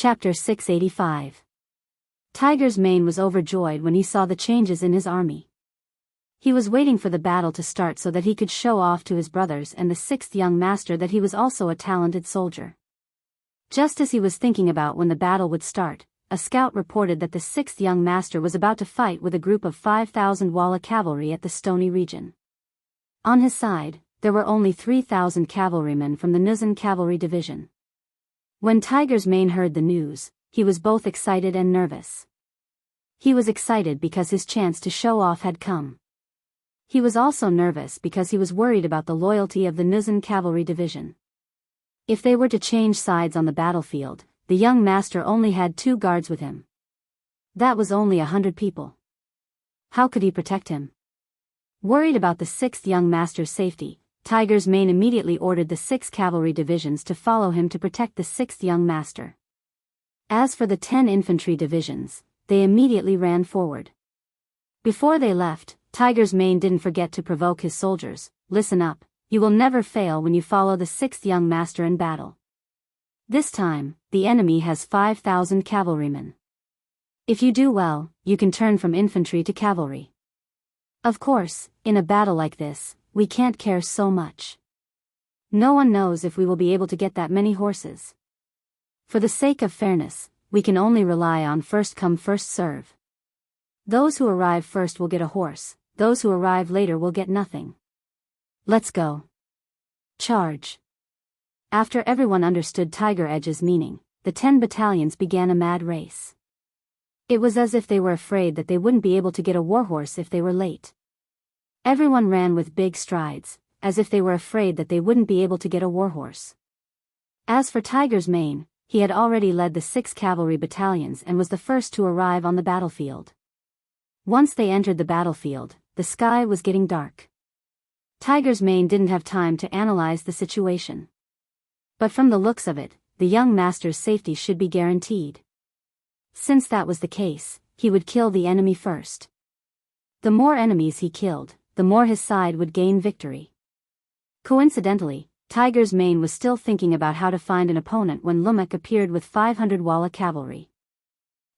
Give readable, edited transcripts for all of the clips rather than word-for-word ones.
Chapter 685. Tiger's mane was overjoyed when he saw the changes in his army. He was waiting for the battle to start so that he could show off to his brothers and the sixth young master that he was also a talented soldier. Just as he was thinking about when the battle would start, a scout reported that the sixth young master was about to fight with a group of 5,000 Walla cavalry at the Stony region. On his side, there were only 3,000 cavalrymen from the Nuzan cavalry division. When Tiger's mane heard the news, he was both excited and nervous. He was excited because his chance to show off had come. He was also nervous because he was worried about the loyalty of the Nuzan cavalry division. If they were to change sides on the battlefield, the young master only had 2 guards with him. That was only 100 people. How could he protect him? Worried about the 6th young master's safety, Tiger's mane immediately ordered the 6 cavalry divisions to follow him to protect the 6th young master. As for the 10 infantry divisions, they immediately ran forward. Before they left, Tiger's mane didn't forget to provoke his soldiers. Listen up, you will never fail when you follow the 6th young master in battle. This time, the enemy has 5,000 cavalrymen. If you do well, you can turn from infantry to cavalry. Of course, in a battle like this, we can't care so much. No one knows if we will be able to get that many horses. For the sake of fairness, we can only rely on first come first serve. Those who arrive first will get a horse, those who arrive later will get nothing. Let's go. Charge. After everyone understood Tiger Edge's meaning, the 10 battalions began a mad race. It was as if they were afraid that they wouldn't be able to get a warhorse if they were late. Everyone ran with big strides, as if they were afraid that they wouldn't be able to get a warhorse. As for Tiger's mane, he had already led the 6 cavalry battalions and was the first to arrive on the battlefield. Once they entered the battlefield, the sky was getting dark. Tiger's mane didn't have time to analyze the situation. But from the looks of it, the young master's safety should be guaranteed. Since that was the case, he would kill the enemy first. The more enemies he killed, the more his side would gain victory. Coincidentally, Tiger's mane was still thinking about how to find an opponent when Lumak appeared with 500 Walla cavalry.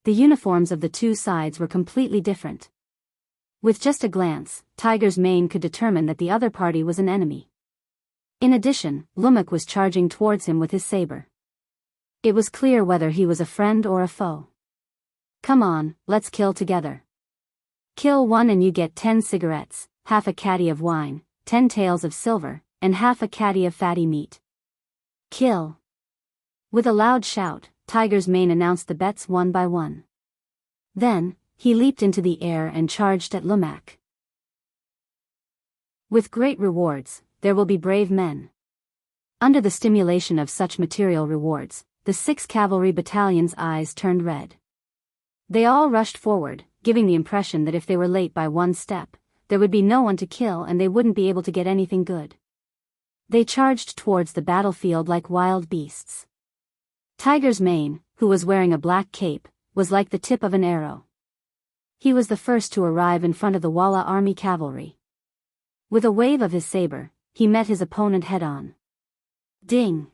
The uniforms of the 2 sides were completely different. With just a glance, Tiger's mane could determine that the other party was an enemy. In addition, Lumak was charging towards him with his saber. It was clear whether he was a friend or a foe. Come on, let's kill together. Kill one and you get 10 cigarettes, half a caddy of wine, 10 taels of silver, and half a caddy of fatty meat. Kill. With a loud shout, Tiger's mane announced the bets one by one. Then, he leaped into the air and charged at Lumak. With great rewards, there will be brave men. Under the stimulation of such material rewards, the 6 cavalry battalion's eyes turned red. They all rushed forward, giving the impression that if they were late by 1 step, there would be no one to kill and they wouldn't be able to get anything good. They charged towards the battlefield like wild beasts. Tiger's mane, who was wearing a black cape, was like the tip of an arrow. He was the first to arrive in front of the Walla army cavalry. With a wave of his saber, he met his opponent head-on. Ding!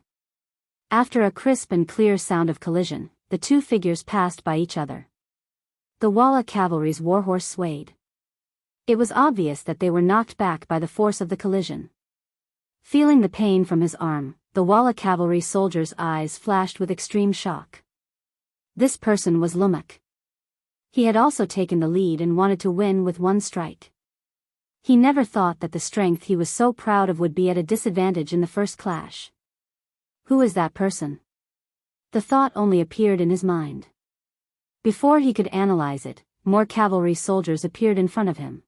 After a crisp and clear sound of collision, the 2 figures passed by each other. The Walla cavalry's warhorse swayed. It was obvious that they were knocked back by the force of the collision. Feeling the pain from his arm, the Walla cavalry soldier's eyes flashed with extreme shock. This person was Lumak. He had also taken the lead and wanted to win with 1 strike. He never thought that the strength he was so proud of would be at a disadvantage in the first clash. Who is that person? The thought only appeared in his mind. Before he could analyze it, more cavalry soldiers appeared in front of him.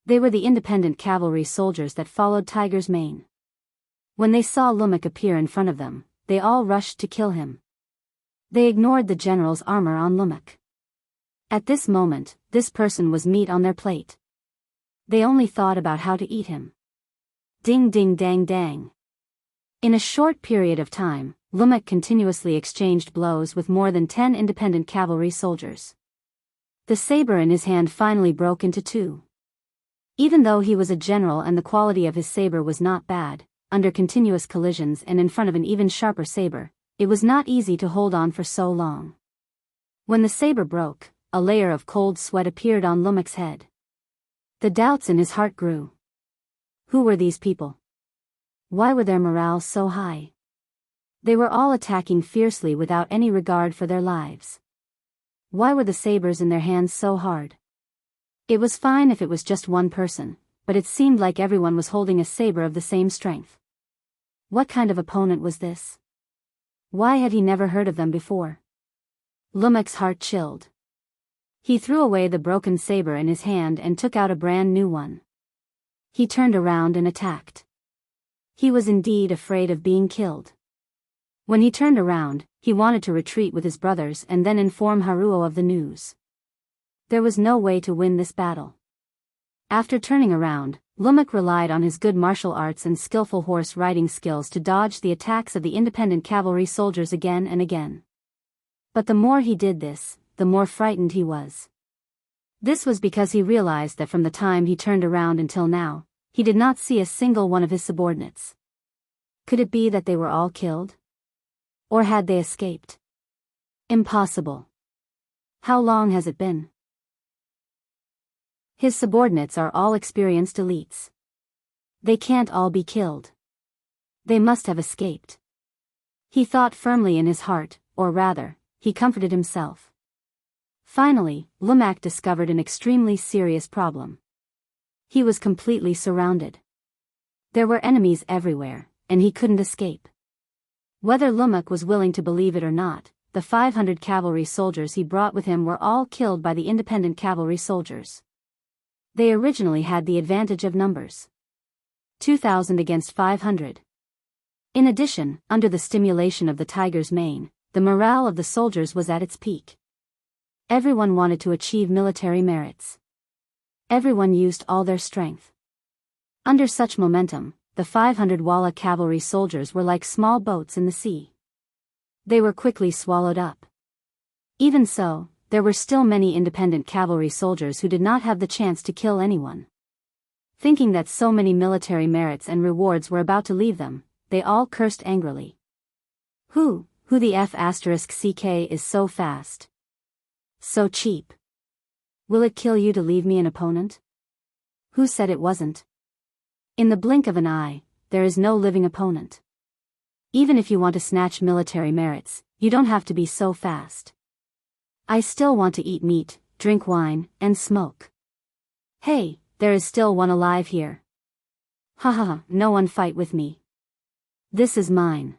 They were the independent cavalry soldiers that followed Tiger's mane. When they saw Lumak appear in front of them, they all rushed to kill him. They ignored the general's armor on Lumak. At this moment, this person was meat on their plate. They only thought about how to eat him. Ding ding dang dang. In a short period of time, Lumak continuously exchanged blows with more than 10 independent cavalry soldiers. The saber in his hand finally broke into 2. Even though he was a general and the quality of his saber was not bad, under continuous collisions and in front of an even sharper saber, It was not easy to hold on for so long. When the saber broke, a layer of cold sweat appeared on Lumek's head. The doubts in his heart grew. Who were these people? Why were their morale so high? They were all attacking fiercely without any regard for their lives. Why were the sabers in their hands so hard? It was fine if it was just one person, but it seemed like everyone was holding a saber of the same strength. What kind of opponent was this? Why had he never heard of them before? Lumek's heart chilled. He threw away the broken saber in his hand and took out a brand new one. He turned around and attacked. He was indeed afraid of being killed. When he turned around, he wanted to retreat with his brothers and then inform Haruo of the news. There was no way to win this battle. After turning around, Lumek relied on his good martial arts and skillful horse riding skills to dodge the attacks of the independent cavalry soldiers again and again. But the more he did this, the more frightened he was. This was because he realized that from the time he turned around until now, he did not see a single one of his subordinates. Could it be that they were all killed? Or had they escaped? Impossible. How long has it been? His subordinates are all experienced elites. They can't all be killed. They must have escaped. He thought firmly in his heart, or rather, he comforted himself. Finally, Lumek discovered an extremely serious problem. He was completely surrounded. There were enemies everywhere, and he couldn't escape. Whether Lumek was willing to believe it or not, the 500 cavalry soldiers he brought with him were all killed by the independent cavalry soldiers. They originally had the advantage of numbers. 2,000 against 500. In addition, under the stimulation of the tiger's mane, the morale of the soldiers was at its peak. Everyone wanted to achieve military merits. Everyone used all their strength. Under such momentum, the 500 Walla cavalry soldiers were like small boats in the sea. They were quickly swallowed up. Even so, there were still many independent cavalry soldiers who did not have the chance to kill anyone. Thinking that so many military merits and rewards were about to leave them, they all cursed angrily. Who the F***ck is so fast? So cheap. Will it kill you to leave me an opponent? Who said it wasn't? In the blink of an eye, there is no living opponent. Even if you want to snatch military merits, you don't have to be so fast. I still want to eat meat, drink wine, and smoke. Hey, there is still one alive here. Haha, no one fight with me. This is mine.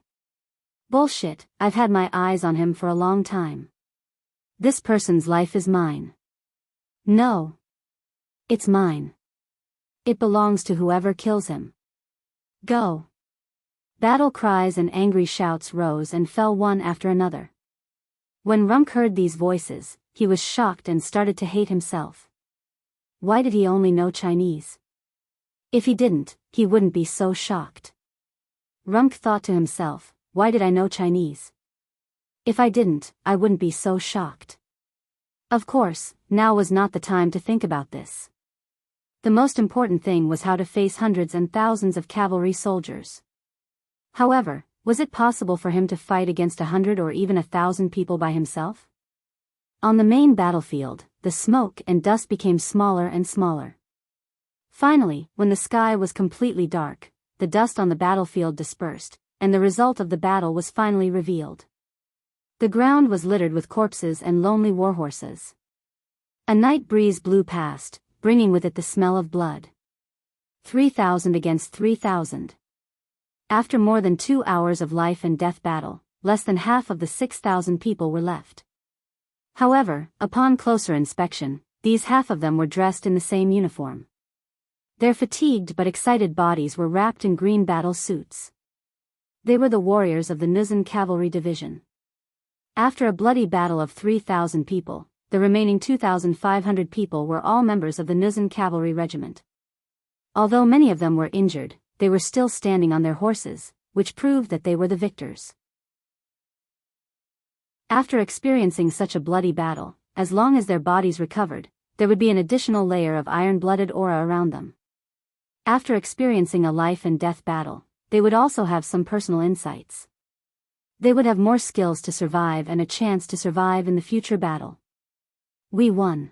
Bullshit, I've had my eyes on him for a long time. This person's life is mine. No. It's mine. It belongs to whoever kills him. Go. Battle cries and angry shouts rose and fell one after another. When Rumk heard these voices, he was shocked and started to hate himself. Why did he only know Chinese? If he didn't, he wouldn't be so shocked. Rumk thought to himself, why did I know Chinese? If I didn't, I wouldn't be so shocked. Of course, now was not the time to think about this. The most important thing was how to face hundreds and thousands of cavalry soldiers. However, was it possible for him to fight against 100 or even 1,000 people by himself? On the main battlefield, the smoke and dust became smaller and smaller. Finally, when the sky was completely dark, the dust on the battlefield dispersed, and the result of the battle was finally revealed. The ground was littered with corpses and lonely warhorses. A night breeze blew past, bringing with it the smell of blood. 3,000 against 3,000. After more than 2 hours of life and death battle, less than half of the 6,000 people were left. However, upon closer inspection, these half of them were dressed in the same uniform. Their fatigued but excited bodies were wrapped in green battle suits. They were the warriors of the Nuzan Cavalry Division. After a bloody battle of 3,000 people, the remaining 2,500 people were all members of the Nuzan Cavalry Regiment. Although many of them were injured, they were still standing on their horses, which proved that they were the victors. After experiencing such a bloody battle, as long as their bodies recovered, there would be an additional layer of iron-blooded aura around them. After experiencing a life and death battle, they would also have some personal insights. They would have more skills to survive and a chance to survive in the future battle. We won.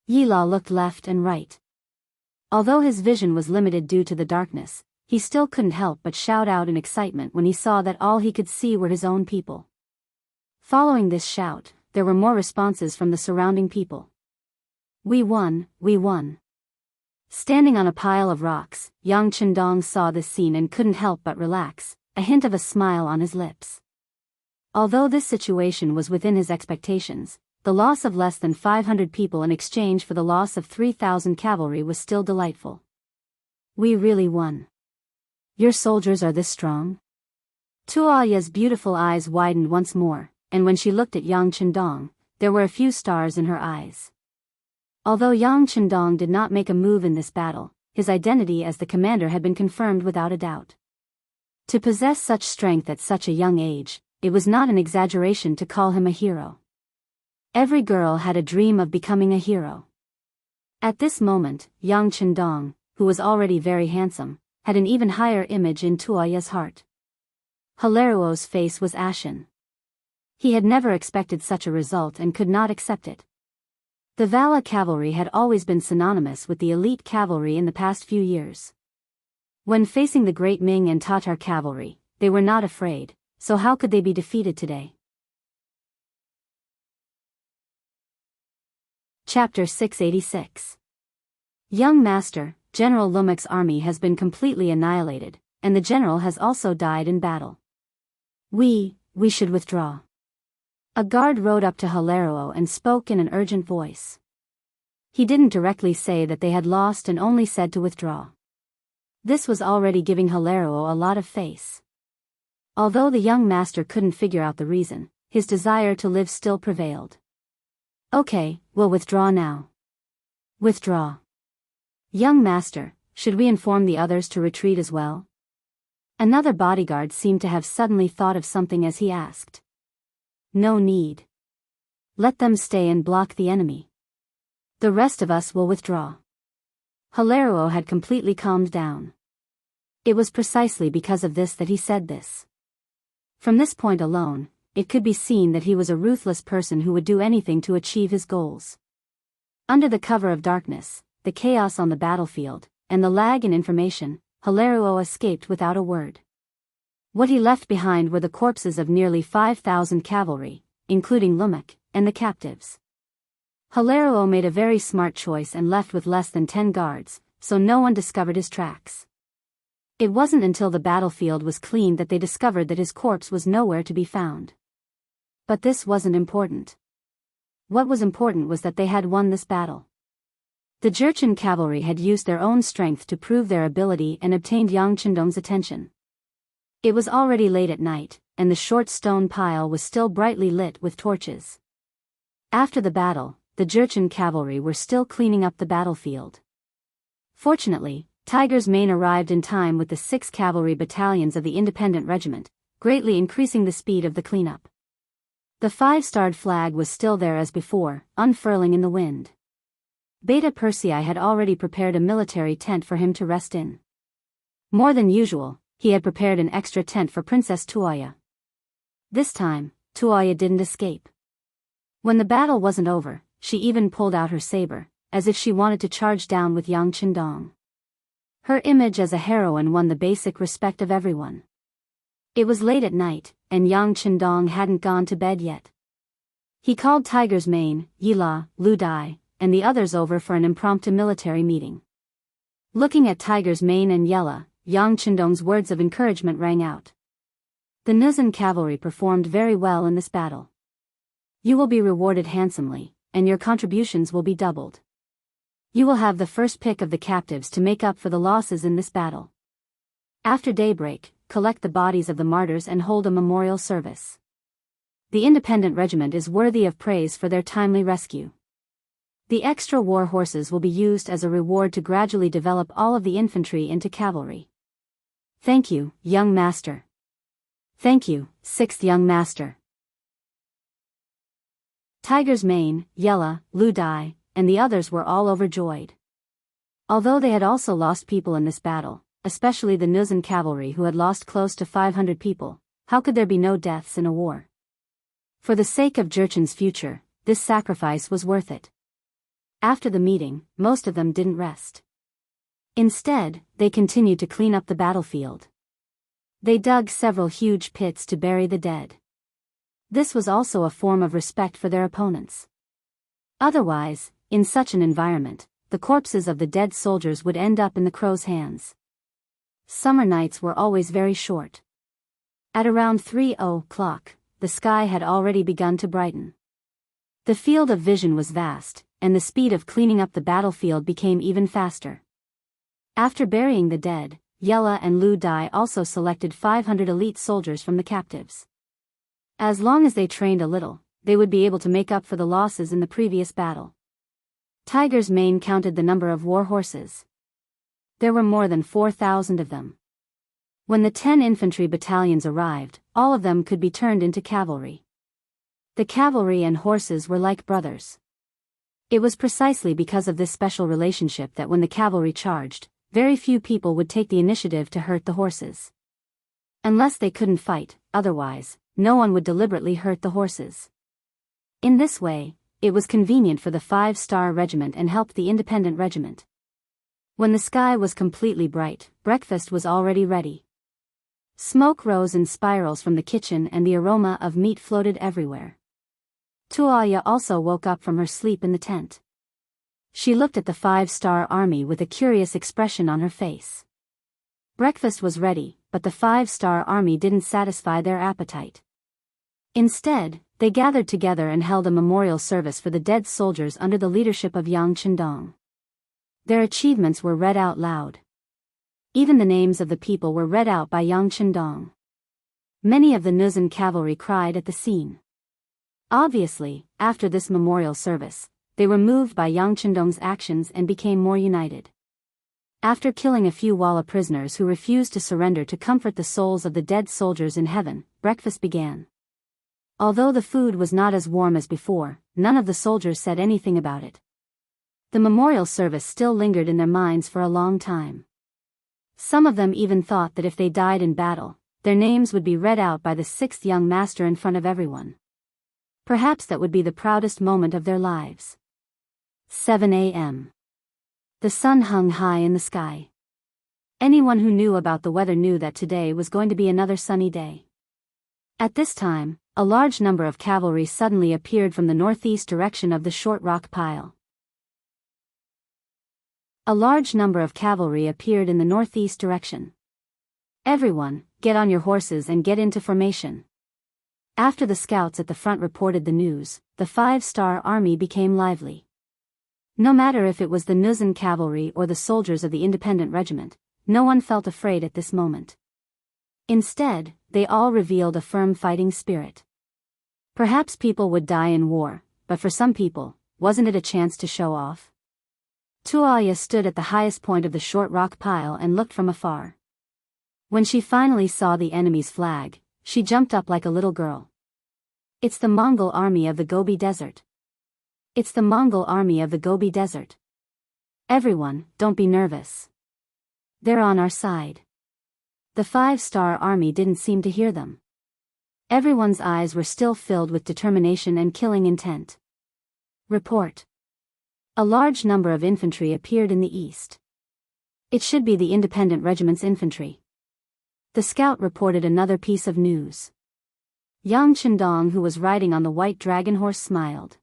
Yila looked left and right. Although his vision was limited due to the darkness, he still couldn't help but shout out in excitement when he saw that all he could see were his own people. Following this shout, there were more responses from the surrounding people. We won, we won. Standing on a pile of rocks, Yang Chendong saw this scene and couldn't help but relax, a hint of a smile on his lips. Although this situation was within his expectations, the loss of less than 500 people in exchange for the loss of 3,000 cavalry was still delightful. We really won. Your soldiers are this strong? Tuoya's beautiful eyes widened once more, and when she looked at Yang Chendong, there were a few stars in her eyes. Although Yang Chendong did not make a move in this battle, his identity as the commander had been confirmed without a doubt. To possess such strength at such a young age, it was not an exaggeration to call him a hero. Every girl had a dream of becoming a hero. At this moment, Yang Chendong, who was already very handsome, had an even higher image in Tuoya's heart. Hilaruo's face was ashen. He had never expected such a result and could not accept it. The Vala cavalry had always been synonymous with the elite cavalry in the past few years. When facing the great Ming and Tatar cavalry, they were not afraid, so how could they be defeated today? Chapter 686. Young Master, General Lumek's army has been completely annihilated, and the general has also died in battle. We should withdraw. A guard rode up to Hilaruo and spoke in an urgent voice. He didn't directly say that they had lost and only said to withdraw. This was already giving Hilaruo a lot of face. Although the young master couldn't figure out the reason, his desire to live still prevailed. Okay, we'll withdraw now. Withdraw. Young master, should we inform the others to retreat as well? Another bodyguard seemed to have suddenly thought of something as he asked. No need. Let them stay and block the enemy. The rest of us will withdraw. Hilaruo had completely calmed down. It was precisely because of this that he said this. From this point alone, it could be seen that he was a ruthless person who would do anything to achieve his goals. Under the cover of darkness, the chaos on the battlefield, and the lag in information, Hilaruo escaped without a word. What he left behind were the corpses of nearly 5,000 cavalry, including Lumek, and the captives. Hilaruo made a very smart choice and left with less than 10 guards, so no one discovered his tracks. It wasn't until the battlefield was cleaned that they discovered that his corpse was nowhere to be found. But this wasn't important. What was important was that they had won this battle. The Jurchen cavalry had used their own strength to prove their ability and obtained Yang Chendong's attention. It was already late at night, and the short stone pile was still brightly lit with torches. After the battle, the Jurchen cavalry were still cleaning up the battlefield. Fortunately, Tiger's Mane arrived in time with the 6 cavalry battalions of the Independent Regiment, greatly increasing the speed of the cleanup. The 5-starred flag was still there as before, unfurling in the wind. Beta Persei had already prepared a military tent for him to rest in. More than usual, he had prepared an extra tent for Princess Tuoya. This time, Tuoya didn't escape. When the battle wasn't over, she even pulled out her saber, as if she wanted to charge down with Yang Chendong. Her image as a heroine won the basic respect of everyone. It was late at night, and Yang Chendong hadn't gone to bed yet. He called Tiger's Mane, Yila, Lu Dai, and the others over for an impromptu military meeting. Looking at Tiger's Mane and Yela, Yang Chendong's words of encouragement rang out. The Nuzan cavalry performed very well in this battle. You will be rewarded handsomely, and your contributions will be doubled. You will have the first pick of the captives to make up for the losses in this battle. After daybreak, collect the bodies of the martyrs and hold a memorial service. The Independent Regiment is worthy of praise for their timely rescue. The extra war horses will be used as a reward to gradually develop all of the infantry into cavalry. Thank you, young master. Thank you, 6th young master. Tiger's Mane, Yela, Lu Dai, and the others were all overjoyed. Although they had also lost people in this battle, especially the Nuzan cavalry who had lost close to 500 people, how could there be no deaths in a war? For the sake of Jurchen's future, this sacrifice was worth it. After the meeting, most of them didn't rest. Instead, they continued to clean up the battlefield. They dug several huge pits to bury the dead. This was also a form of respect for their opponents. Otherwise, in such an environment, the corpses of the dead soldiers would end up in the crows' hands. Summer nights were always very short. At around 3:00, the sky had already begun to brighten. The field of vision was vast, and the speed of cleaning up the battlefield became even faster. After burying the dead, Yella and Lu Dai also selected 500 elite soldiers from the captives. As long as they trained a little, they would be able to make up for the losses in the previous battle. Tiger's Mane counted the number of war horses. There were more than 4,000 of them. When the 10 infantry battalions arrived, all of them could be turned into cavalry. The cavalry and horses were like brothers. It was precisely because of this special relationship that when the cavalry charged, very few people would take the initiative to hurt the horses. Unless they couldn't fight, otherwise, no one would deliberately hurt the horses. In this way, it was convenient for the 5-star regiment and helped the independent regiment. When the sky was completely bright, breakfast was already ready. Smoke rose in spirals from the kitchen and the aroma of meat floated everywhere. Tuoya also woke up from her sleep in the tent. She looked at the 5-star army with a curious expression on her face. Breakfast was ready, but the 5-star army didn't satisfy their appetite. Instead, they gathered together and held a memorial service for the dead soldiers under the leadership of Yang Chendong. Their achievements were read out loud. Even the names of the people were read out by Yang Chendong. Many of the Nuzan cavalry cried at the scene. Obviously, after this memorial service, they were moved by Yang Chendong's actions and became more united. After killing a few Walla prisoners who refused to surrender to comfort the souls of the dead soldiers in heaven, breakfast began. Although the food was not as warm as before, none of the soldiers said anything about it. The memorial service still lingered in their minds for a long time. Some of them even thought that if they died in battle, their names would be read out by the 6th young master in front of everyone. Perhaps that would be the proudest moment of their lives. 7 a.m. The sun hung high in the sky. Anyone who knew about the weather knew that today was going to be another sunny day. At this time, a large number of cavalry suddenly appeared from the northeast direction of the short rock pile. A large number of cavalry appeared in the northeast direction. Everyone, get on your horses and get into formation. After the scouts at the front reported the news, the 5-star army became lively. No matter if it was the Nuzan cavalry or the soldiers of the independent regiment, no one felt afraid at this moment. Instead, they all revealed a firm fighting spirit. Perhaps people would die in war, but for some people, wasn't it a chance to show off? Tuoya stood at the highest point of the short rock pile and looked from afar. When she finally saw the enemy's flag, she jumped up like a little girl. It's the Mongol army of the Gobi Desert. It's the Mongol army of the Gobi Desert. Everyone, don't be nervous. They're on our side. The 5-star army didn't seem to hear them. Everyone's eyes were still filled with determination and killing intent. Report. A large number of infantry appeared in the east. It should be the independent regiment's infantry. The scout reported another piece of news. Yang Chendong, who was riding on the white dragon horse, smiled.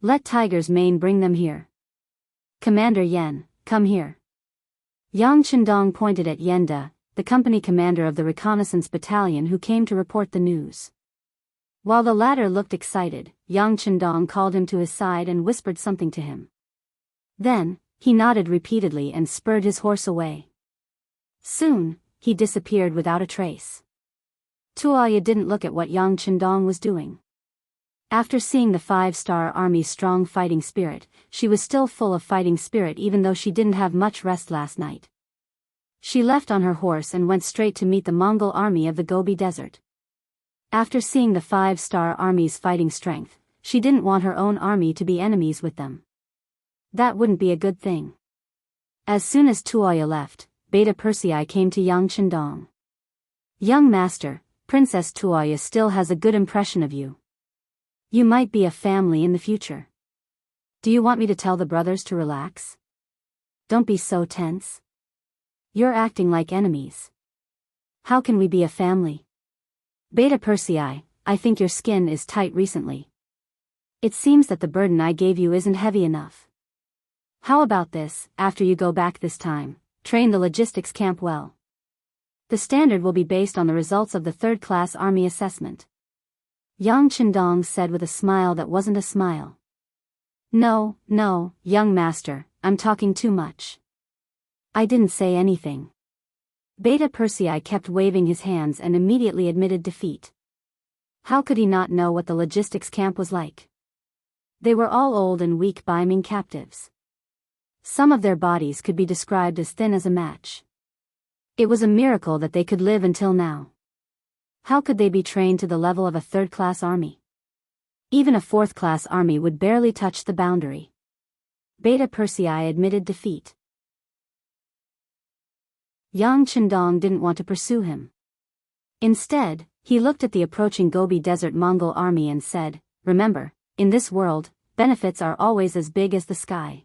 Let Tiger's Mane bring them here. Commander Yen, come here. Yang Chendong pointed at Yenda, the company commander of the reconnaissance battalion who came to report the news. While the latter looked excited, Yang Chendong called him to his side and whispered something to him. Then, he nodded repeatedly and spurred his horse away. Soon, he disappeared without a trace. Tuoya didn't look at what Yang Chendong was doing. After seeing the 5-star army's strong fighting spirit, she was still full of fighting spirit even though she didn't have much rest last night. She left on her horse and went straight to meet the Mongol army of the Gobi Desert. After seeing the 5-star army's fighting strength, she didn't want her own army to be enemies with them. That wouldn't be a good thing. As soon as Tuoya left, Beta Persei came to Yang Chendong. Young master, Princess Tuoya still has a good impression of you. You might be a family in the future. Do you want me to tell the brothers to relax? Don't be so tense. You're acting like enemies. How can we be a family? Beta Persei, I think your skin is tight recently. It seems that the burden I gave you isn't heavy enough. How about this, after you go back this time, train the logistics camp well. The standard will be based on the results of the third-class army assessment. Yang Chendong said with a smile that wasn't a smile. No, young master, I'm talking too much. I didn't say anything. Beta Persei kept waving his hands and immediately admitted defeat. How could he not know what the logistics camp was like? They were all old and weak Baiming captives. Some of their bodies could be described as thin as a match. It was a miracle that they could live until now. How could they be trained to the level of a third-class army? Even a fourth-class army would barely touch the boundary. Beta Persei admitted defeat. Yang Chendong didn't want to pursue him. Instead, he looked at the approaching Gobi Desert Mongol army and said, "Remember, in this world, benefits are always as big as the sky.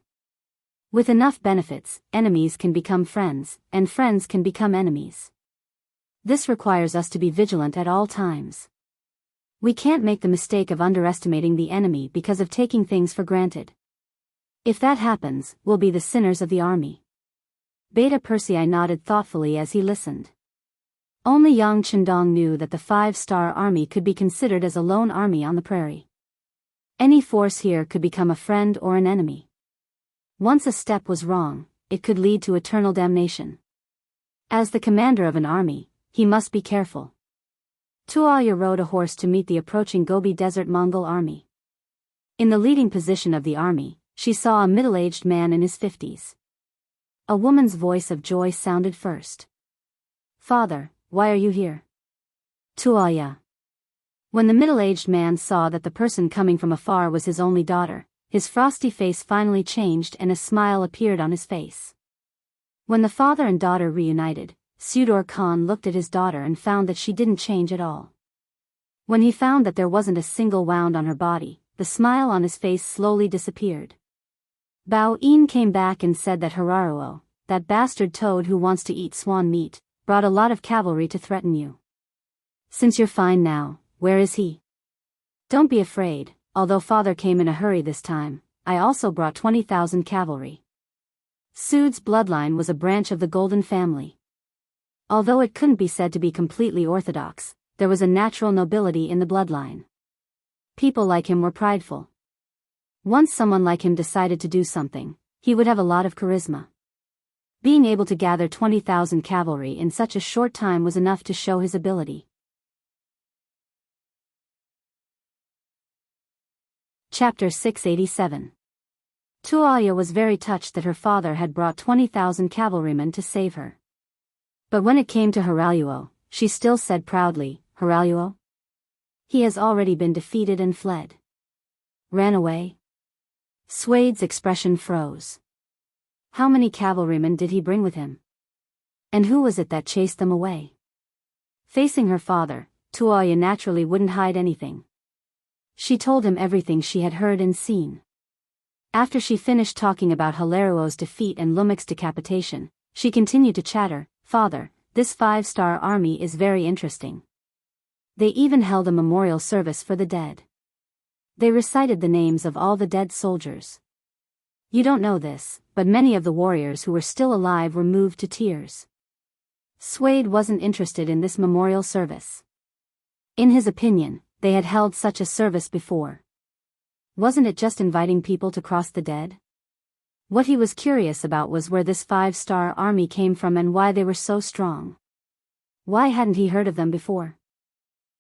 With enough benefits, enemies can become friends, and friends can become enemies. This requires us to be vigilant at all times. We can't make the mistake of underestimating the enemy because of taking things for granted. If that happens, we'll be the sinners of the army." Beta Persei nodded thoughtfully as he listened. Only Yang Chendong knew that the five-star army could be considered as a lone army on the prairie. Any force here could become a friend or an enemy. Once a step was wrong, it could lead to eternal damnation. As the commander of an army, he must be careful. Tuoya rode a horse to meet the approaching Gobi Desert Mongol army. In the leading position of the army, she saw a middle-aged man in his 50s. A woman's voice of joy sounded first. "Father, why are you here?" "Tuoya." When the middle-aged man saw that the person coming from afar was his only daughter, his frosty face finally changed and a smile appeared on his face. When the father and daughter reunited, Sudor Khan looked at his daughter and found that she didn't change at all. When he found that there wasn't a single wound on her body, the smile on his face slowly disappeared. Bao Yin came back and said that Hararuo, that bastard toad who wants to eat swan meat, brought a lot of cavalry to threaten you. Since you're fine now, where is he? Don't be afraid, although father came in a hurry this time, I also brought 20,000 cavalry. Sud's bloodline was a branch of the Golden family. Although it couldn't be said to be completely orthodox, there was a natural nobility in the bloodline. People like him were prideful. Once someone like him decided to do something, he would have a lot of charisma. Being able to gather 20,000 cavalry in such a short time was enough to show his ability. Chapter 687. Tuoya was very touched that her father had brought 20,000 cavalrymen to save her. But when it came to Haraluo, she still said proudly, "Haraluo? He has already been defeated and fled. Ran away?" Suade's expression froze. How many cavalrymen did he bring with him? And who was it that chased them away? Facing her father, Tuoya naturally wouldn't hide anything. She told him everything she had heard and seen. After she finished talking about Halaruo's defeat and Lumek's decapitation, she continued to chatter, "Father, this five-star army is very interesting. They even held a memorial service for the dead. They recited the names of all the dead soldiers. You don't know this, but many of the warriors who were still alive were moved to tears." Suade wasn't interested in this memorial service. In his opinion, they had held such a service before. Wasn't it just inviting people to cross the dead? What he was curious about was where this five-star army came from and why they were so strong. Why hadn't he heard of them before?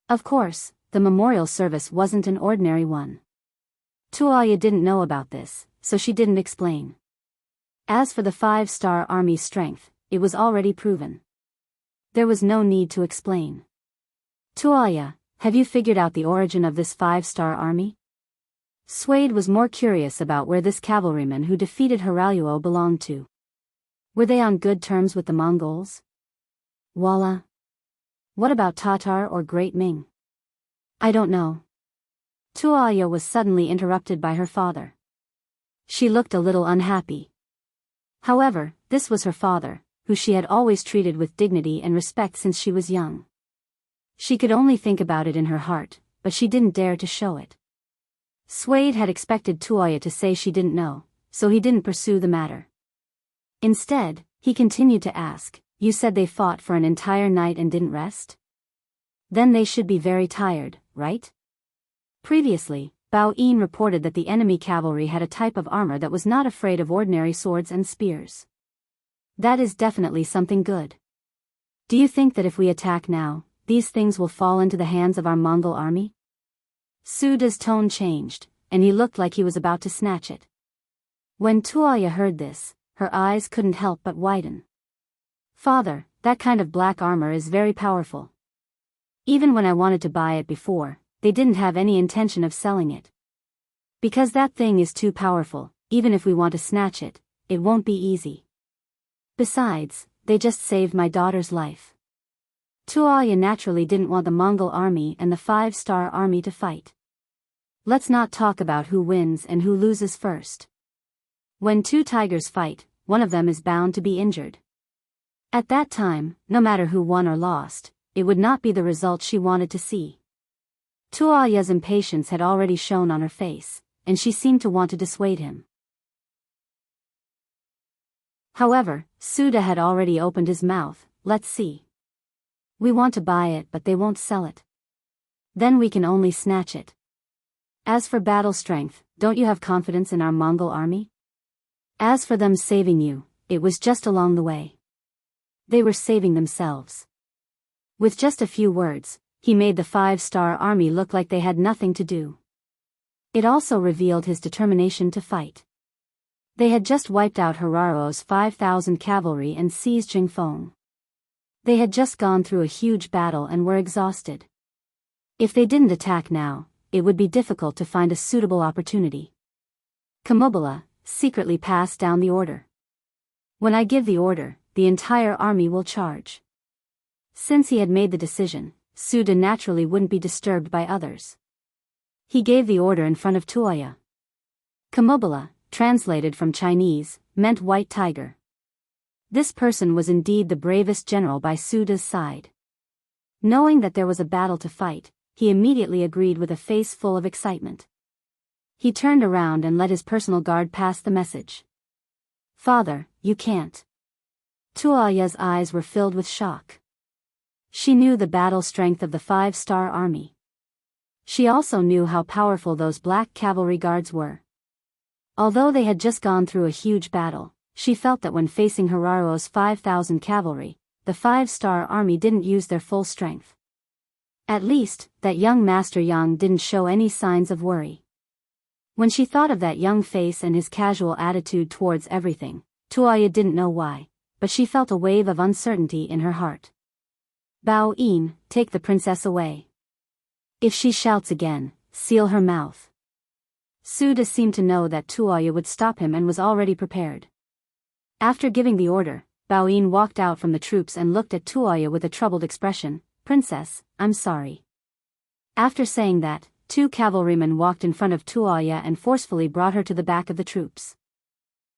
Of course, the memorial service wasn't an ordinary one. Tuoya didn't know about this, so she didn't explain. As for the five-star army's strength, it was already proven. There was no need to explain. "Tuoya, have you figured out the origin of this five-star army?" Suade was more curious about where this cavalryman who defeated Haraluo belonged to. Were they on good terms with the Mongols? Voila! What about Tatar or Great Ming? I don't know. Tuoya was suddenly interrupted by her father. She looked a little unhappy. However, this was her father, who she had always treated with dignity and respect since she was young. She could only think about it in her heart, but she didn't dare to show it. Suede had expected Tuoya to say she didn't know, so he didn't pursue the matter. Instead, he continued to ask, "You said they fought for an entire night and didn't rest? Then they should be very tired, right?" Previously, Bao reported that the enemy cavalry had a type of armor that was not afraid of ordinary swords and spears. That is definitely something good. Do you think that if we attack now, these things will fall into the hands of our Mongol army? Suda's tone changed, and he looked like he was about to snatch it. When Tuoya heard this, her eyes couldn't help but widen. "Father, that kind of black armor is very powerful. Even when I wanted to buy it before, they didn't have any intention of selling it. Because that thing is too powerful, even if we want to snatch it, it won't be easy. Besides, they just saved my daughter's life." Tuoya naturally didn't want the Mongol army and the 5-star army to fight. Let's not talk about who wins and who loses first. When two tigers fight, one of them is bound to be injured. At that time, no matter who won or lost, it would not be the result she wanted to see. Tuoya's impatience had already shown on her face, and she seemed to want to dissuade him. However, Suda had already opened his mouth. "Let's see. We want to buy it but they won't sell it. Then we can only snatch it. As for battle strength, don't you have confidence in our Mongol army? As for them saving you, it was just along the way. They were saving themselves." With just a few words, he made the 5-star army look like they had nothing to do. It also revealed his determination to fight. They had just wiped out Hiraro's 5,000 cavalry and seized Jingfeng. They had just gone through a huge battle and were exhausted. If they didn't attack now, it would be difficult to find a suitable opportunity. Kamobala secretly passed down the order. "When I give the order, the entire army will charge." Since he had made the decision, Suda naturally wouldn't be disturbed by others. He gave the order in front of Tuoya. Kamobala, translated from Chinese, meant white tiger. This person was indeed the bravest general by Suda's side. Knowing that there was a battle to fight, he immediately agreed with a face full of excitement. He turned around and let his personal guard pass the message. "Father, you can't." Tuoya's eyes were filled with shock. She knew the battle strength of the 5-star army. She also knew how powerful those black cavalry guards were. Although they had just gone through a huge battle, she felt that when facing Hiraro's 5,000 cavalry, the 5-star army didn't use their full strength. At least, that young Master Yang didn't show any signs of worry. When she thought of that young face and his casual attitude towards everything, Tuoya didn't know why, but she felt a wave of uncertainty in her heart. "Bao, take the princess away. If she shouts again, seal her mouth." Suda seemed to know that Tuoya would stop him and was already prepared. After giving the order, Bao walked out from the troops and looked at Tuoya with a troubled expression. "Princess, I'm sorry." After saying that, 2 cavalrymen walked in front of Tuoya and forcefully brought her to the back of the troops.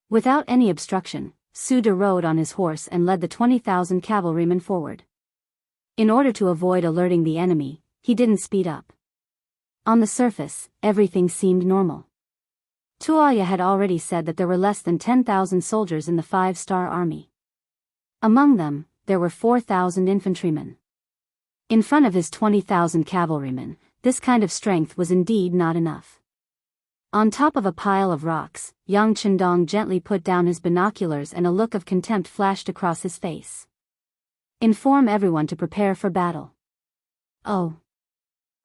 Without any obstruction, Suda rode on his horse and led the 20,000 cavalrymen forward. In order to avoid alerting the enemy, he didn't speed up. On the surface, everything seemed normal. Tuoya had already said that there were less than 10,000 soldiers in the 5-star army. Among them, there were 4,000 infantrymen. In front of his 20,000 cavalrymen, this kind of strength was indeed not enough. On top of a pile of rocks, Yang Chendong gently put down his binoculars and a look of contempt flashed across his face. "Inform everyone to prepare for battle." Oh.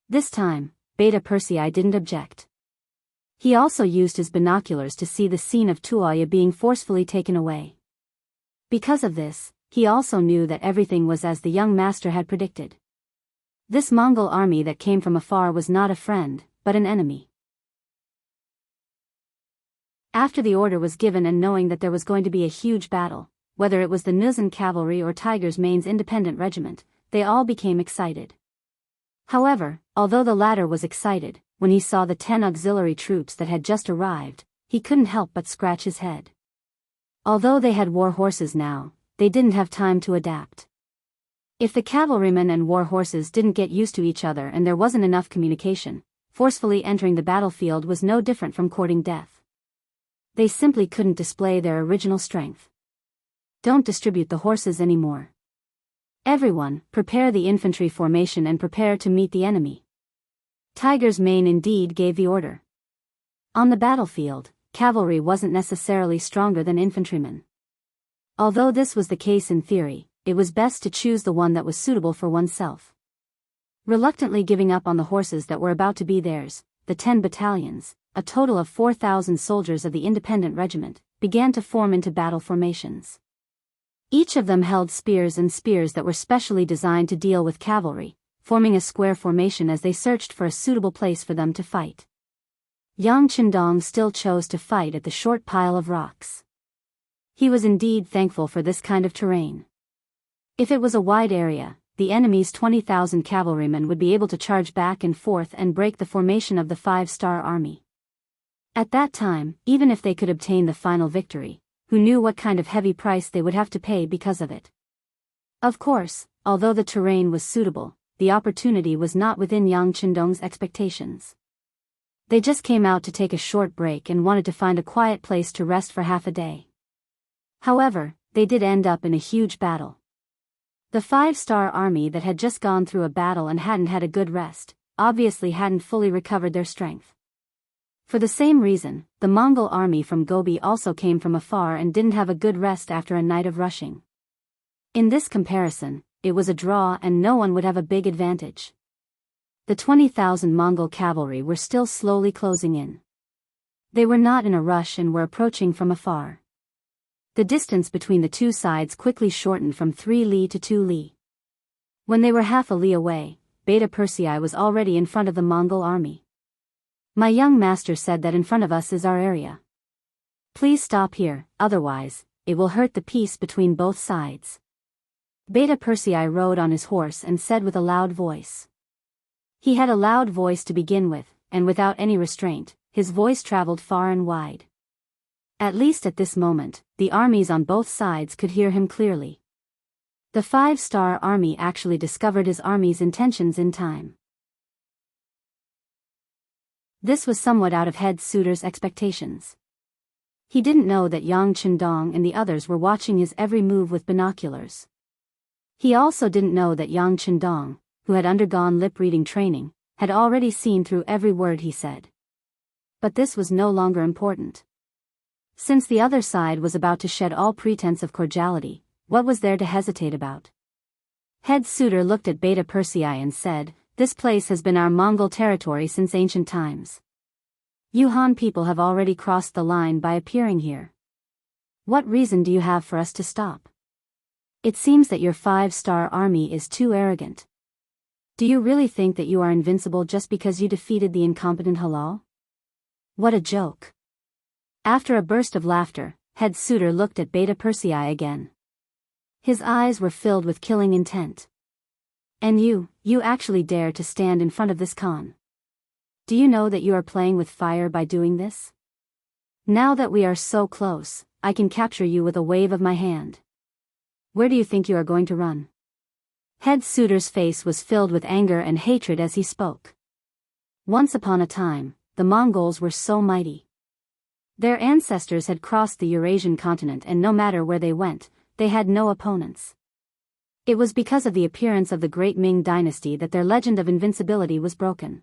This time, Beta Persei didn't object. He also used his binoculars to see the scene of Tuoya being forcefully taken away. Because of this, he also knew that everything was as the young master had predicted. This Mongol army that came from afar was not a friend, but an enemy. After the order was given and knowing that there was going to be a huge battle, whether it was the Nuzan cavalry or Tiger's Main's independent regiment, they all became excited. However, although the latter was excited, when he saw the 10 auxiliary troops that had just arrived, he couldn't help but scratch his head. Although they had war horses now, they didn't have time to adapt. If the cavalrymen and war horses didn't get used to each other and there wasn't enough communication, forcefully entering the battlefield was no different from courting death. They simply couldn't display their original strength. Don't distribute the horses anymore. Everyone, prepare the infantry formation and prepare to meet the enemy. Tiger's mane indeed gave the order. On the battlefield, cavalry wasn't necessarily stronger than infantrymen. Although this was the case in theory, it was best to choose the one that was suitable for oneself. Reluctantly giving up on the horses that were about to be theirs, the 10 battalions, a total of 4,000 soldiers of the independent regiment, began to form into battle formations. Each of them held spears that were specially designed to deal with cavalry, forming a square formation as they searched for a suitable place for them to fight. Yang Qindong still chose to fight at the short pile of rocks. He was indeed thankful for this kind of terrain. If it was a wide area, the enemy's 20,000 cavalrymen would be able to charge back and forth and break the formation of the 5-star army. At that time, even if they could obtain the final victory, who knew what kind of heavy price they would have to pay because of it? Of course, although the terrain was suitable, the opportunity was not within Yang Qindong's expectations. They just came out to take a short break and wanted to find a quiet place to rest for half a day. However, they did end up in a huge battle. The 5-star army that had just gone through a battle and hadn't had a good rest, obviously hadn't fully recovered their strength. For the same reason, the Mongol army from Gobi also came from afar and didn't have a good rest after a night of rushing. In this comparison, it was a draw and no one would have a big advantage. The 20,000 Mongol cavalry were still slowly closing in. They were not in a rush and were approaching from afar. The distance between the two sides quickly shortened from 3 li to 2 li. When they were half a li away, Beta Persei was already in front of the Mongol army. My young master said that in front of us is our area. Please stop here, otherwise, it will hurt the peace between both sides. Beta Persei rode on his horse and said with a loud voice. He had a loud voice to begin with, and without any restraint, his voice traveled far and wide. At least at this moment, the armies on both sides could hear him clearly. The 5-star army actually discovered his army's intentions in time. This was somewhat out of head suitor's expectations. He didn't know that Yang Qindong and the others were watching his every move with binoculars. He also didn't know that Yang Qindong, who had undergone lip-reading training, had already seen through every word he said. But this was no longer important. Since the other side was about to shed all pretense of cordiality, what was there to hesitate about? Head suitor looked at Beta Persei and said, "This place has been our Mongol territory since ancient times. You Han people have already crossed the line by appearing here. What reason do you have for us to stop? It seems that your 5-star army is too arrogant. Do you really think that you are invincible just because you defeated the incompetent Halal? What a joke." After a burst of laughter, head suitor looked at Beta Persei again. His eyes were filled with killing intent. "And you actually dare to stand in front of this Khan? Do you know that you are playing with fire by doing this? Now that we are so close, I can capture you with a wave of my hand. Where do you think you are going to run?" Head suitor's face was filled with anger and hatred as he spoke. Once upon a time, the Mongols were so mighty. Their ancestors had crossed the Eurasian continent and no matter where they went, they had no opponents. It was because of the appearance of the great Ming dynasty that their legend of invincibility was broken.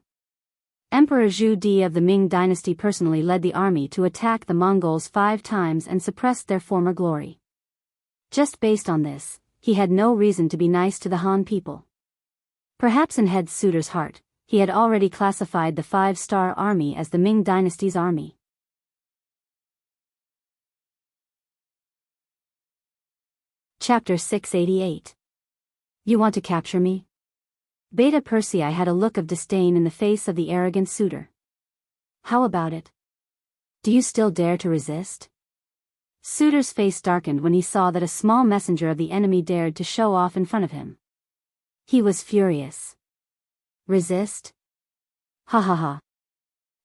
Emperor Zhu Di of the Ming dynasty personally led the army to attack the Mongols 5 times and suppressed their former glory. Just based on this, he had no reason to be nice to the Han people. Perhaps in head suitor's heart, he had already classified the 5-star army as the Ming dynasty's army. Chapter 688. You want to capture me? Beta Persei had a look of disdain in the face of the arrogant suitor. How about it? Do you still dare to resist? Suitor's face darkened when he saw that a small messenger of the enemy dared to show off in front of him. He was furious. Resist? Ha ha ha.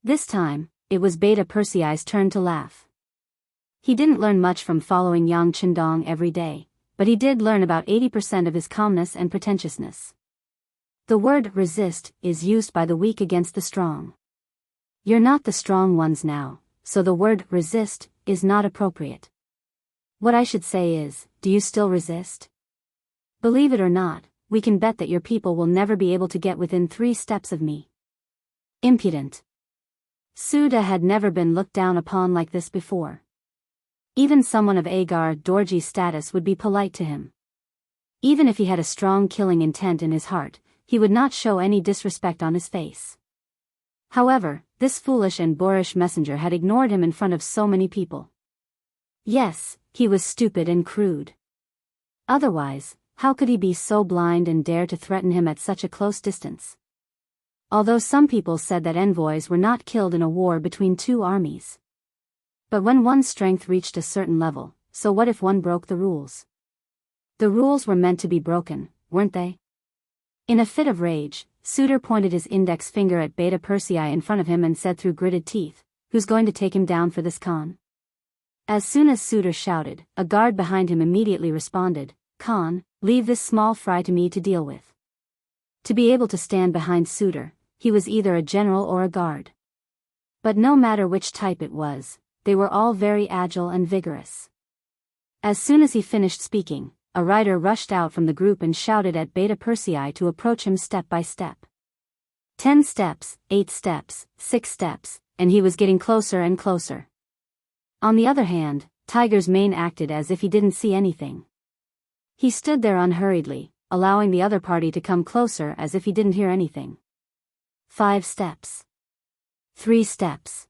This time, it was Beta Persei's turn to laugh. He didn't learn much from following Yang Chendong every day, but he did learn about 80% of his calmness and pretentiousness. The word resist is used by the weak against the strong. You're not the strong ones now, so the word resist is not appropriate. What I should say is, do you still resist? Believe it or not, we can bet that your people will never be able to get within 3 steps of me. Impudent. Suda had never been looked down upon like this before. Even someone of Agar Dorji's status would be polite to him. Even if he had a strong killing intent in his heart, he would not show any disrespect on his face. However, this foolish and boorish messenger had ignored him in front of so many people. Yes, he was stupid and crude. Otherwise, how could he be so blind and dare to threaten him at such a close distance? Although some people said that envoys were not killed in a war between 2 armies. But when one's strength reached a certain level, so what if one broke the rules? The rules were meant to be broken, weren't they? In a fit of rage, Suda pointed his index finger at Beta Persei in front of him and said through gritted teeth, "Who's going to take him down for this Khan?" As soon as Suda shouted, a guard behind him immediately responded, "Khan, leave this small fry to me to deal with." To be able to stand behind Suda, he was either a general or a guard. But no matter which type it was, they were all very agile and vigorous. As soon as he finished speaking, a rider rushed out from the group and shouted at Beta Persei to approach him step by step. 10 steps, 8 steps, 6 steps, and he was getting closer and closer. On the other hand, Tiger's mane acted as if he didn't see anything. He stood there unhurriedly, allowing the other party to come closer as if he didn't hear anything. 5 steps. 3 steps.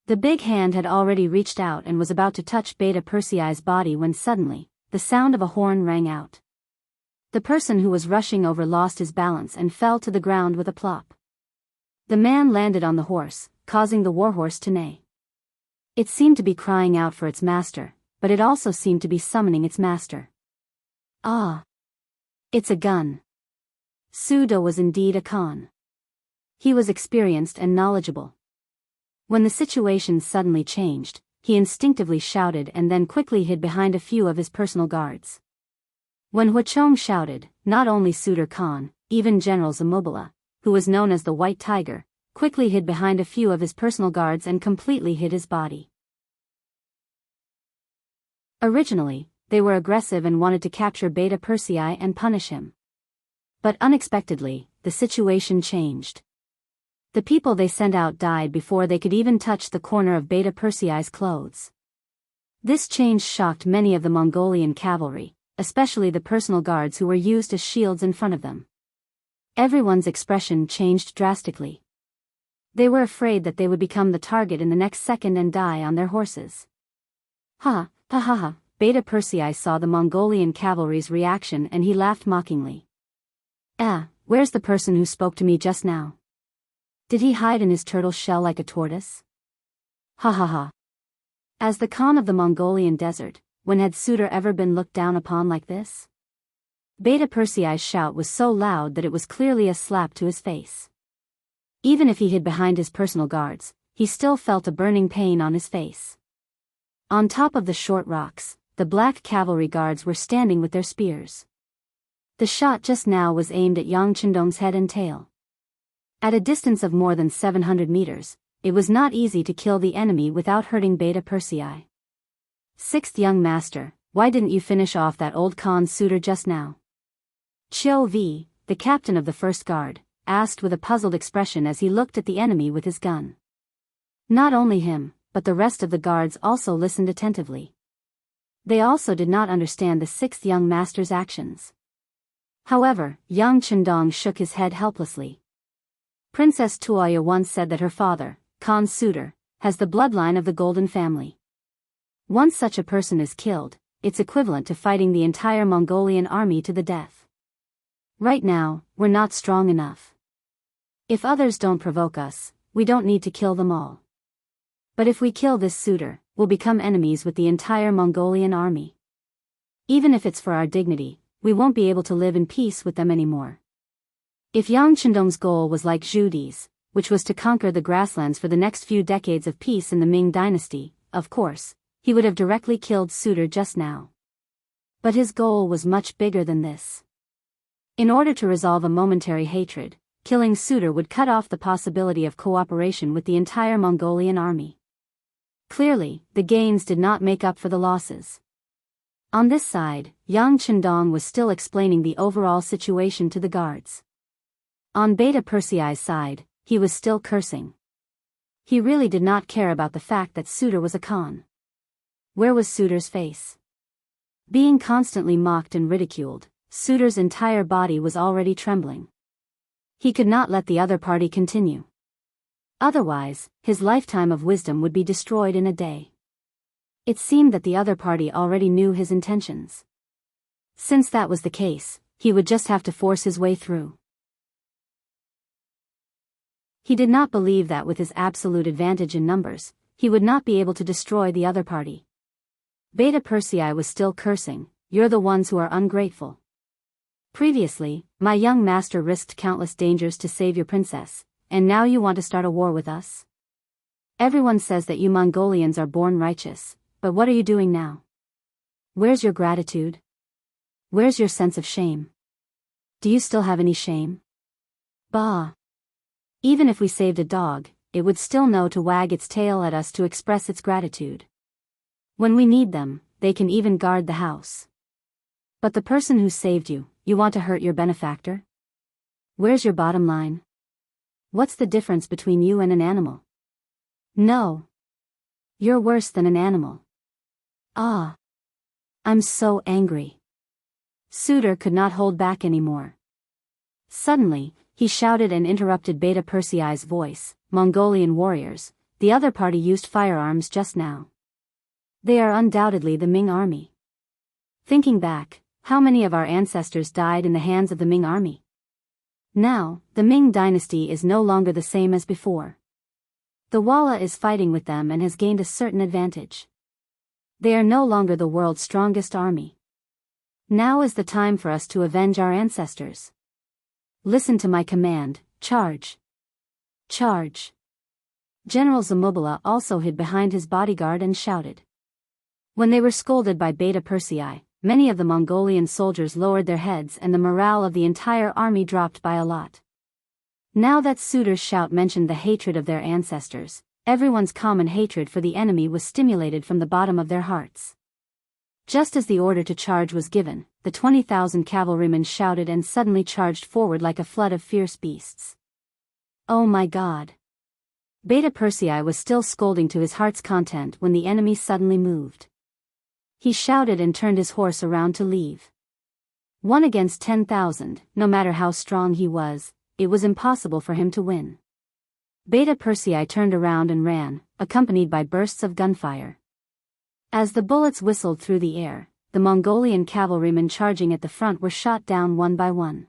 The big hand had already reached out and was about to touch Beta Persei's body when suddenly, the sound of a horn rang out. The person who was rushing over lost his balance and fell to the ground with a plop. The man landed on the horse, causing the warhorse to neigh. It seemed to be crying out for its master, but it also seemed to be summoning its master. Ah! It's a gun. Suda was indeed a Khan. He was experienced and knowledgeable. When the situation suddenly changed, he instinctively shouted and then quickly hid behind a few of his personal guards. When Huachong shouted, not only Suda Khan, even General Zamobila, who was known as the White Tiger, quickly hid behind a few of his personal guards and completely hid his body. Originally, they were aggressive and wanted to capture Beta Persei and punish him. But unexpectedly, the situation changed. The people they sent out died before they could even touch the corner of Beta Persei's clothes. This change shocked many of the Mongolian cavalry, especially the personal guards who were used as shields in front of them. Everyone's expression changed drastically. They were afraid that they would become the target in the next second and die on their horses. Ha, ha ha ha, Beta Persei saw the Mongolian cavalry's reaction and he laughed mockingly. Ah, where's the person who spoke to me just now? Did he hide in his turtle shell like a tortoise? Ha ha ha. As the Khan of the Mongolian desert, when had Suda ever been looked down upon like this? Beta Persei's shout was so loud that it was clearly a slap to his face. Even if he hid behind his personal guards, he still felt a burning pain on his face. On top of the short rocks, the black cavalry guards were standing with their spears. The shot just now was aimed at Yang Chendong's head and tail. At a distance of more than 700 meters, it was not easy to kill the enemy without hurting Beta Persei. Sixth young master, why didn't you finish off that old Khan Suda just now? Chiu V, the captain of the first guard, asked with a puzzled expression as he looked at the enemy with his gun. Not only him, but the rest of the guards also listened attentively. They also did not understand the sixth young master's actions. However, Yang Chendong shook his head helplessly. Princess Tuoya once said that her father, Khan Suda, has the bloodline of the Golden Family. Once such a person is killed, it's equivalent to fighting the entire Mongolian army to the death. Right now, we're not strong enough. If others don't provoke us, we don't need to kill them all. But if we kill this Suda, we'll become enemies with the entire Mongolian army. Even if it's for our dignity, we won't be able to live in peace with them anymore. If Yang Chendong's goal was like Zhu Di's, which was to conquer the grasslands for the next few decades of peace in the Ming dynasty, of course, he would have directly killed Suitor just now. But his goal was much bigger than this. In order to resolve a momentary hatred, killing Suitor would cut off the possibility of cooperation with the entire Mongolian army. Clearly, the gains did not make up for the losses. On this side, Yang Chendong was still explaining the overall situation to the guards. On Beta Persei's side, he was still cursing. He really did not care about the fact that Suitor was a con. Where was Suitor's face? Being constantly mocked and ridiculed, Suitor's entire body was already trembling. He could not let the other party continue. Otherwise, his lifetime of wisdom would be destroyed in a day. It seemed that the other party already knew his intentions. Since that was the case, he would just have to force his way through. He did not believe that with his absolute advantage in numbers, he would not be able to destroy the other party. Beta Persei was still cursing, "You're the ones who are ungrateful. Previously, my young master risked countless dangers to save your princess, and now you want to start a war with us? Everyone says that you Mongolians are born righteous, but what are you doing now? Where's your gratitude? Where's your sense of shame? Do you still have any shame? Bah! Even if we saved a dog, it would still know to wag its tail at us to express its gratitude. When we need them, they can even guard the house. But the person who saved you, you want to hurt your benefactor? Where's your bottom line? What's the difference between you and an animal? No. You're worse than an animal. Ah. I'm so angry." Suitor could not hold back anymore. Suddenly, he shouted and interrupted Beta Persei's voice, "Mongolian warriors, the other party used firearms just now. They are undoubtedly the Ming army. Thinking back, how many of our ancestors died in the hands of the Ming army? Now, the Ming dynasty is no longer the same as before. The Walla is fighting with them and has gained a certain advantage. They are no longer the world's strongest army. Now is the time for us to avenge our ancestors. Listen to my command, charge. Charge." General Zamubala also hid behind his bodyguard and shouted. When they were scolded by Beta Persei, many of the Mongolian soldiers lowered their heads and the morale of the entire army dropped by a lot. Now that Suitor's shout mentioned the hatred of their ancestors, everyone's common hatred for the enemy was stimulated from the bottom of their hearts. Just as the order to charge was given, the 20,000 cavalrymen shouted and suddenly charged forward like a flood of fierce beasts. Oh my God! Beta Persei was still scolding to his heart's content when the enemy suddenly moved. He shouted and turned his horse around to leave. 1 against 10,000, no matter how strong he was, it was impossible for him to win. Beta Persei turned around and ran, accompanied by bursts of gunfire. As the bullets whistled through the air, the Mongolian cavalrymen charging at the front were shot down one by one.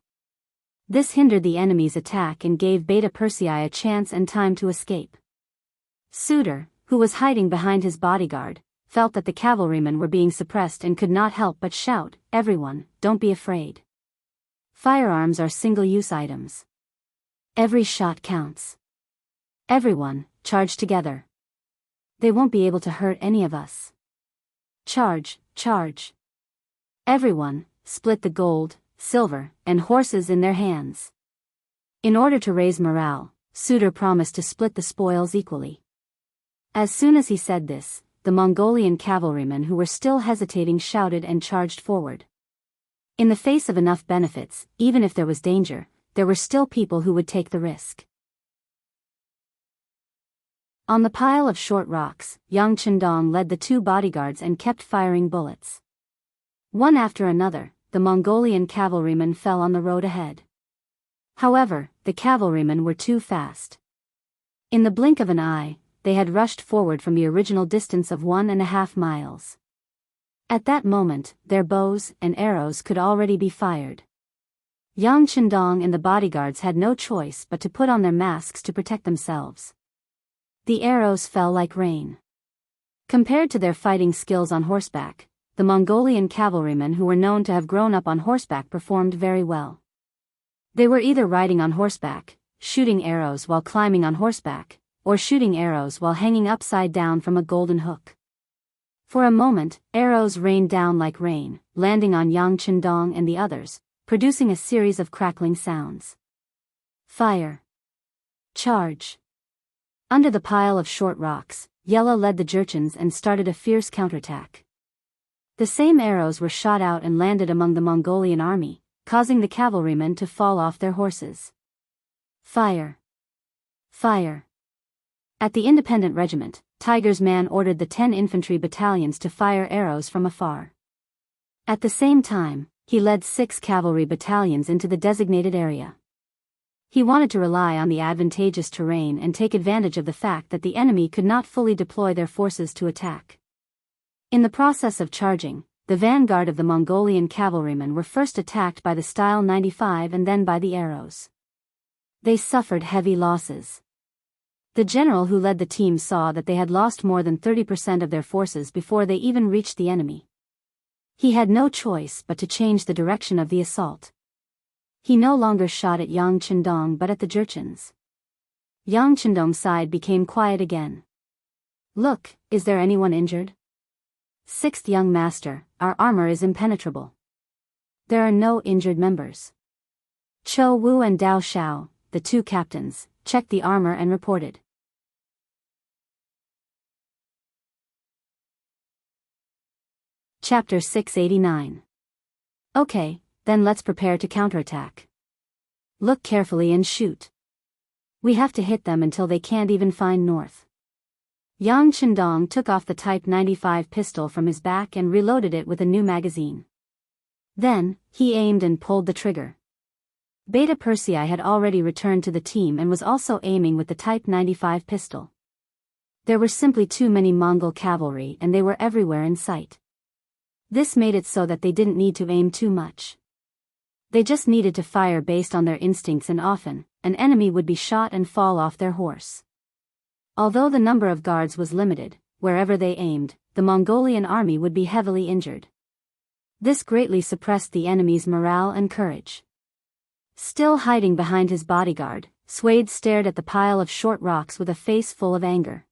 This hindered the enemy's attack and gave Beta Persei a chance and time to escape. Suitor, who was hiding behind his bodyguard, felt that the cavalrymen were being suppressed and could not help but shout, "Everyone, don't be afraid. Firearms are single-use items. Every shot counts. Everyone, charge together. They won't be able to hurt any of us. Charge, charge. Everyone, split the gold, silver, and horses in their hands." In order to raise morale, Suitor promised to split the spoils equally. As soon as he said this, the Mongolian cavalrymen who were still hesitating shouted and charged forward. In the face of enough benefits, even if there was danger, there were still people who would take the risk. On the pile of short rocks, Yang Chendong led the 2 bodyguards and kept firing bullets. One after another, the Mongolian cavalrymen fell on the road ahead. However, the cavalrymen were too fast. In the blink of an eye, they had rushed forward from the original distance of 1.5 miles. At that moment, their bows and arrows could already be fired. Yang Chendong and the bodyguards had no choice but to put on their masks to protect themselves. The arrows fell like rain. Compared to their fighting skills on horseback, the Mongolian cavalrymen who were known to have grown up on horseback performed very well. They were either riding on horseback, shooting arrows while climbing on horseback, or shooting arrows while hanging upside down from a golden hook. For a moment, arrows rained down like rain, landing on Yang Chendong and the others, producing a series of crackling sounds. Fire! Charge! Under the pile of short rocks, Yella led the Jurchens and started a fierce counterattack. The same arrows were shot out and landed among the Mongolian army, causing the cavalrymen to fall off their horses. Fire! Fire! At the independent regiment, Tiger's man ordered the 10 infantry battalions to fire arrows from afar. At the same time, he led 6 cavalry battalions into the designated area. He wanted to rely on the advantageous terrain and take advantage of the fact that the enemy could not fully deploy their forces to attack. In the process of charging, the vanguard of the Mongolian cavalrymen were first attacked by the Style 95 and then by the arrows. They suffered heavy losses. The general who led the team saw that they had lost more than 30% of their forces before they even reached the enemy. He had no choice but to change the direction of the assault. He no longer shot at Yang Chendong but at the Jurchens. Yang Chendong's side became quiet again. "Look, is there anyone injured?" "Sixth young master, our armor is impenetrable. There are no injured members." Cho Wu and Dao Xiao, the 2 captains, checked the armor and reported. Chapter 689. Okay, then let's prepare to counterattack. Look carefully and shoot. We have to hit them until they can't even find north. Yang Chendong took off the Type 95 pistol from his back and reloaded it with a new magazine. Then, he aimed and pulled the trigger. Beta Persei had already returned to the team and was also aiming with the Type 95 pistol. There were simply too many Mongol cavalry and they were everywhere in sight. This made it so that they didn't need to aim too much. They just needed to fire based on their instincts, and often, an enemy would be shot and fall off their horse. Although the number of guards was limited, wherever they aimed, the Mongolian army would be heavily injured. This greatly suppressed the enemy's morale and courage. Still hiding behind his bodyguard, Swade stared at the pile of short rocks with a face full of anger.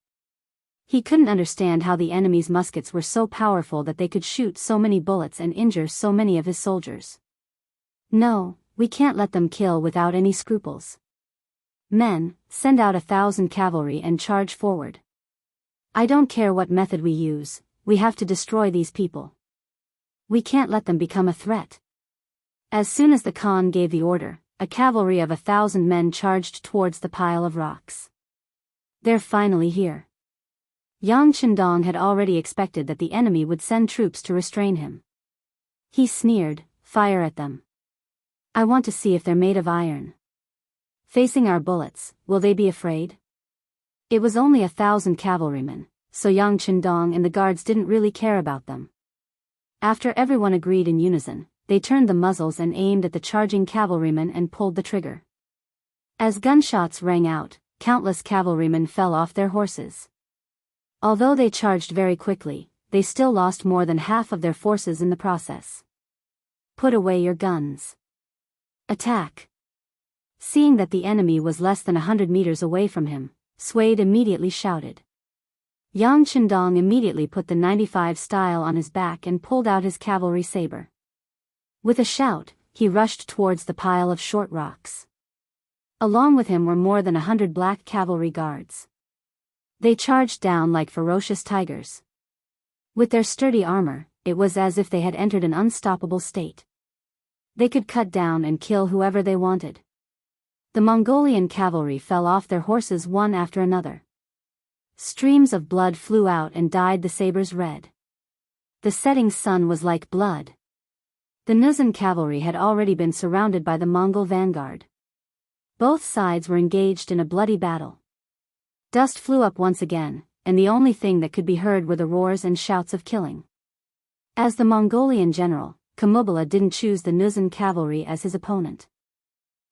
He couldn't understand how the enemy's muskets were so powerful that they could shoot so many bullets and injure so many of his soldiers. "No, we can't let them kill without any scruples. Men, send out 1,000 cavalry and charge forward. I don't care what method we use, we have to destroy these people. We can't let them become a threat." As soon as the Khan gave the order, a cavalry of 1,000 men charged towards the pile of rocks. "They're finally here." Yang Chendong had already expected that the enemy would send troops to restrain him. He sneered, "Fire at them. I want to see if they're made of iron. Facing our bullets, will they be afraid?" It was only 1,000 cavalrymen, so Yang Chendong and the guards didn't really care about them. After everyone agreed in unison, they turned the muzzles and aimed at the charging cavalrymen and pulled the trigger. As gunshots rang out, countless cavalrymen fell off their horses. Although they charged very quickly, they still lost more than half of their forces in the process. "Put away your guns. Attack." Seeing that the enemy was less than 100 meters away from him, Swade immediately shouted. Yang Chendong immediately put the 95 style on his back and pulled out his cavalry saber. With a shout, he rushed towards the pile of short rocks. Along with him were more than 100 black cavalry guards. They charged down like ferocious tigers. With their sturdy armor, it was as if they had entered an unstoppable state. They could cut down and kill whoever they wanted. The Mongolian cavalry fell off their horses one after another. Streams of blood flew out and dyed the sabers red. The setting sun was like blood. The Nuzan cavalry had already been surrounded by the Mongol vanguard. Both sides were engaged in a bloody battle. Dust flew up once again, and the only thing that could be heard were the roars and shouts of killing. As the Mongolian general, Kamubala didn't choose the Nuzan cavalry as his opponent.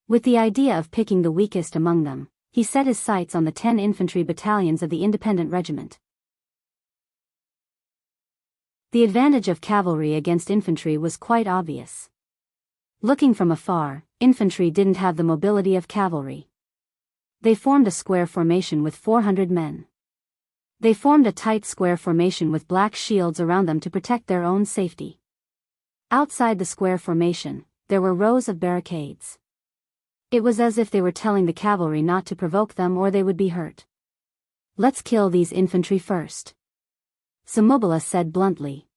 With the idea of picking the weakest among them, he set his sights on the 10 infantry battalions of the independent regiment. The advantage of cavalry against infantry was quite obvious. Looking from afar, infantry didn't have the mobility of cavalry. They formed a square formation with 400 men. They formed a tight square formation with black shields around them to protect their own safety. Outside the square formation, there were rows of barricades. It was as if they were telling the cavalry not to provoke them or they would be hurt. "Let's kill these infantry first," Samobala said bluntly.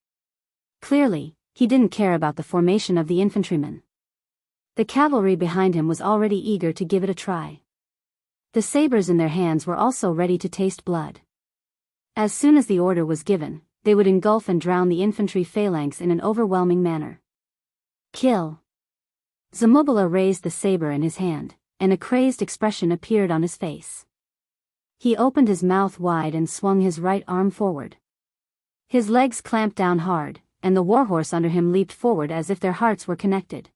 Clearly, he didn't care about the formation of the infantrymen. The cavalry behind him was already eager to give it a try. The sabers in their hands were also ready to taste blood. As soon as the order was given, they would engulf and drown the infantry phalanx in an overwhelming manner. "Kill!" Zamobala raised the saber in his hand, and a crazed expression appeared on his face. He opened his mouth wide and swung his right arm forward. His legs clamped down hard, and the warhorse under him leaped forward as if their hearts were connected.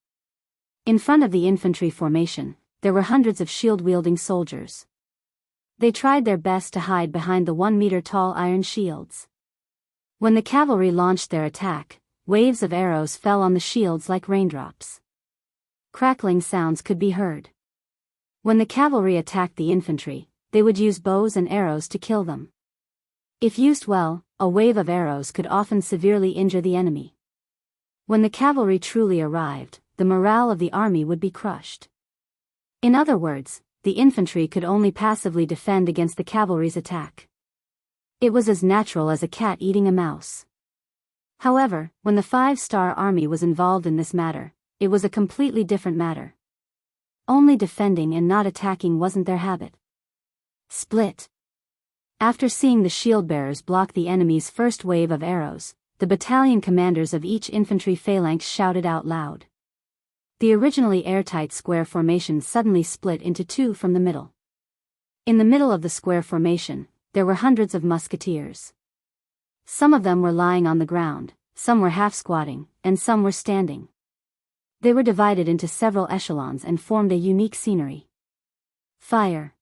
In front of the infantry formation, there were hundreds of shield-wielding soldiers. They tried their best to hide behind the 1-meter-tall iron shields. When the cavalry launched their attack, waves of arrows fell on the shields like raindrops. Crackling sounds could be heard. When the cavalry attacked the infantry, they would use bows and arrows to kill them. If used well, a wave of arrows could often severely injure the enemy. When the cavalry truly arrived, the morale of the army would be crushed. In other words, the infantry could only passively defend against the cavalry's attack. It was as natural as a cat eating a mouse. However, when the 5-star army was involved in this matter, it was a completely different matter. Only defending and not attacking wasn't their habit. Split. After seeing the shield-bearers block the enemy's first wave of arrows, the battalion commanders of each infantry phalanx shouted out loud. The originally airtight square formation suddenly split into two from the middle. In the middle of the square formation, there were hundreds of musketeers. Some of them were lying on the ground, some were half-squatting, and some were standing. They were divided into several echelons and formed a unique scenery. Fire!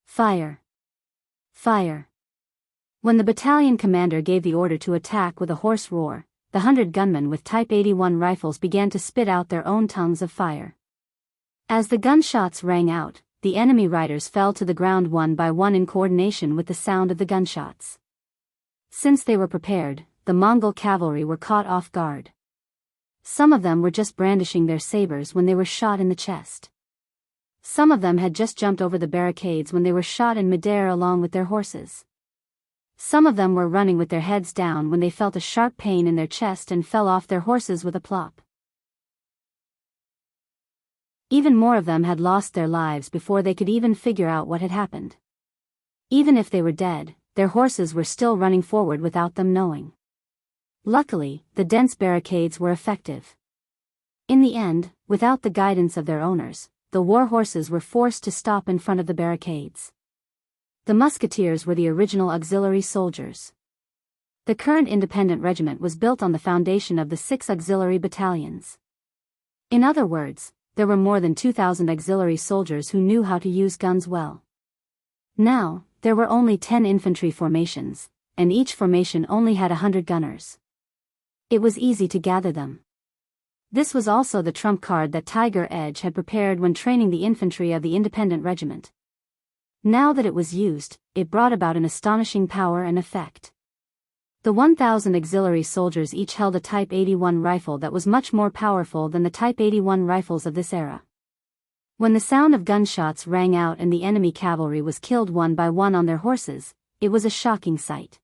Fire! Fire! When the battalion commander gave the order to attack with a hoarse roar, the 100 gunmen with Type 81 rifles began to spit out their own tongues of fire. As the gunshots rang out, the enemy riders fell to the ground one by one in coordination with the sound of the gunshots. Since they were prepared, the Mongol cavalry were caught off guard. Some of them were just brandishing their sabers when they were shot in the chest. Some of them had just jumped over the barricades when they were shot in midair along with their horses. Some of them were running with their heads down when they felt a sharp pain in their chest and fell off their horses with a plop. Even more of them had lost their lives before they could even figure out what had happened. Even if they were dead, their horses were still running forward without them knowing. Luckily, the dense barricades were effective. In the end, without the guidance of their owners, the war horses were forced to stop in front of the barricades. The musketeers were the original auxiliary soldiers. The current independent regiment was built on the foundation of the 6 auxiliary battalions. In other words, there were more than 2,000 auxiliary soldiers who knew how to use guns well. Now, there were only 10 infantry formations, and each formation only had 100 gunners. It was easy to gather them. This was also the trump card that Tiger Edge had prepared when training the infantry of the independent regiment. Now that it was used, it brought about an astonishing power and effect. The 1,000 auxiliary soldiers each held a Type 81 rifle that was much more powerful than the Type 81 rifles of this era. When the sound of gunshots rang out and the enemy cavalry was killed one by one on their horses, it was a shocking sight.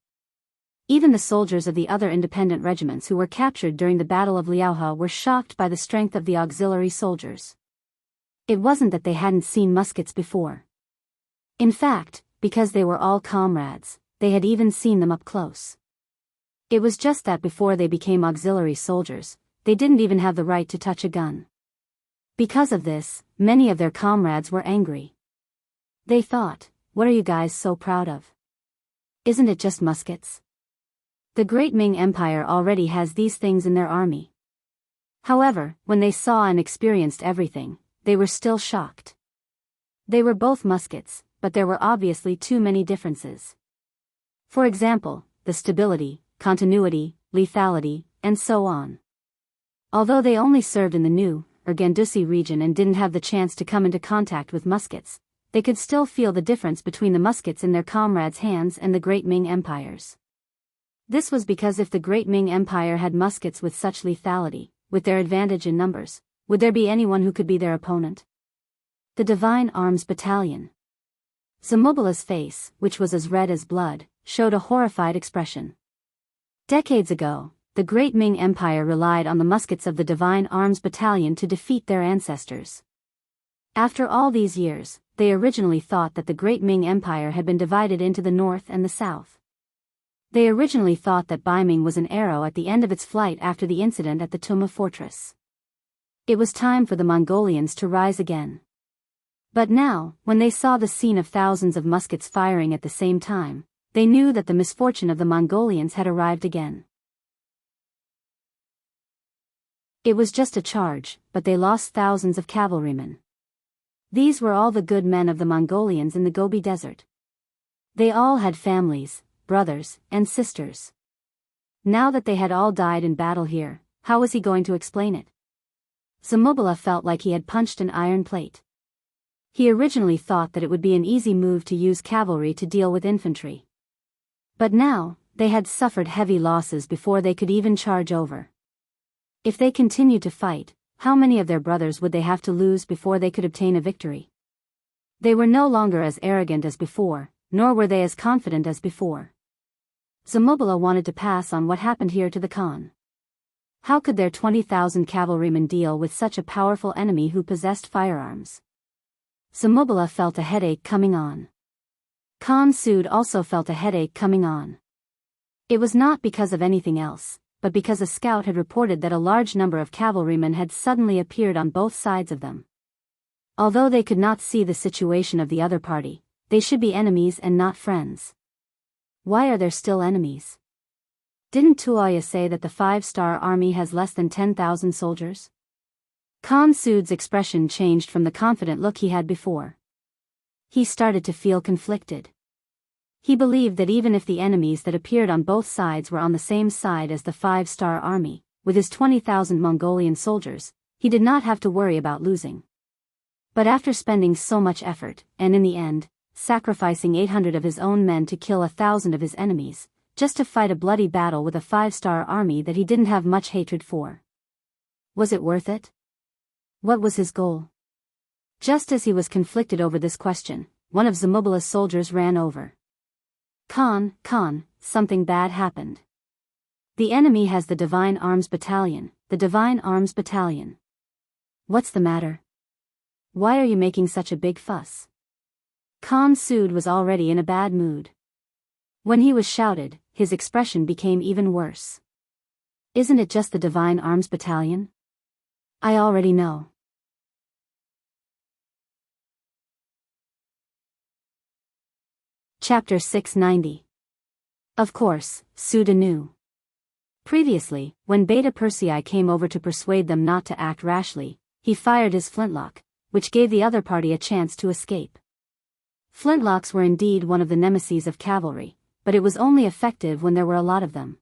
Even the soldiers of the other independent regiments who were captured during the Battle of Liaohe were shocked by the strength of the auxiliary soldiers. It wasn't that they hadn't seen muskets before. In fact, because they were all comrades, they had even seen them up close. It was just that before they became auxiliary soldiers, they didn't even have the right to touch a gun. Because of this, many of their comrades were angry. They thought, "What are you guys so proud of? Isn't it just muskets? The Great Ming Empire already has these things in their army." However, when they saw and experienced everything, they were still shocked. They were both muskets, but there were obviously too many differences. For example, the stability, continuity, lethality, and so on. Although they only served in the new, Gandusi region and didn't have the chance to come into contact with muskets, they could still feel the difference between the muskets in their comrades' hands and the Great Ming Empires. This was because if the Great Ming Empire had muskets with such lethality, with their advantage in numbers, would there be anyone who could be their opponent? The Divine Arms Battalion. Zamubala's face, which was as red as blood, showed a horrified expression. Decades ago, the Great Ming Empire relied on the muskets of the Divine Arms Battalion to defeat their ancestors. After all these years, they originally thought that the Great Ming Empire had been divided into the north and the south. They originally thought that Baiming was an arrow at the end of its flight after the incident at the Tuma fortress. It was time for the Mongolians to rise again. But now, when they saw the scene of thousands of muskets firing at the same time, they knew that the misfortune of the Mongolians had arrived again. It was just a charge, but they lost thousands of cavalrymen. These were all the good men of the Mongolians in the Gobi Desert. They all had families, brothers, and sisters. Now that they had all died in battle here, how was he going to explain it? Zamubala felt like he had punched an iron plate. He originally thought that it would be an easy move to use cavalry to deal with infantry. But now, they had suffered heavy losses before they could even charge over. If they continued to fight, how many of their brothers would they have to lose before they could obtain a victory? They were no longer as arrogant as before, nor were they as confident as before. Zamubala wanted to pass on what happened here to the Khan. How could their 20,000 cavalrymen deal with such a powerful enemy who possessed firearms? Zamubala felt a headache coming on. Khan Sud also felt a headache coming on. It was not because of anything else, but because a scout had reported that a large number of cavalrymen had suddenly appeared on both sides of them. Although they could not see the situation of the other party, they should be enemies and not friends. Why are there still enemies? Didn't Tuaya say that the 5-star army has less than 10,000 soldiers? Khan Sud's expression changed from the confident look he had before. He started to feel conflicted. He believed that even if the enemies that appeared on both sides were on the same side as the 5-star army, with his 20,000 Mongolian soldiers, he did not have to worry about losing. But after spending so much effort, and in the end, sacrificing 800 of his own men to kill 1,000 of his enemies, just to fight a bloody battle with a 5-star army that he didn't have much hatred for. Was it worth it? What was his goal? Just as he was conflicted over this question, one of Zamubala's soldiers ran over. Khan, something bad happened. The enemy has the Divine Arms Battalion, the Divine Arms Battalion. What's the matter? Why are you making such a big fuss? Khan Sud was already in a bad mood. When he was shouted, his expression became even worse. Isn't it just the Divine Arms Battalion? I already know. Chapter 690. Of course, Suda knew. Previously, when Beta Persei came over to persuade them not to act rashly, he fired his flintlock, which gave the other party a chance to escape. Flintlocks were indeed one of the nemeses of cavalry, but it was only effective when there were a lot of them.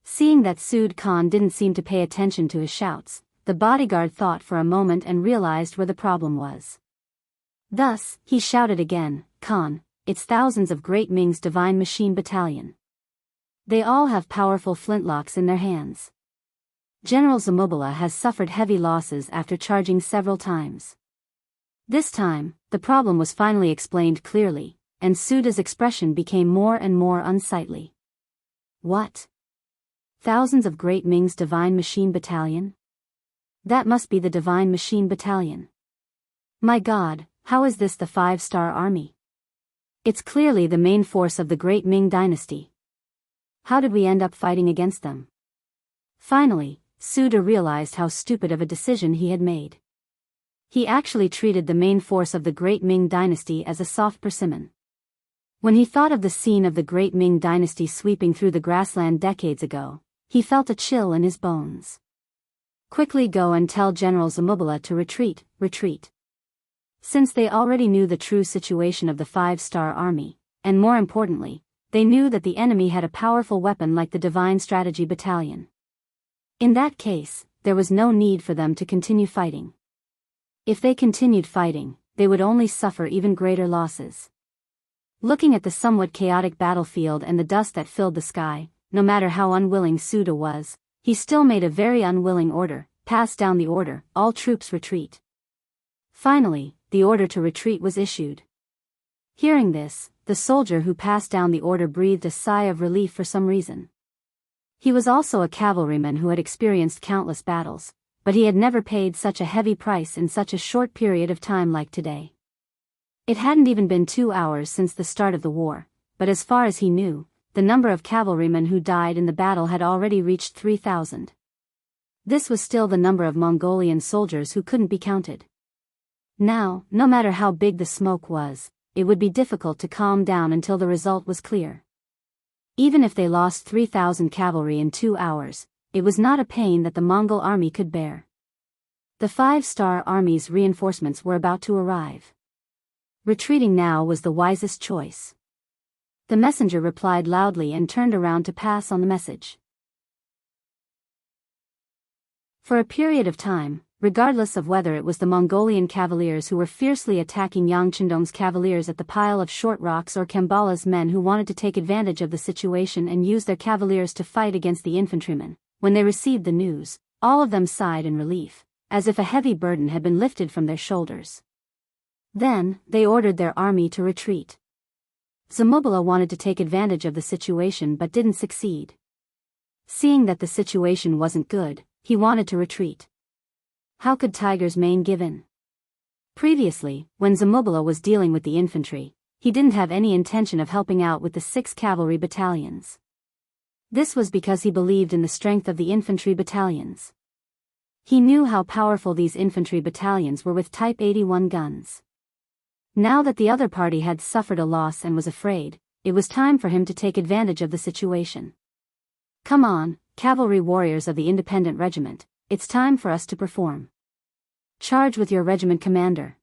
Seeing that Sud Khan didn't seem to pay attention to his shouts, the bodyguard thought for a moment and realized where the problem was. Thus, he shouted again, Khan, it's thousands of Great Ming's Divine Machine Battalion. They all have powerful flintlocks in their hands. General Zamubala has suffered heavy losses after charging several times. This time, the problem was finally explained clearly, and Suda's expression became more and more unsightly. What? Thousands of Great Ming's Divine Machine Battalion? That must be the Divine Machine Battalion. My God, how is this the 5-star army? It's clearly the main force of the Great Ming dynasty. How did we end up fighting against them? Finally, Suda realized how stupid of a decision he had made. He actually treated the main force of the Great Ming dynasty as a soft persimmon. When he thought of the scene of the Great Ming dynasty sweeping through the grassland decades ago, he felt a chill in his bones. Quickly go and tell General Zamubala to retreat. Since they already knew the true situation of the 5-star army, and more importantly, they knew that the enemy had a powerful weapon like the Divine Strategy Battalion. In that case, there was no need for them to continue fighting. If they continued fighting, they would only suffer even greater losses. Looking at the somewhat chaotic battlefield and the dust that filled the sky, no matter how unwilling Suda was, he still made a very unwilling order: pass down the order, all troops retreat. Finally, the order to retreat was issued. Hearing this, the soldier who passed down the order breathed a sigh of relief for some reason. He was also a cavalryman who had experienced countless battles, but he had never paid such a heavy price in such a short period of time like today. It hadn't even been 2 hours since the start of the war, but as far as he knew, the number of cavalrymen who died in the battle had already reached 3,000. This was still the number of Mongolian soldiers who couldn't be counted. Now, no matter how big the smoke was, it would be difficult to calm down until the result was clear. Even if they lost 3,000 cavalry in 2 hours, it was not a pain that the Mongol army could bear. The 5-star army's reinforcements were about to arrive. Retreating now was the wisest choice. The messenger replied loudly and turned around to pass on the message. For a period of time, regardless of whether it was the Mongolian cavaliers who were fiercely attacking Yang Chendong's cavaliers at the pile of short rocks or Kambala's men who wanted to take advantage of the situation and use their cavaliers to fight against the infantrymen, when they received the news, all of them sighed in relief, as if a heavy burden had been lifted from their shoulders. Then, they ordered their army to retreat. Zamubala wanted to take advantage of the situation but didn't succeed. Seeing that the situation wasn't good, he wanted to retreat. How could Tiger's Mane give in? Previously, when Zamubala was dealing with the infantry, he didn't have any intention of helping out with the 6 cavalry battalions. This was because he believed in the strength of the infantry battalions. He knew how powerful these infantry battalions were with Type 81 guns. Now that the other party had suffered a loss and was afraid, it was time for him to take advantage of the situation. Come on, cavalry warriors of the independent regiment, it's time for us to perform. Charge with your regiment commander.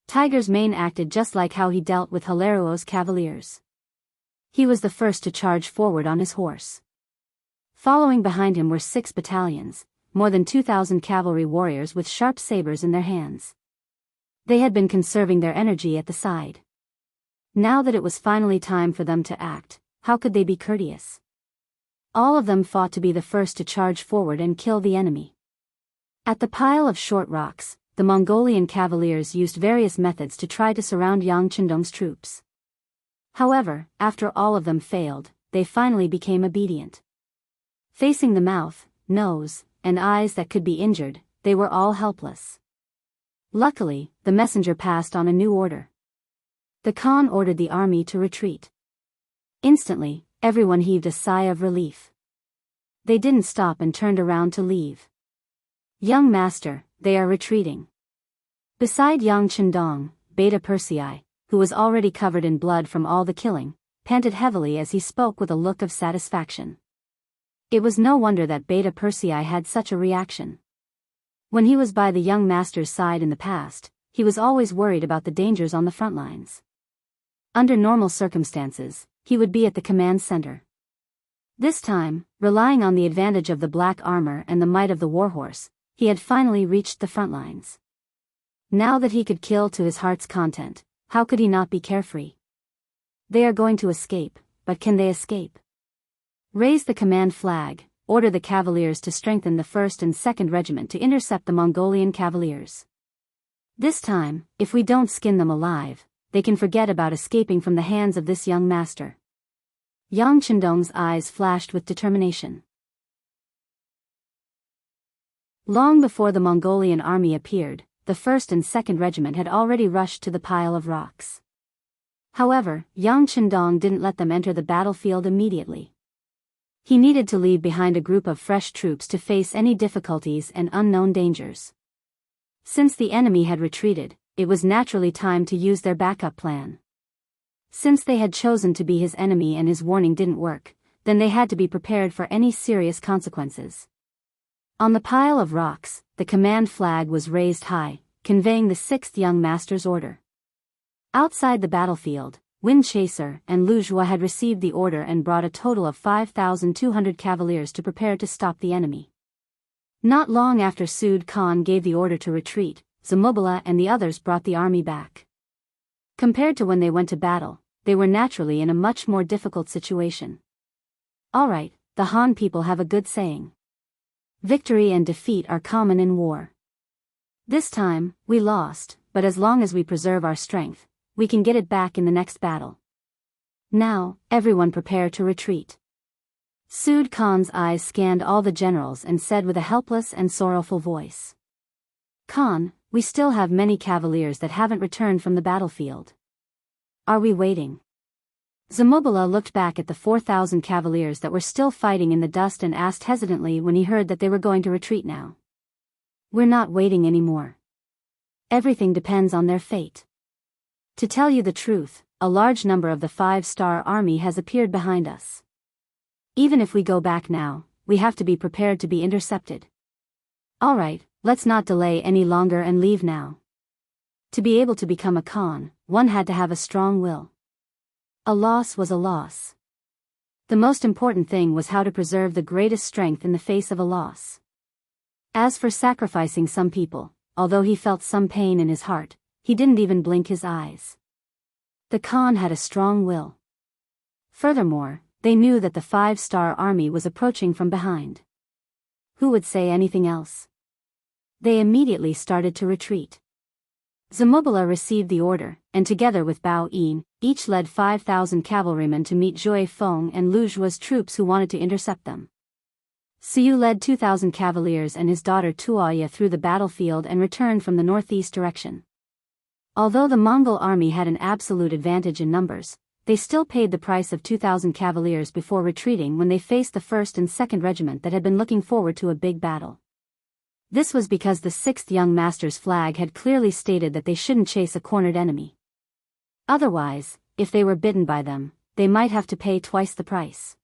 Tiger's Mane acted just like how he dealt with Hilaruo's cavaliers. He was the first to charge forward on his horse. Following behind him were 6 battalions, more than 2,000 cavalry warriors with sharp sabers in their hands. They had been conserving their energy at the side. Now that it was finally time for them to act, how could they be courteous? All of them fought to be the first to charge forward and kill the enemy. At the pile of short rocks, the Mongolian cavaliers used various methods to try to surround Yang Chendong's troops. However, after all of them failed, they finally became obedient. Facing the mouth, nose, and eyes that could be injured, they were all helpless. Luckily, the messenger passed on a new order. The Khan ordered the army to retreat. Instantly, everyone heaved a sigh of relief. They didn't stop and turned around to leave. Young master, they are retreating. Beside Yang Chendong, Beta Persei, who was already covered in blood from all the killing, panted heavily as he spoke with a look of satisfaction. It was no wonder that Beta Persei had such a reaction. When he was by the young master's side in the past, he was always worried about the dangers on the front lines. Under normal circumstances, he would be at the command center. This time, relying on the advantage of the black armor and the might of the warhorse, he had finally reached the front lines. Now that he could kill to his heart's content, how could he not be carefree? They are going to escape, but can they escape? Raise the command flag, order the cavaliers to strengthen the 1st and 2nd Regiment to intercept the Mongolian cavaliers. This time, if we don't skin them alive, they can forget about escaping from the hands of this young master. Yang Chendong's eyes flashed with determination. Long before the Mongolian army appeared, the 1st and 2nd Regiment had already rushed to the pile of rocks. However, Yang Chendong didn't let them enter the battlefield immediately. He needed to leave behind a group of fresh troops to face any difficulties and unknown dangers. Since the enemy had retreated, it was naturally time to use their backup plan. Since they had chosen to be his enemy and his warning didn't work, then they had to be prepared for any serious consequences. On the pile of rocks, the command flag was raised high, conveying the 6th young master's order. Outside the battlefield, Wind Chaser, and Lu Zhuo had received the order and brought a total of 5,200 cavaliers to prepare to stop the enemy. Not long after Sud Khan gave the order to retreat, Zamobila and the others brought the army back. Compared to when they went to battle, they were naturally in a much more difficult situation. Alright, the Han people have a good saying. Victory and defeat are common in war. This time, we lost, but as long as we preserve our strength, we can get it back in the next battle. Now, everyone prepare to retreat. Sud Khan's eyes scanned all the generals and said with a helpless and sorrowful voice. Khan, we still have many cavaliers that haven't returned from the battlefield. Are we waiting? Zamobila looked back at the 4,000 cavaliers that were still fighting in the dust and asked hesitantly when he heard that they were going to retreat now. We're not waiting anymore. Everything depends on their fate. To tell you the truth, a large number of the 5-star army has appeared behind us. Even if we go back now, we have to be prepared to be intercepted. Alright, let's not delay any longer and leave now. To be able to become a Khan, one had to have a strong will. A loss was a loss. The most important thing was how to preserve the greatest strength in the face of a loss. As for sacrificing some people, although he felt some pain in his heart, he didn't even blink his eyes. The Khan had a strong will. Furthermore, they knew that the 5-star army was approaching from behind. Who would say anything else? They immediately started to retreat. Zamobila received the order, and together with Bao Yin, each led 5,000 cavalrymen to meet Zhui Feng and Lu Zhuo's troops who wanted to intercept them. Siyu led 2,000 cavaliers and his daughter Tuoya through the battlefield and returned from the northeast direction. Although the Mongol army had an absolute advantage in numbers, they still paid the price of 2,000 cavaliers before retreating when they faced the 1st and 2nd Regiment that had been looking forward to a big battle. This was because the 6th Young Master's flag had clearly stated that they shouldn't chase a cornered enemy. Otherwise, if they were bitten by them, they might have to pay twice the price.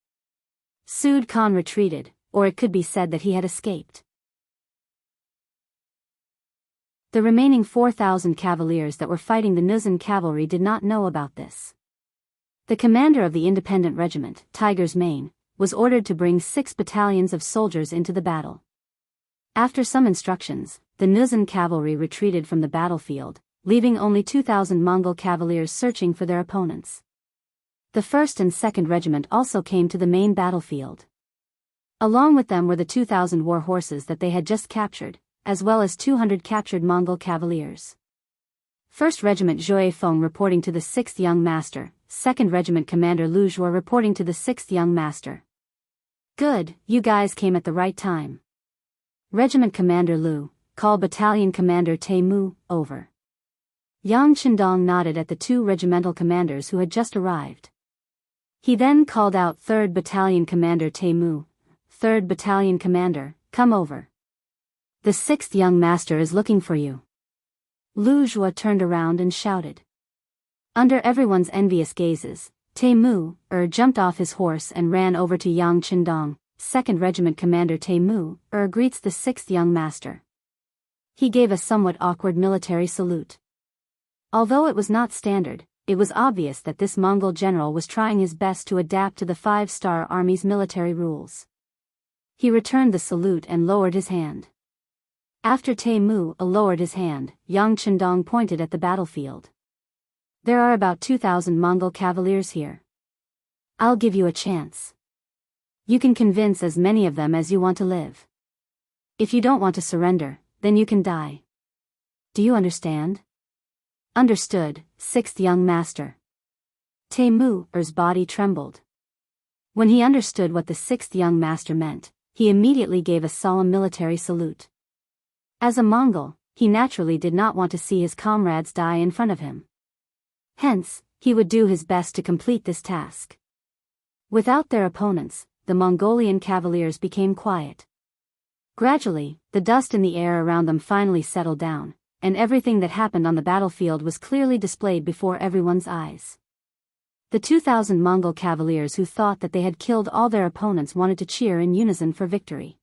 Sud Khan retreated, or it could be said that he had escaped. The remaining 4,000 cavaliers that were fighting the Nuzhan cavalry did not know about this. The commander of the independent regiment, Tiger's Mane, was ordered to bring 6 battalions of soldiers into the battle. After some instructions, the Nuzhan cavalry retreated from the battlefield, leaving only 2,000 Mongol cavaliers searching for their opponents. The 1st and 2nd Regiment also came to the main battlefield. Along with them were the 2,000 war horses that they had just captured, as well as 200 captured Mongol cavaliers. 1st Regiment Zhui Feng reporting to the 6th Young Master, 2nd Regiment Commander Lu Zhuo reporting to the 6th Young Master. Good, you guys came at the right time. Regiment Commander Lu, call Battalion Commander Taimu, over. Yang Qindong nodded at the 2 regimental commanders who had just arrived. He then called out 3rd Battalion Commander Taimu, 3rd Battalion Commander, come over. The 6th Young Master is looking for you. Lu Zhuo turned around and shouted. Under everyone's envious gazes, Taimu, jumped off his horse and ran over to Yang Qindong. 2nd Regiment Commander Taimu, greets the 6th Young Master. He gave a somewhat awkward military salute. Although it was not standard, it was obvious that this Mongol general was trying his best to adapt to the 5-star army's military rules. He returned the salute and lowered his hand. After Taimu lowered his hand, Yang Qindong pointed at the battlefield. There are about 2,000 Mongol cavaliers here. I'll give you a chance. You can convince as many of them as you want to live. If you don't want to surrender, then you can die. Do you understand? Understood, 6th Young Master. Taimu's body trembled. When he understood what the 6th Young Master meant, he immediately gave a solemn military salute. As a Mongol, he naturally did not want to see his comrades die in front of him. Hence, he would do his best to complete this task. Without their opponents, the Mongolian cavaliers became quiet. Gradually, the dust in the air around them finally settled down, and everything that happened on the battlefield was clearly displayed before everyone's eyes. The 2,000 Mongol cavaliers who thought that they had killed all their opponents wanted to cheer in unison for victory.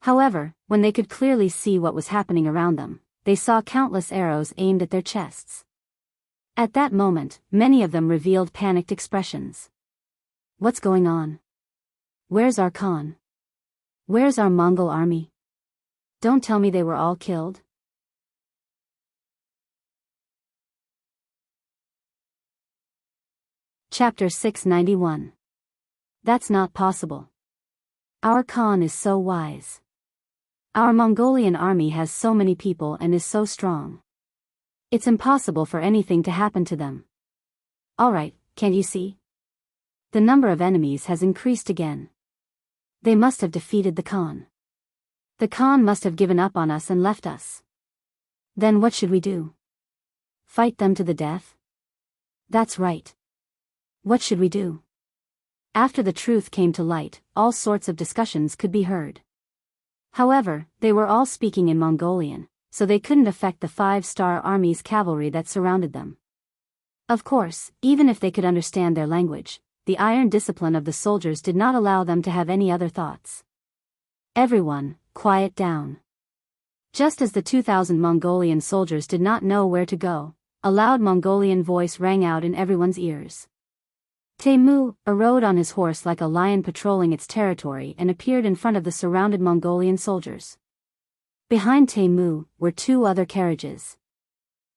However, when they could clearly see what was happening around them, they saw countless arrows aimed at their chests. At that moment, many of them revealed panicked expressions. What's going on? Where's our Khan? Where's our Mongol army? Don't tell me they were all killed. Chapter 691. That's not possible. Our Khan is so wise. Our Mongolian army has so many people and is so strong. It's impossible for anything to happen to them. Alright, can't you see? The number of enemies has increased again. They must have defeated the Khan. The Khan must have given up on us and left us. Then what should we do? Fight them to the death? That's right. What should we do? After the truth came to light, all sorts of discussions could be heard. However, they were all speaking in Mongolian, so they couldn't affect the 5-star army's cavalry that surrounded them. Of course, even if they could understand their language, the iron discipline of the soldiers did not allow them to have any other thoughts. Everyone, quiet down. Just as the 2,000 Mongolian soldiers did not know where to go, a loud Mongolian voice rang out in everyone's ears. Temu rode on his horse like a lion patrolling its territory and appeared in front of the surrounded Mongolian soldiers. Behind Temu were 2 other carriages.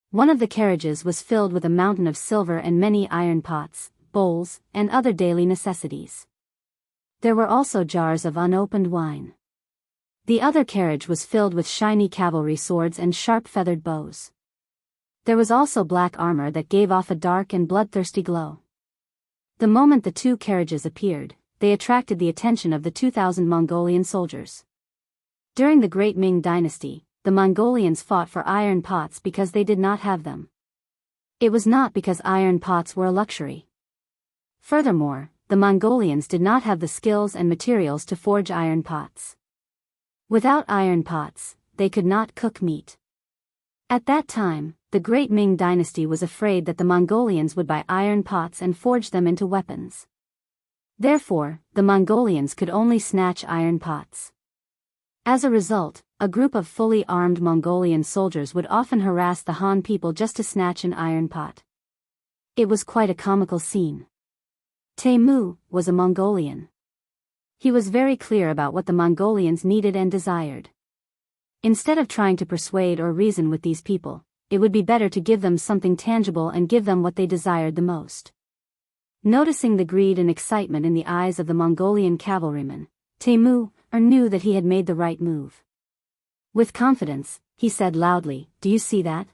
One of the carriages was filled with a mountain of silver and many iron pots, bowls, and other daily necessities. There were also jars of unopened wine. The other carriage was filled with shiny cavalry swords and sharp feathered bows. There was also black armor that gave off a dark and bloodthirsty glow. The moment the 2 carriages appeared, they attracted the attention of the 2,000 Mongolian soldiers. During the Great Ming Dynasty, the Mongolians fought for iron pots because they did not have them. It was not because iron pots were a luxury. Furthermore, the Mongolians did not have the skills and materials to forge iron pots. Without iron pots, they could not cook meat. At that time, the Great Ming Dynasty was afraid that the Mongolians would buy iron pots and forge them into weapons. Therefore, the Mongolians could only snatch iron pots. As a result, a group of fully armed Mongolian soldiers would often harass the Han people just to snatch an iron pot. It was quite a comical scene. Temu was a Mongolian. He was very clear about what the Mongolians needed and desired. Instead of trying to persuade or reason with these people, it would be better to give them something tangible and give them what they desired the most. Noticing the greed and excitement in the eyes of the Mongolian cavalryman, Temu knew that he had made the right move. With confidence, he said loudly, "Do you see that?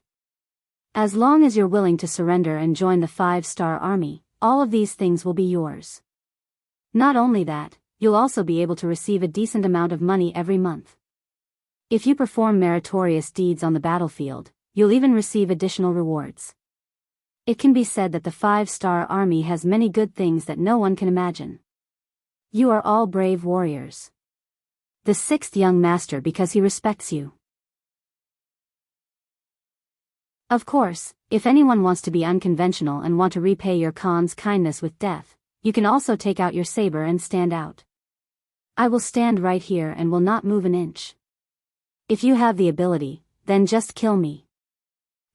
As long as you're willing to surrender and join the 5-star army, all of these things will be yours. Not only that, you'll also be able to receive a decent amount of money every month. If you perform meritorious deeds on the battlefield, you'll even receive additional rewards. It can be said that the 5-star army has many good things that no one can imagine. You are all brave warriors. The 6th young master because he respects you." Of course, if anyone wants to be unconventional and want to repay your Khan's kindness with death, you can also take out your saber and stand out. I will stand right here and will not move an inch. If you have the ability, then just kill me.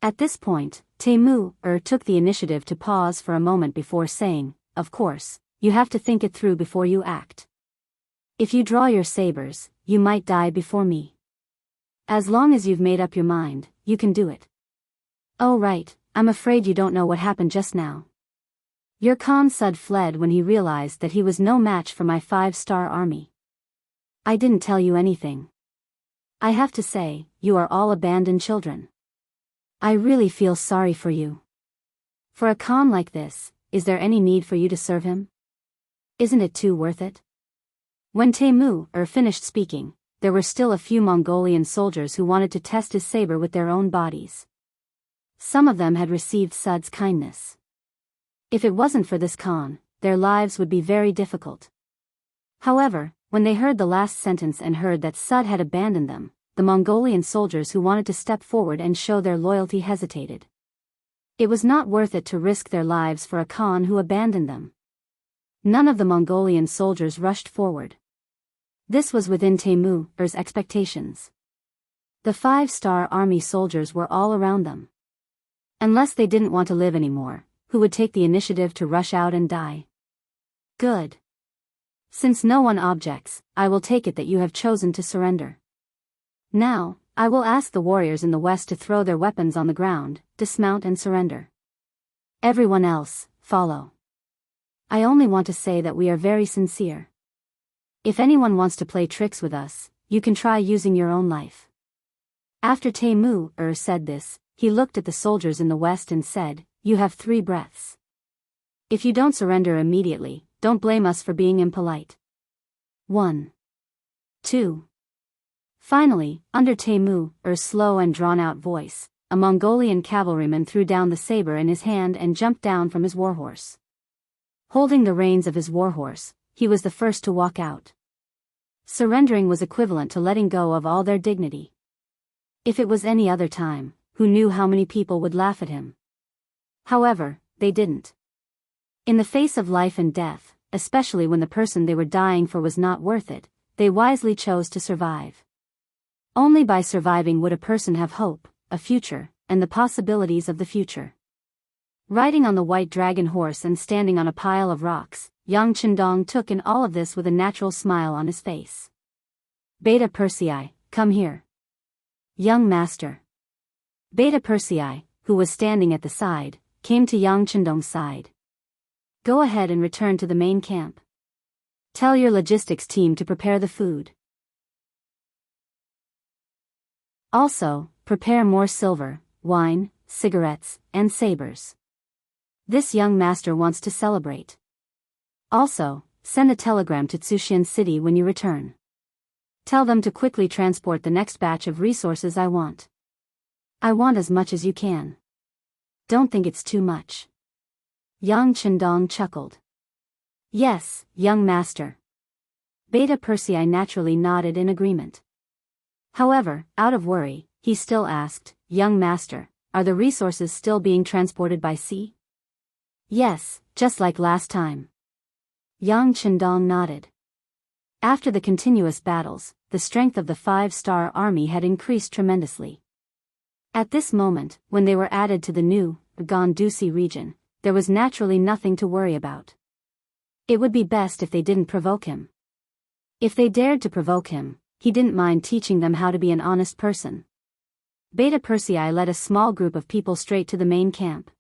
At this point, Temu took the initiative to pause for a moment before saying, "Of course, you have to think it through before you act. If you draw your sabers, you might die before me. As long as you've made up your mind, you can do it." "Oh right, I'm afraid you don't know what happened just now. Your Khan Sud fled when he realized that he was no match for my 5-star army. I didn't tell you anything. I have to say, you are all abandoned children. I really feel sorry for you. For a Khan like this, is there any need for you to serve him? Isn't it too worth it?" When Temu finished speaking, there were still a few Mongolian soldiers who wanted to test his saber with their own bodies. Some of them had received Sud's kindness. If it wasn't for this Khan, their lives would be very difficult. However, when they heard the last sentence and heard that Sud had abandoned them, the Mongolian soldiers who wanted to step forward and show their loyalty hesitated. It was not worth it to risk their lives for a Khan who abandoned them. None of the Mongolian soldiers rushed forward. This was within Temu's expectations. The 5-star army soldiers were all around them. Unless they didn't want to live anymore, who would take the initiative to rush out and die? Good. Since no one objects, I will take it that you have chosen to surrender. Now, I will ask the warriors in the west to throw their weapons on the ground, dismount and surrender. Everyone else, follow. I only want to say that we are very sincere. If anyone wants to play tricks with us, you can try using your own life. After Temu said this, he looked at the soldiers in the west and said, You have 3 breaths. If you don't surrender immediately, don't blame us for being impolite. 1. 2. Finally, under Temu's slow and drawn-out voice, a Mongolian cavalryman threw down the saber in his hand and jumped down from his warhorse. Holding the reins of his warhorse, he was the first to walk out. Surrendering was equivalent to letting go of all their dignity. If it was any other time, who knew how many people would laugh at him? However, they didn't. In the face of life and death, especially when the person they were dying for was not worth it, they wisely chose to survive. Only by surviving would a person have hope, a future, and the possibilities of the future. Riding on the white dragon horse and standing on a pile of rocks, Yang Chendong took in all of this with a natural smile on his face. Beta Persei, come here. Young master. Beta Persei, who was standing at the side, came to Yang Chendong's side. Go ahead and return to the main camp. Tell your logistics team to prepare the food. Also, prepare more silver, wine, cigarettes, and sabers. This young master wants to celebrate. Also, send a telegram to Tsuxian City when you return. Tell them to quickly transport the next batch of resources I want. I want as much as you can. Don't think it's too much. Yang Chendong chuckled. Yes, young master. Beta Persei naturally nodded in agreement. However, out of worry, he still asked, Young master, are the resources still being transported by sea? Yes, just like last time. Yang Chendong nodded. After the continuous battles, the strength of the 5-star army had increased tremendously. At this moment, when they were added to the new Gandusi region, there was naturally nothing to worry about. It would be best if they didn't provoke him. If they dared to provoke him, he didn't mind teaching them how to be an honest person. Beta Persei led a small group of people straight to the main camp.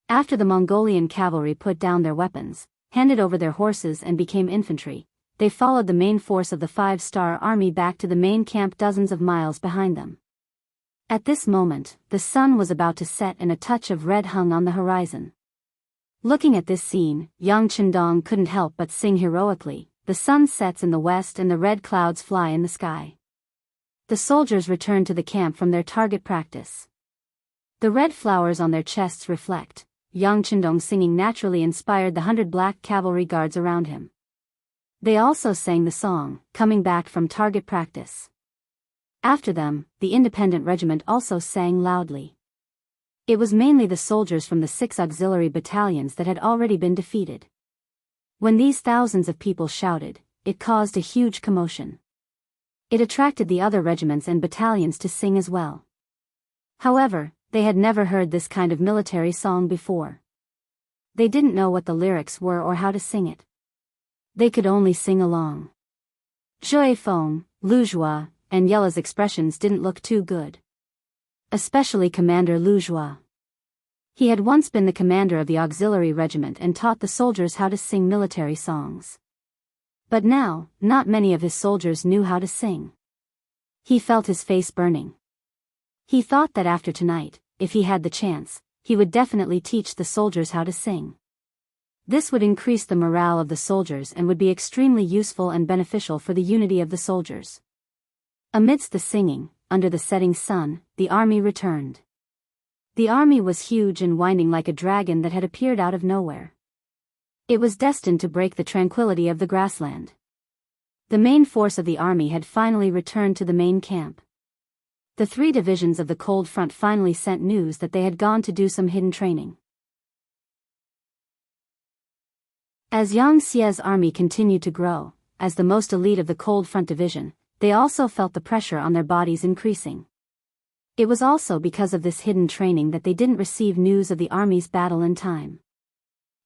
After the Mongolian cavalry put down their weapons, handed over their horses and became infantry, they followed the main force of the 5-star army back to the main camp dozens of miles behind them. At this moment, the sun was about to set and a touch of red hung on the horizon. Looking at this scene, Yang Chendong couldn't help but sing heroically, the sun sets in the west and the red clouds fly in the sky. The soldiers returned to the camp from their target practice. The red flowers on their chests reflect, Yang Chendong singing naturally inspired the 100 black cavalry guards around him. They also sang the song, coming back from target practice. After them, the independent regiment also sang loudly. It was mainly the soldiers from the 6 auxiliary battalions that had already been defeated. When these thousands of people shouted, it caused a huge commotion. It attracted the other regiments and battalions to sing as well. However, they had never heard this kind of military song before. They didn't know what the lyrics were or how to sing it. They could only sing along. Zhui Feng, Lu Jua, and Yella's expressions didn't look too good. Especially Commander Lu Jua. He had once been the commander of the auxiliary regiment and taught the soldiers how to sing military songs. But now, not many of his soldiers knew how to sing. He felt his face burning. He thought that after tonight, if he had the chance, he would definitely teach the soldiers how to sing. This would increase the morale of the soldiers and would be extremely useful and beneficial for the unity of the soldiers. Amidst the singing, under the setting sun, the army returned. The army was huge and winding like a dragon that had appeared out of nowhere. It was destined to break the tranquility of the grassland. The main force of the army had finally returned to the main camp. The 3 divisions of the Cold Front finally sent news that they had gone to do some hidden training. As Yang Xie's army continued to grow, as the most elite of the Cold Front division, they also felt the pressure on their bodies increasing. It was also because of this hidden training that they didn't receive news of the army's battle in time.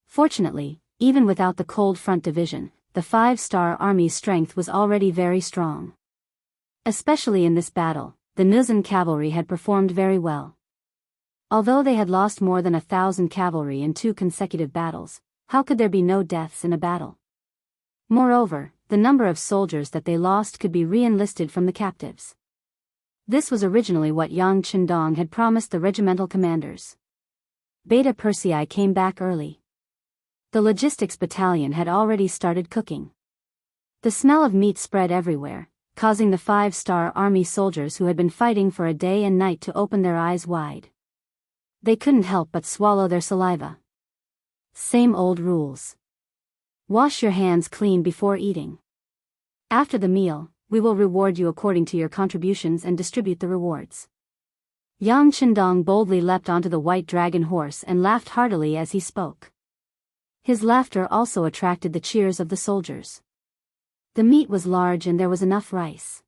Fortunately, even without the Cold Front Division, the 5-star Army's strength was already very strong. Especially in this battle, the Nuzan cavalry had performed very well. Although they had lost more than 1,000 cavalry in 2 consecutive battles, how could there be no deaths in a battle? Moreover, the number of soldiers that they lost could be re-enlisted from the captives. This was originally what Yang Chendong had promised the regimental commanders. Beta Persei came back early. The logistics battalion had already started cooking. The smell of meat spread everywhere, causing the 5-star Army soldiers who had been fighting for a day and night to open their eyes wide. They couldn't help but swallow their saliva. Same old rules. Wash your hands clean before eating. After the meal, we will reward you according to your contributions and distribute the rewards. Yang Chendong boldly leapt onto the white dragon horse and laughed heartily as he spoke. His laughter also attracted the cheers of the soldiers. The meat was large and there was enough rice.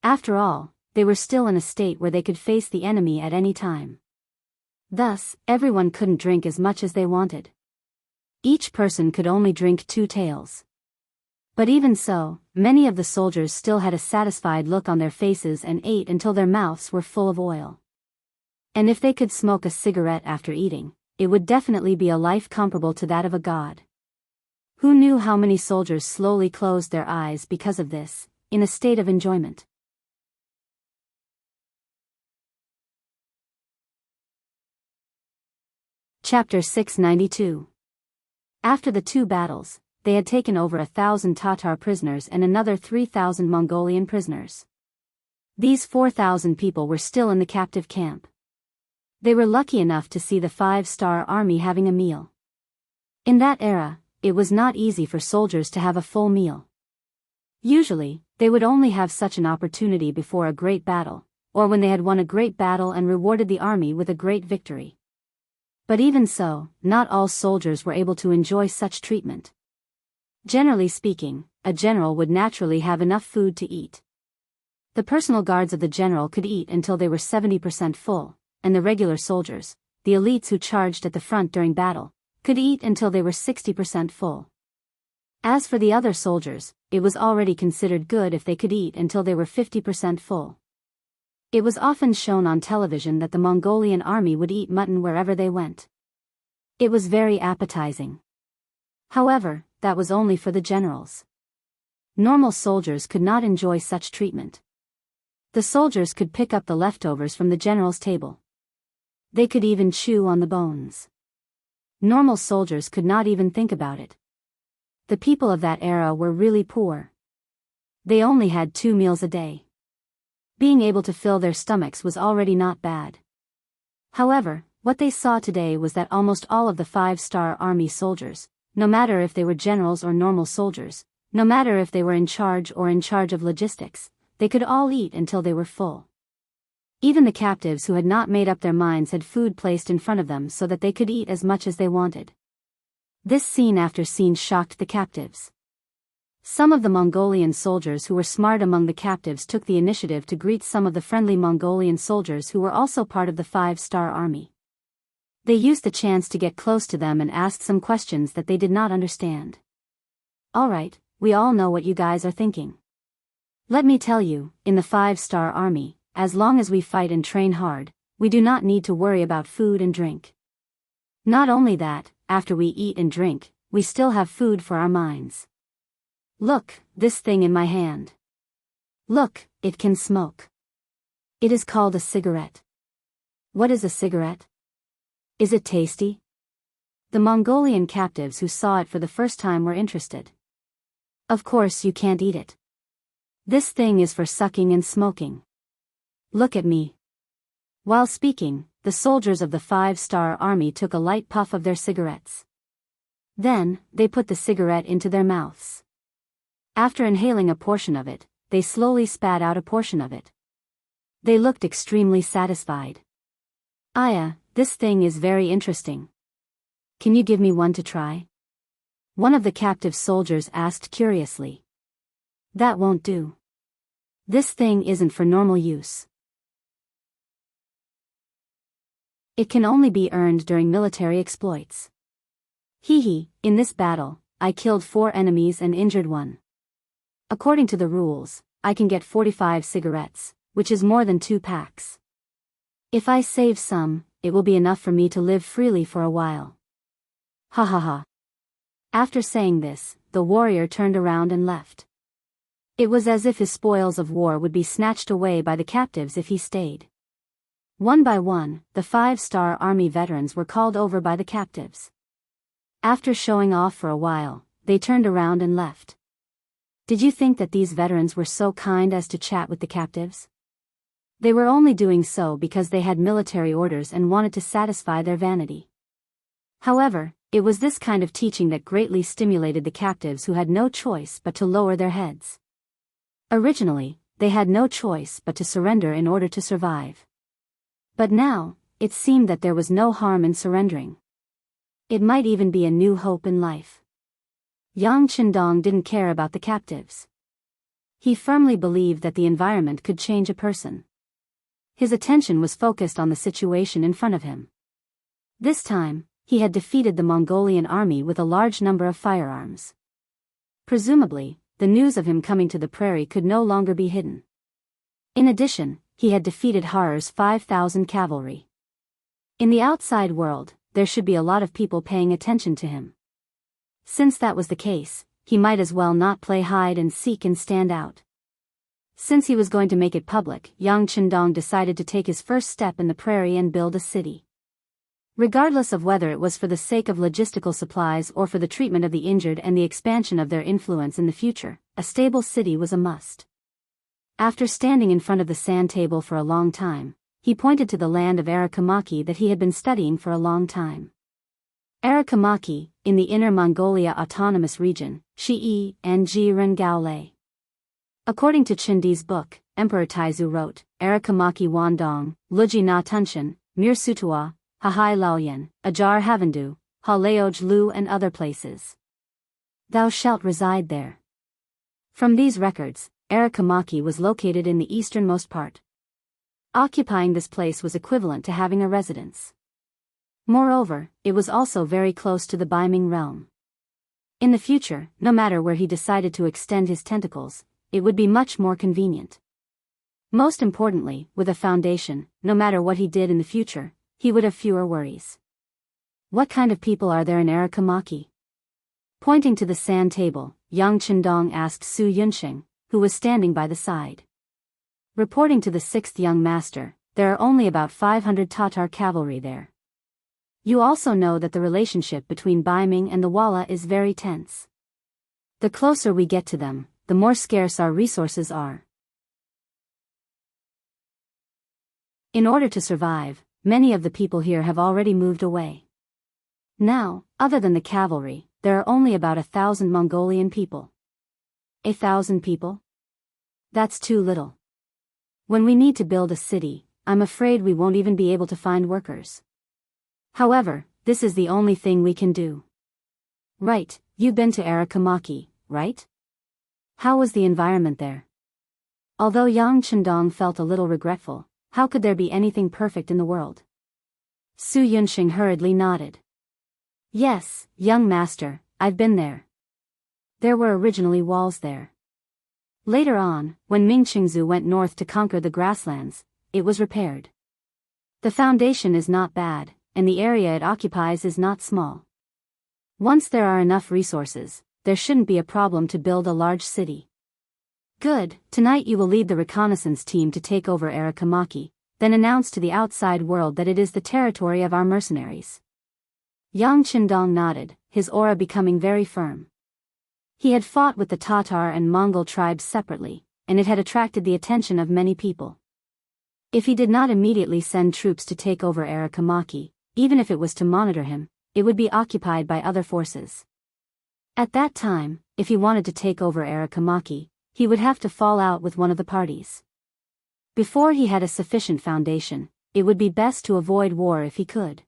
After all, they were still in a state where they could face the enemy at any time. Thus, everyone couldn't drink as much as they wanted. Each person could only drink 2 taels. But even so, many of the soldiers still had a satisfied look on their faces and ate until their mouths were full of oil. And if they could smoke a cigarette after eating, it would definitely be a life comparable to that of a god. Who knew how many soldiers slowly closed their eyes because of this, in a state of enjoyment? Chapter 692. After the 2 battles, they had taken over 1,000 Tatar prisoners and another 3,000 Mongolian prisoners. These 4,000 people were still in the captive camp. They were lucky enough to see the 5-star Army having a meal. In that era, it was not easy for soldiers to have a full meal. Usually, they would only have such an opportunity before a great battle, or when they had won a great battle and rewarded the army with a great victory. But even so, not all soldiers were able to enjoy such treatment. Generally speaking, a general would naturally have enough food to eat. The personal guards of the general could eat until they were 70% full, and the regular soldiers, the elites who charged at the front during battle, could eat until they were 60% full. As for the other soldiers, it was already considered good if they could eat until they were 50% full. It was often shown on television that the Mongolian army would eat mutton wherever they went. It was very appetizing. However, that was only for the generals. Normal soldiers could not enjoy such treatment. The soldiers could pick up the leftovers from the general's table. They could even chew on the bones. Normal soldiers could not even think about it. The people of that era were really poor. They only had 2 meals a day. Being able to fill their stomachs was already not bad. However, what they saw today was that almost all of the 5-star Army soldiers, no matter if they were generals or normal soldiers, no matter if they were in charge of logistics, they could all eat until they were full. Even the captives who had not made up their minds had food placed in front of them so that they could eat as much as they wanted. This scene after scene shocked the captives. Some of the Mongolian soldiers who were smart among the captives took the initiative to greet some of the friendly Mongolian soldiers who were also part of the 5-star Army. They used the chance to get close to them and asked some questions that they did not understand. Alright, we all know what you guys are thinking. Let me tell you, in the 5-star Army, as long as we fight and train hard, we do not need to worry about food and drink. Not only that, after we eat and drink, we still have food for our minds. Look, this thing in my hand. Look, it can smoke. It is called a cigarette. What is a cigarette? Is it tasty? The Mongolian captives who saw it for the first time were interested. Of course you can't eat it. This thing is for sucking and smoking. Look at me. While speaking, the soldiers of the 5-star Army took a light puff of their cigarettes. Then, they put the cigarette into their mouths. After inhaling a portion of it, they slowly spat out a portion of it. They looked extremely satisfied. Aya, this thing is very interesting. Can you give me one to try? One of the captive soldiers asked curiously. That won't do. This thing isn't for normal use. It can only be earned during military exploits. Hee, in this battle, I killed 4 enemies and injured 1. According to the rules, I can get 45 cigarettes, which is more than 2 packs. If I save some, it will be enough for me to live freely for a while. Ha ha ha. After saying this, the warrior turned around and left. It was as if his spoils of war would be snatched away by the captives if he stayed. One by one, the 5-star army veterans were called over by the captives. After showing off for a while, they turned around and left. Did you think that these veterans were so kind as to chat with the captives? They were only doing so because they had military orders and wanted to satisfy their vanity. However, it was this kind of teaching that greatly stimulated the captives who had no choice but to lower their heads. Originally, they had no choice but to surrender in order to survive. But now, it seemed that there was no harm in surrendering. It might even be a new hope in life. Yang Qindong didn't care about the captives. He firmly believed that the environment could change a person. His attention was focused on the situation in front of him. This time, he had defeated the Mongolian army with a large number of firearms. Presumably, the news of him coming to the prairie could no longer be hidden. In addition, he had defeated Har's 5,000 cavalry. In the outside world, there should be a lot of people paying attention to him. Since that was the case, he might as well not play hide and seek and stand out. Since he was going to make it public, Yang Qindong decided to take his first step in the prairie and build a city. Regardless of whether it was for the sake of logistical supplies or for the treatment of the injured and the expansion of their influence in the future, a stable city was a must. After standing in front of the sand table for a long time, he pointed to the land of Arakamaki that he had been studying for a long time. Arakamaki, in the Inner Mongolia Autonomous Region, Shi'i and Jiren. According to Chindi's book, Emperor Taizu wrote, Arakamaki Wandong, Luji Na Tunshan, Mir Sutua, Hahai Laoyan, Ajar Havandu, Haleoj Lu and other places. Thou shalt reside there. From these records, Arakamaki was located in the easternmost part. Occupying this place was equivalent to having a residence. Moreover, it was also very close to the Baiming realm. In the future, no matter where he decided to extend his tentacles, it would be much more convenient. Most importantly, with a foundation, no matter what he did in the future, he would have fewer worries. What kind of people are there in Arakamaki? Pointing to the sand table, Yang Qindong asked Su Yunsheng, who was standing by the side. Reporting to the 6th young master, there are only about 500 Tatar cavalry there. You also know that the relationship between Baiming and the Walla is very tense. The closer we get to them, the more scarce our resources are. In order to survive, many of the people here have already moved away. Now, other than the cavalry, there are only about 1,000 Mongolian people. 1,000 people? That's too little. When we need to build a city, I'm afraid we won't even be able to find workers. However, this is the only thing we can do. Right, you've been to Arakamaki, right? How was the environment there? Although Yang Qindong felt a little regretful, how could there be anything perfect in the world? Su Yunsheng hurriedly nodded. Yes, young master, I've been there. There were originally walls there. Later on, when Ming Qingzu went north to conquer the grasslands, it was repaired. The foundation is not bad, and the area it occupies is not small. Once there are enough resources, there shouldn't be a problem to build a large city. Good, tonight you will lead the reconnaissance team to take over Arakamaki, then announce to the outside world that it is the territory of our mercenaries. Yang Qindong nodded, his aura becoming very firm. He had fought with the Tatar and Mongol tribes separately, and it had attracted the attention of many people. If he did not immediately send troops to take over Arakamaki, even if it was to monitor him, it would be occupied by other forces. At that time, if he wanted to take over Arakamaki, he would have to fall out with one of the parties. Before he had a sufficient foundation, it would be best to avoid war if he could.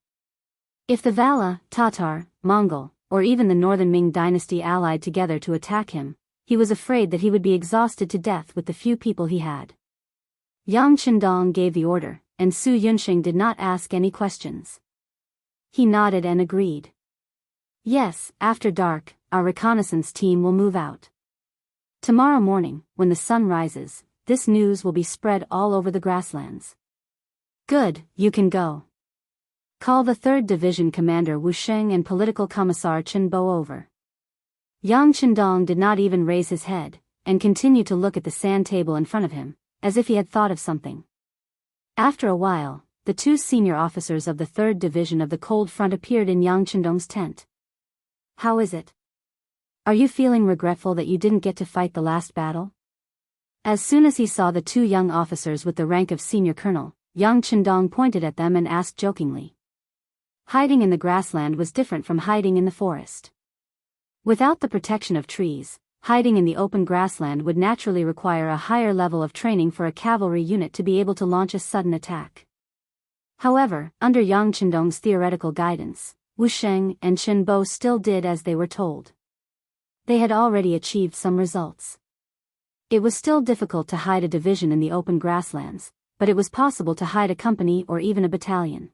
If the Vala, Tatar, Mongol, or even the Northern Ming dynasty allied together to attack him, he was afraid that he would be exhausted to death with the few people he had. Yang Qindong gave the order, and Su Yunxing did not ask any questions. He nodded and agreed. Yes, after dark, our reconnaissance team will move out. Tomorrow morning, when the sun rises, this news will be spread all over the grasslands. Good, you can go. Call the 3rd Division Commander Wu Sheng and Political Commissar Chen Bo over. Yang Chendong did not even raise his head, and continued to look at the sand table in front of him, as if he had thought of something. After a while, the 2 senior officers of the 3rd Division of the Cold Front appeared in Yang Chendong's tent. How is it? Are you feeling regretful that you didn't get to fight the last battle? As soon as he saw the 2 young officers with the rank of senior colonel, Yang Chendong pointed at them and asked jokingly. Hiding in the grassland was different from hiding in the forest. Without the protection of trees, hiding in the open grassland would naturally require a higher level of training for a cavalry unit to be able to launch a sudden attack. However, under Yang Chendong's theoretical guidance, Wu Sheng and Chen Bo still did as they were told. They had already achieved some results. It was still difficult to hide a division in the open grasslands, but it was possible to hide a company or even a battalion.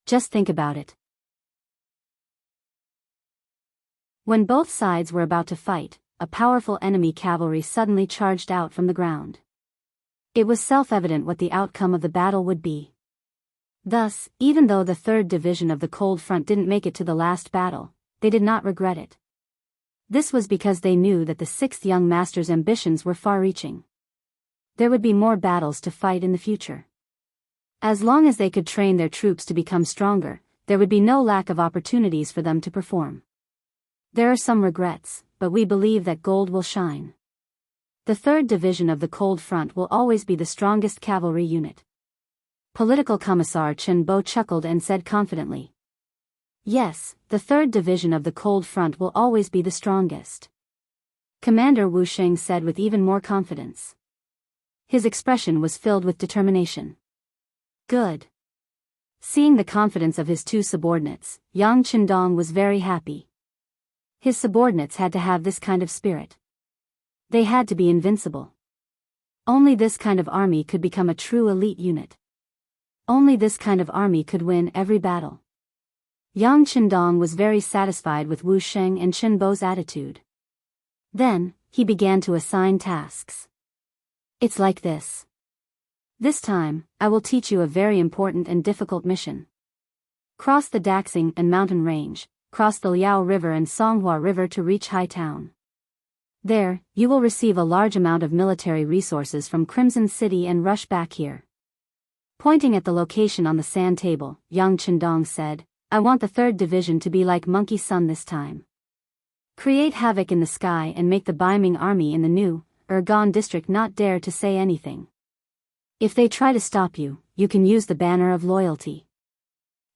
Just think about it. When both sides were about to fight, a powerful enemy cavalry suddenly charged out from the ground. It was self-evident what the outcome of the battle would be. Thus, even though the 3rd Division of the Cold Front didn't make it to the last battle, they did not regret it. This was because they knew that the 6th young master's ambitions were far-reaching. There would be more battles to fight in the future. As long as they could train their troops to become stronger, there would be no lack of opportunities for them to perform. There are some regrets, but we believe that gold will shine. The 3rd Division of the Cold Front will always be the strongest cavalry unit. Political Commissar Chen Bo chuckled and said confidently. Yes, the 3rd Division of the Cold Front will always be the strongest. Commander Wu Sheng said with even more confidence. His expression was filled with determination. Good. Seeing the confidence of his 2 subordinates, Yang Chendong was very happy. His subordinates had to have this kind of spirit. They had to be invincible. Only this kind of army could become a true elite unit. Only this kind of army could win every battle. Yang Chendong was very satisfied with Wu Sheng and Chen Bo's attitude. Then, he began to assign tasks. It's like this. This time, I will teach you a very important and difficult mission. Cross the Daxing and mountain range, cross the Liao River and Songhua River to reach Hai Town. There, you will receive a large amount of military resources from Crimson City and rush back here. Pointing at the location on the sand table, Yang Chendong said, I want the 3rd Division to be like Monkey Sun this time. Create havoc in the sky and make the Baiming army in the new, Ergon district not dare to say anything. If they try to stop you, you can use the banner of loyalty.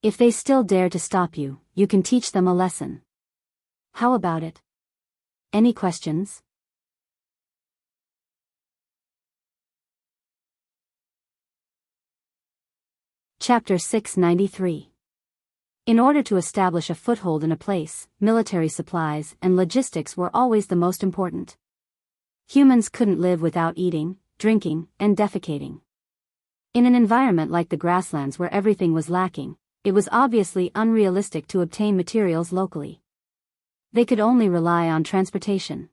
If they still dare to stop you, you can teach them a lesson. How about it? Any questions? Chapter 693. In order to establish a foothold in a place, military supplies and logistics were always the most important. Humans couldn't live without eating, drinking, and defecating. In an environment like the grasslands where everything was lacking, it was obviously unrealistic to obtain materials locally. They could only rely on transportation.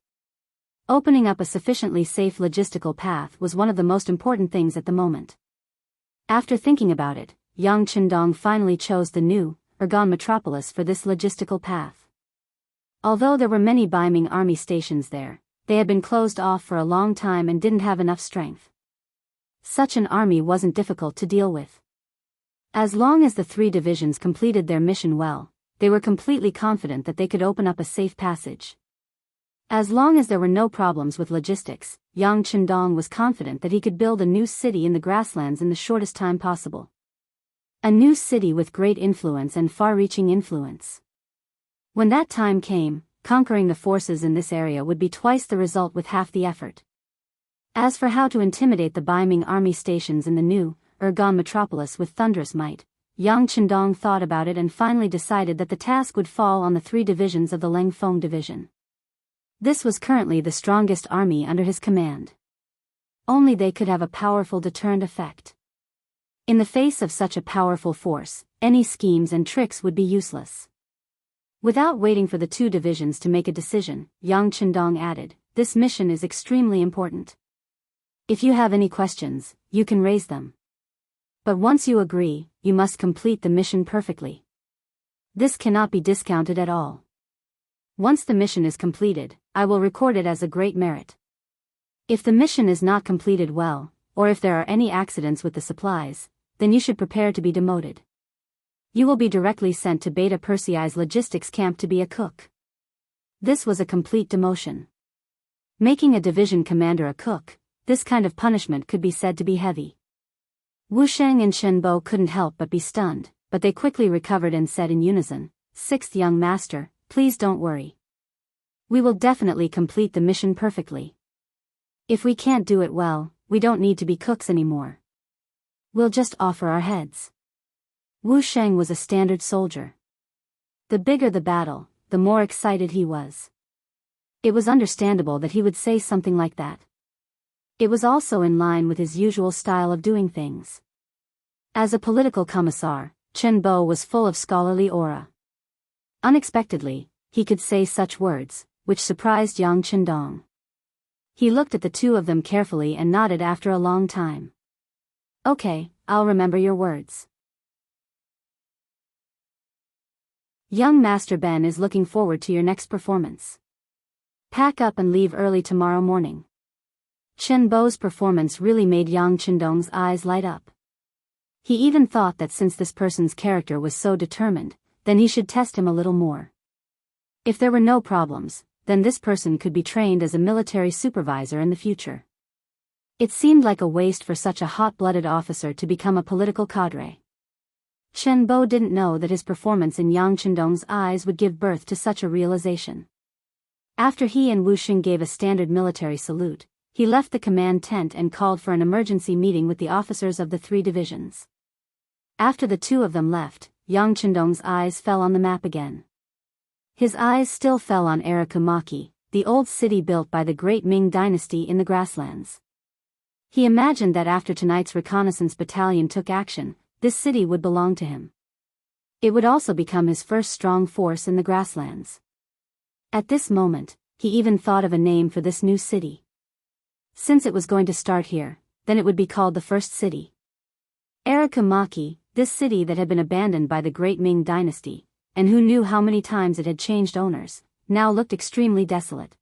Opening up a sufficiently safe logistical path was one of the most important things at the moment. After thinking about it, Yang Chendong finally chose the new, Ergon metropolis for this logistical path. Although there were many Baiming army stations there, they had been closed off for a long time and didn't have enough strength. Such an army wasn't difficult to deal with. As long as the 3 divisions completed their mission well, they were completely confident that they could open up a safe passage. As long as there were no problems with logistics, Yang Chendong was confident that he could build a new city in the grasslands in the shortest time possible. A new city with great influence and far-reaching influence. When that time came, conquering the forces in this area would be twice the result with half the effort. As for how to intimidate the Baiming army stations in the new, Ergon metropolis with thunderous might, Yang Chendong thought about it and finally decided that the task would fall on the 3 divisions of the Lengfeng division. This was currently the strongest army under his command. Only they could have a powerful deterrent effect. In the face of such a powerful force, any schemes and tricks would be useless. Without waiting for the two divisions to make a decision, Yang Chendong added, "This mission is extremely important. If you have any questions, you can raise them. But once you agree, you must complete the mission perfectly. This cannot be discounted at all. Once the mission is completed, I will record it as a great merit. If the mission is not completed well, or if there are any accidents with the supplies, then you should prepare to be demoted. You will be directly sent to Beta Persei's logistics camp to be a cook." This was a complete demotion. Making a division commander a cook, this kind of punishment could be said to be heavy. Wu Sheng and Shen Bo couldn't help but be stunned, but they quickly recovered and said in unison, "Sixth young master, please don't worry. We will definitely complete the mission perfectly. If we can't do it well, we don't need to be cooks anymore. We'll just offer our heads." Wu Sheng was a standard soldier. The bigger the battle, the more excited he was. It was understandable that he would say something like that. It was also in line with his usual style of doing things. As a political commissar, Chen Bo was full of scholarly aura. Unexpectedly, he could say such words, which surprised Yang Chendong. He looked at the two of them carefully and nodded after a long time. "Okay, I'll remember your words." Young Master Ben is looking forward to your next performance. Pack up and leave early tomorrow morning. Chen Bo's performance really made Yang Chendong's eyes light up. He even thought that since this person's character was so determined, then he should test him a little more. If there were no problems, then this person could be trained as a military supervisor in the future. It seemed like a waste for such a hot-blooded officer to become a political cadre. Chen Bo didn't know that his performance in Yang Chendong's eyes would give birth to such a realization. After he and Wu Xing gave a standard military salute, he left the command tent and called for an emergency meeting with the officers of the three divisions. After the two of them left, Yang Chendong's eyes fell on the map again. His eyes still fell on Arakumaki, the old city built by the great Ming dynasty in the grasslands. He imagined that after tonight's reconnaissance battalion took action, this city would belong to him. It would also become his first strong force in the grasslands. At this moment, he even thought of a name for this new city. Since it was going to start here, then it would be called the First City. Arakumaki, this city that had been abandoned by the great Ming dynasty, and who knew how many times it had changed owners, now looked extremely desolate.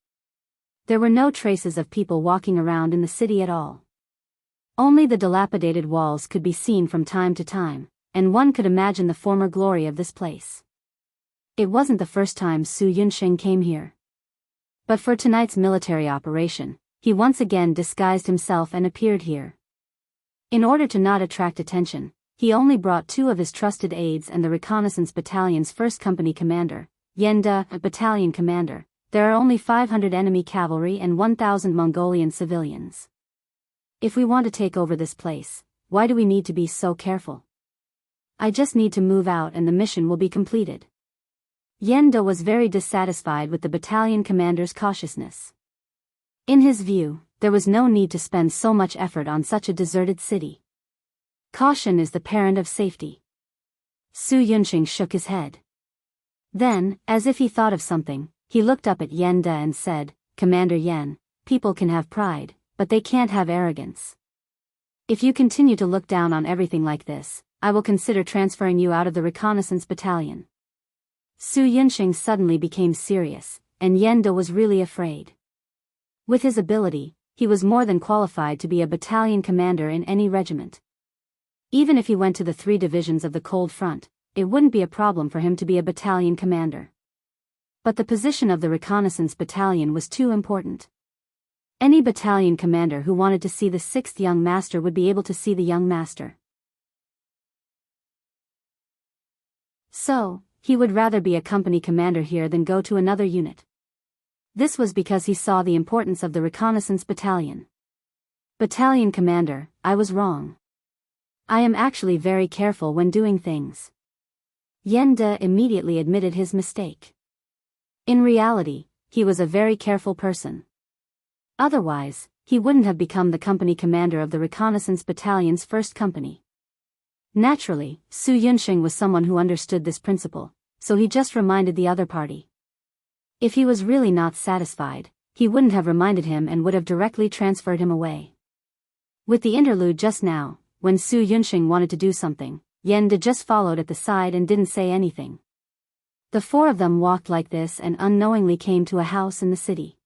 There were no traces of people walking around in the city at all. Only the dilapidated walls could be seen from time to time, and one could imagine the former glory of this place. It wasn't the first time Su Yunsheng came here. But for tonight's military operation, he once again disguised himself and appeared here. In order to not attract attention, he only brought two of his trusted aides and the reconnaissance battalion's first company commander, Yenda, a battalion commander. There are only 500 enemy cavalry and 1,000 Mongolian civilians. If we want to take over this place, why do we need to be so careful? I just need to move out and the mission will be completed. Yenda was very dissatisfied with the battalion commander's cautiousness. In his view, there was no need to spend so much effort on such a deserted city. Caution is the parent of safety. Su Yunsheng shook his head. Then, as if he thought of something, he looked up at Yenda and said, "Commander Yen, people can have pride, but they can't have arrogance. If you continue to look down on everything like this, I will consider transferring you out of the reconnaissance battalion." Su Yunsheng suddenly became serious, and Yenda was really afraid. With his ability, he was more than qualified to be a battalion commander in any regiment. Even if he went to the three divisions of the Cold Front, it wouldn't be a problem for him to be a battalion commander. But the position of the reconnaissance battalion was too important. Any battalion commander who wanted to see the sixth young master would be able to see the young master. So, he would rather be a company commander here than go to another unit. This was because he saw the importance of the reconnaissance battalion. Battalion commander, I was wrong. I am actually very careful when doing things. Yenda immediately admitted his mistake. In reality, he was a very careful person. Otherwise, he wouldn't have become the company commander of the reconnaissance battalion's first company. Naturally, Su Yunsheng was someone who understood this principle, so he just reminded the other party. If he was really not satisfied, he wouldn't have reminded him and would have directly transferred him away. With the interlude just now, when Su Yunsheng wanted to do something, Yan De just followed at the side and didn't say anything. The four of them walked like this and unknowingly came to a house in the city.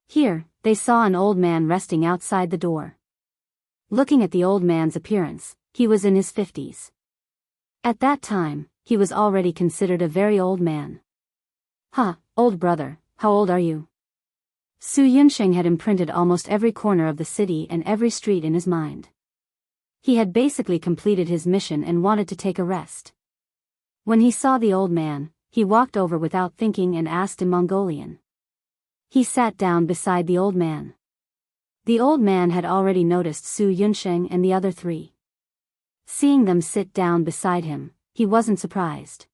Here, they saw an old man resting outside the door. Looking at the old man's appearance, he was in his 50s. At that time, he was already considered a very old man. Old brother, how old are you? Su Yunsheng had imprinted almost every corner of the city and every street in his mind. He had basically completed his mission and wanted to take a rest. When he saw the old man, he walked over without thinking and asked in Mongolian. He sat down beside the old man. The old man had already noticed Su Yunsheng and the other three. Seeing them sit down beside him, he wasn't surprised.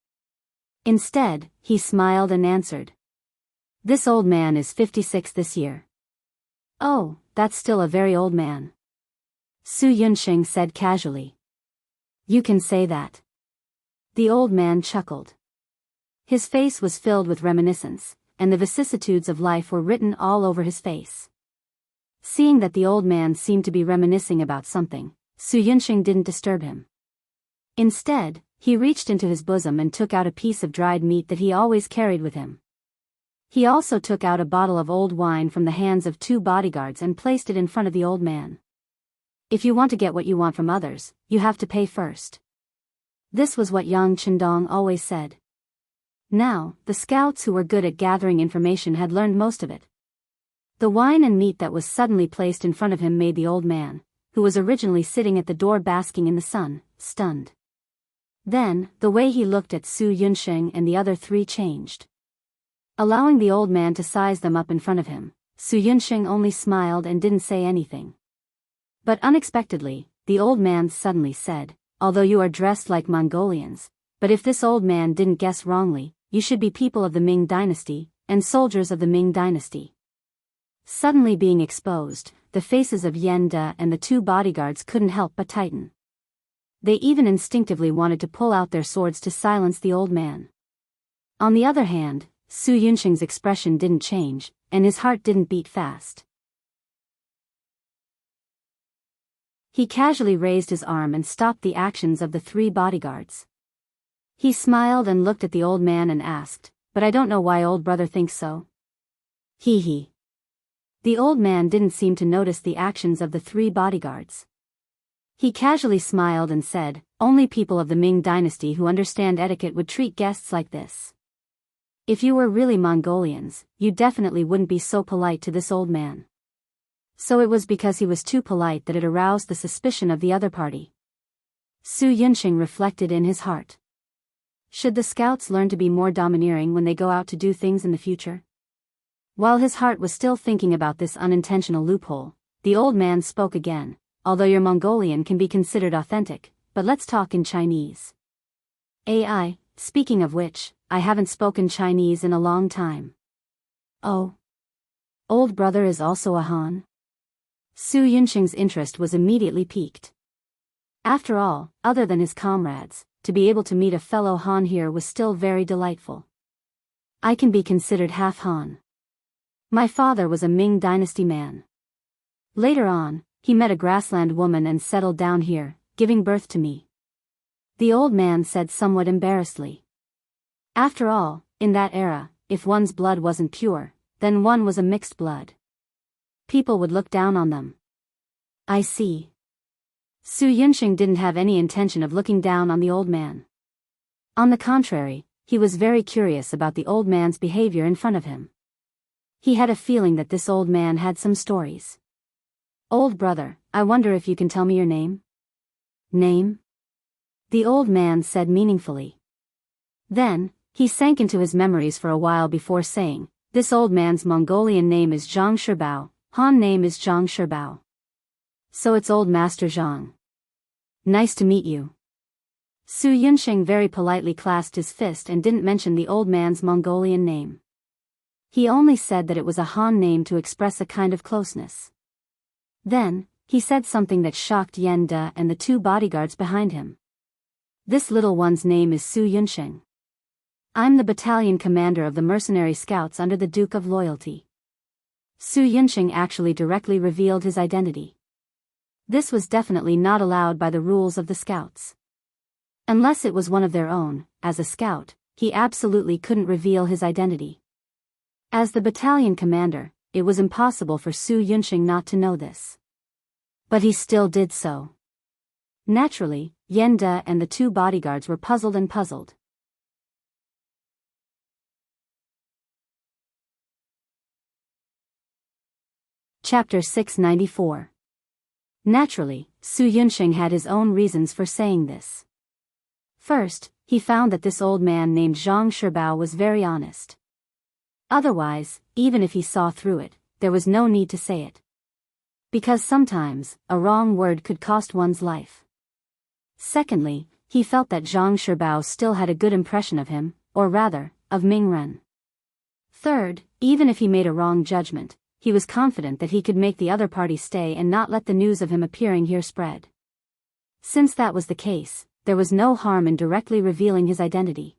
Instead, he smiled and answered. This old man is 56 this year. Oh, that's still a very old man. Su Yunsheng said casually. You can say that. The old man chuckled. His face was filled with reminiscence, and the vicissitudes of life were written all over his face. Seeing that the old man seemed to be reminiscing about something, Su Yunsheng didn't disturb him. Instead, he reached into his bosom and took out a piece of dried meat that he always carried with him. He also took out a bottle of old wine from the hands of 2 bodyguards and placed it in front of the old man. If you want to get what you want from others, you have to pay first. This was what Yang Chendong always said. Now, the scouts who were good at gathering information had learned most of it. The wine and meat that was suddenly placed in front of him made the old man, who was originally sitting at the door basking in the sun, stunned. Then, the way he looked at Su Yunsheng and the other three changed. Allowing the old man to size them up in front of him, Su Yunsheng only smiled and didn't say anything. But unexpectedly, the old man suddenly said, although you are dressed like Mongolians, but if this old man didn't guess wrongly, you should be people of the Ming dynasty, and soldiers of the Ming dynasty. Suddenly being exposed, the faces of Yan De and the 2 bodyguards couldn't help but tighten. They even instinctively wanted to pull out their swords to silence the old man. On the other hand, Su Yunsheng's expression didn't change, and his heart didn't beat fast. He casually raised his arm and stopped the actions of the 3 bodyguards. He smiled and looked at the old man and asked, but I don't know why old brother thinks so. Hee hee. The old man didn't seem to notice the actions of the 3 bodyguards. He casually smiled and said, only people of the Ming dynasty who understand etiquette would treat guests like this. If you were really Mongolians, you definitely wouldn't be so polite to this old man. So it was because he was too polite that it aroused the suspicion of the other party. Su Yunsheng reflected in his heart. Should the scouts learn to be more domineering when they go out to do things in the future? While his heart was still thinking about this unintentional loophole, the old man spoke again. Although your Mongolian can be considered authentic, but let's talk in Chinese. AI, speaking of which, I haven't spoken Chinese in a long time. Oh. Old brother is also a Han? Su Yunsheng's interest was immediately piqued. After all, other than his comrades, to be able to meet a fellow Han here was still very delightful. I can be considered half Han. My father was a Ming dynasty man. Later on, he met a grassland woman and settled down here, giving birth to me. The old man said somewhat embarrassedly. After all, in that era, if one's blood wasn't pure, then one was a mixed blood. People would look down on them. I see. Su Yunsheng didn't have any intention of looking down on the old man. On the contrary, he was very curious about the old man's behavior in front of him. He had a feeling that this old man had some stories. Old brother, I wonder if you can tell me your name? Name? The old man said meaningfully. Then, he sank into his memories for a while before saying, this old man's Mongolian name is Zhang Shibao, Han name is Zhang Shibao. So it's old Master Zhang. Nice to meet you. Su Yunsheng very politely clasped his fist and didn't mention the old man's Mongolian name. He only said that it was a Han name to express a kind of closeness. Then, he said something that shocked Yan De and the 2 bodyguards behind him. This little one's name is Su Yunsheng. I'm the battalion commander of the mercenary scouts under the Duke of Loyalty. Su Yunsheng actually directly revealed his identity. This was definitely not allowed by the rules of the scouts. Unless it was one of their own, as a scout, he absolutely couldn't reveal his identity. As the battalion commander, it was impossible for Su Yunsheng not to know this. But he still did so. Naturally, Yan De and the two bodyguards were puzzled. Chapter 694. Naturally, Su Yunsheng had his own reasons for saying this. First, he found that this old man named Zhang Shibao was very honest. Otherwise, even if he saw through it, there was no need to say it. Because sometimes, a wrong word could cost one's life. Secondly, he felt that Zhang Shibao still had a good impression of him, or rather, of Ming Ren. Third, even if he made a wrong judgment, he was confident that he could make the other party stay and not let the news of him appearing here spread. Since that was the case, there was no harm in directly revealing his identity.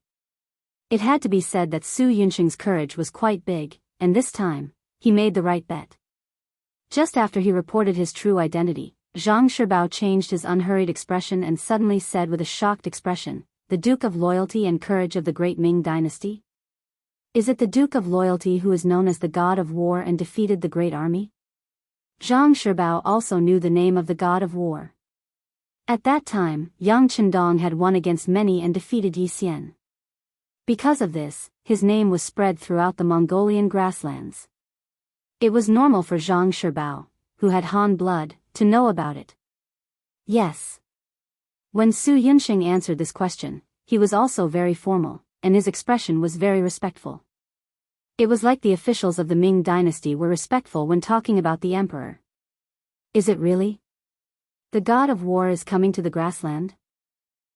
It had to be said that Su Yunsheng's courage was quite big, and this time, he made the right bet. Just after he reported his true identity, Zhang Shibao changed his unhurried expression and suddenly said with a shocked expression, "The Duke of Loyalty and Courage of the Great Ming Dynasty? Is it the Duke of Loyalty who is known as the God of War and defeated the Great Army?" Zhang Shibao also knew the name of the God of War. At that time, Yang Qindong had won against many and defeated Yi Xian. Because of this, his name was spread throughout the Mongolian grasslands. It was normal for Zhang Shibao, who had Han blood, to know about it. Yes. When Su Yunsheng answered this question, he was also very formal, and his expression was very respectful. It was like the officials of the Ming dynasty were respectful when talking about the emperor. Is it really? The God of War is coming to the grassland?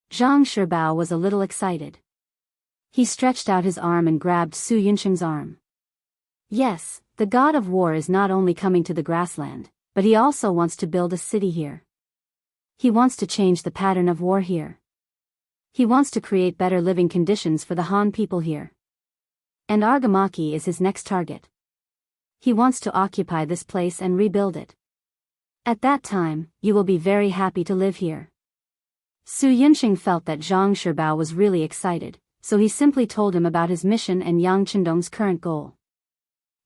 Zhang Shibao was a little excited. He stretched out his arm and grabbed Su Yunsheng's arm. Yes, the God of War is not only coming to the grassland, but he also wants to build a city here. He wants to change the pattern of war here. He wants to create better living conditions for the Han people here. And Argamaki is his next target. He wants to occupy this place and rebuild it. At that time, you will be very happy to live here. Su Yunsheng felt that Zhang Shibao was really excited, so he simply told him about his mission and Yang Qindong's current goal.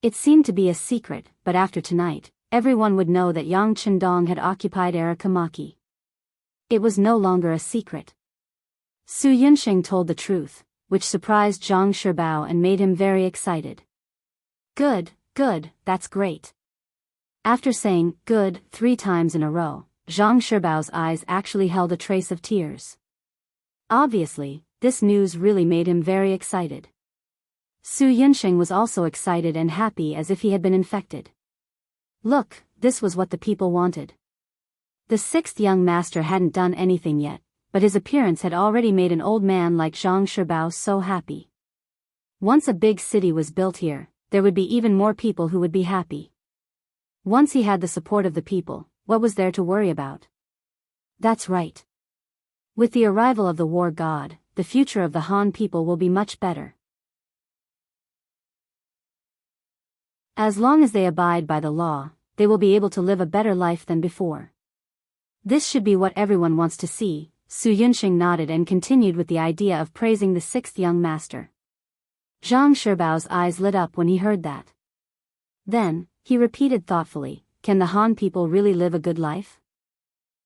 It seemed to be a secret, but after tonight, everyone would know that Yang Qindong had occupied Arakamaki. It was no longer a secret. Su Yunsheng told the truth, which surprised Zhang Shibao and made him very excited. Good, that's great. After saying, good, 3 times in a row, Zhang Shibao's eyes actually held a trace of tears. Obviously, this news really made him very excited. Su Yunsheng was also excited and happy as if he had been infected. Look, this was what the people wanted. The 6th young master hadn't done anything yet, but his appearance had already made an old man like Zhang Shibao so happy. Once a big city was built here, there would be even more people who would be happy. Once he had the support of the people, what was there to worry about? That's right. With the arrival of the war god, the future of the Han people will be much better. As long as they abide by the law, they will be able to live a better life than before. This should be what everyone wants to see. Su Yunsheng nodded and continued with the idea of praising the 6th young master. Zhang Shibao's eyes lit up when he heard that. Then, he repeated thoughtfully, can the Han people really live a good life?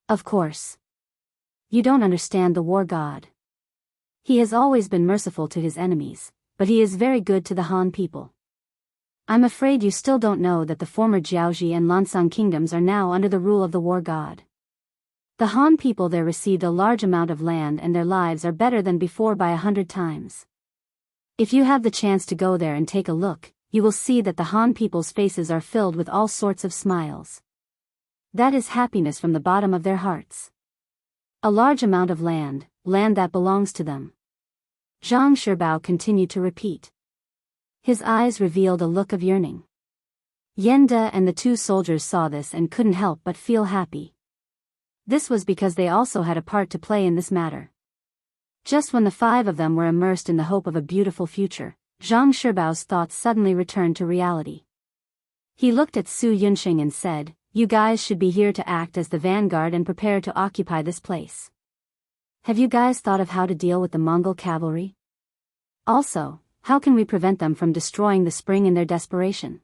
Of course. You don't understand the war god. He has always been merciful to his enemies, but he is very good to the Han people. I'm afraid you still don't know that the former Jiaoji and Lansang kingdoms are now under the rule of the war god. The Han people there received a large amount of land and their lives are better than before by 100 times. If you have the chance to go there and take a look, you will see that the Han people's faces are filled with all sorts of smiles. That is happiness from the bottom of their hearts. A large amount of land that belongs to them. Zhang Shibao continued to repeat. His eyes revealed a look of yearning. Yan De and the 2 soldiers saw this and couldn't help but feel happy. This was because they also had a part to play in this matter. Just when the five of them were immersed in the hope of a beautiful future, Zhang Shibao's thoughts suddenly returned to reality. He looked at Su Yunxing and said, "You guys should be here to act as the vanguard and prepare to occupy this place. Have you guys thought of how to deal with the Mongol cavalry? Also, how can we prevent them from destroying the spring in their desperation?"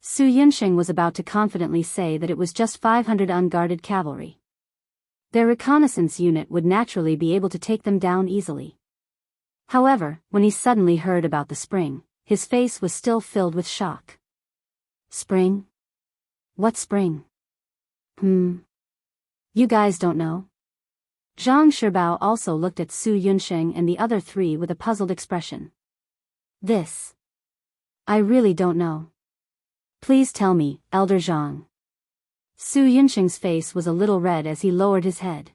Su Yunxing was about to confidently say that it was just 500 unguarded cavalry. Their reconnaissance unit would naturally be able to take them down easily. However, when he suddenly heard about the spring, his face was still filled with shock. Spring? What spring? You guys don't know? Zhang Shibao also looked at Su Yunxing and the other three with a puzzled expression. I really don't know. Please tell me, Elder Zhang. Su Yunxing's face was a little red as he lowered his head.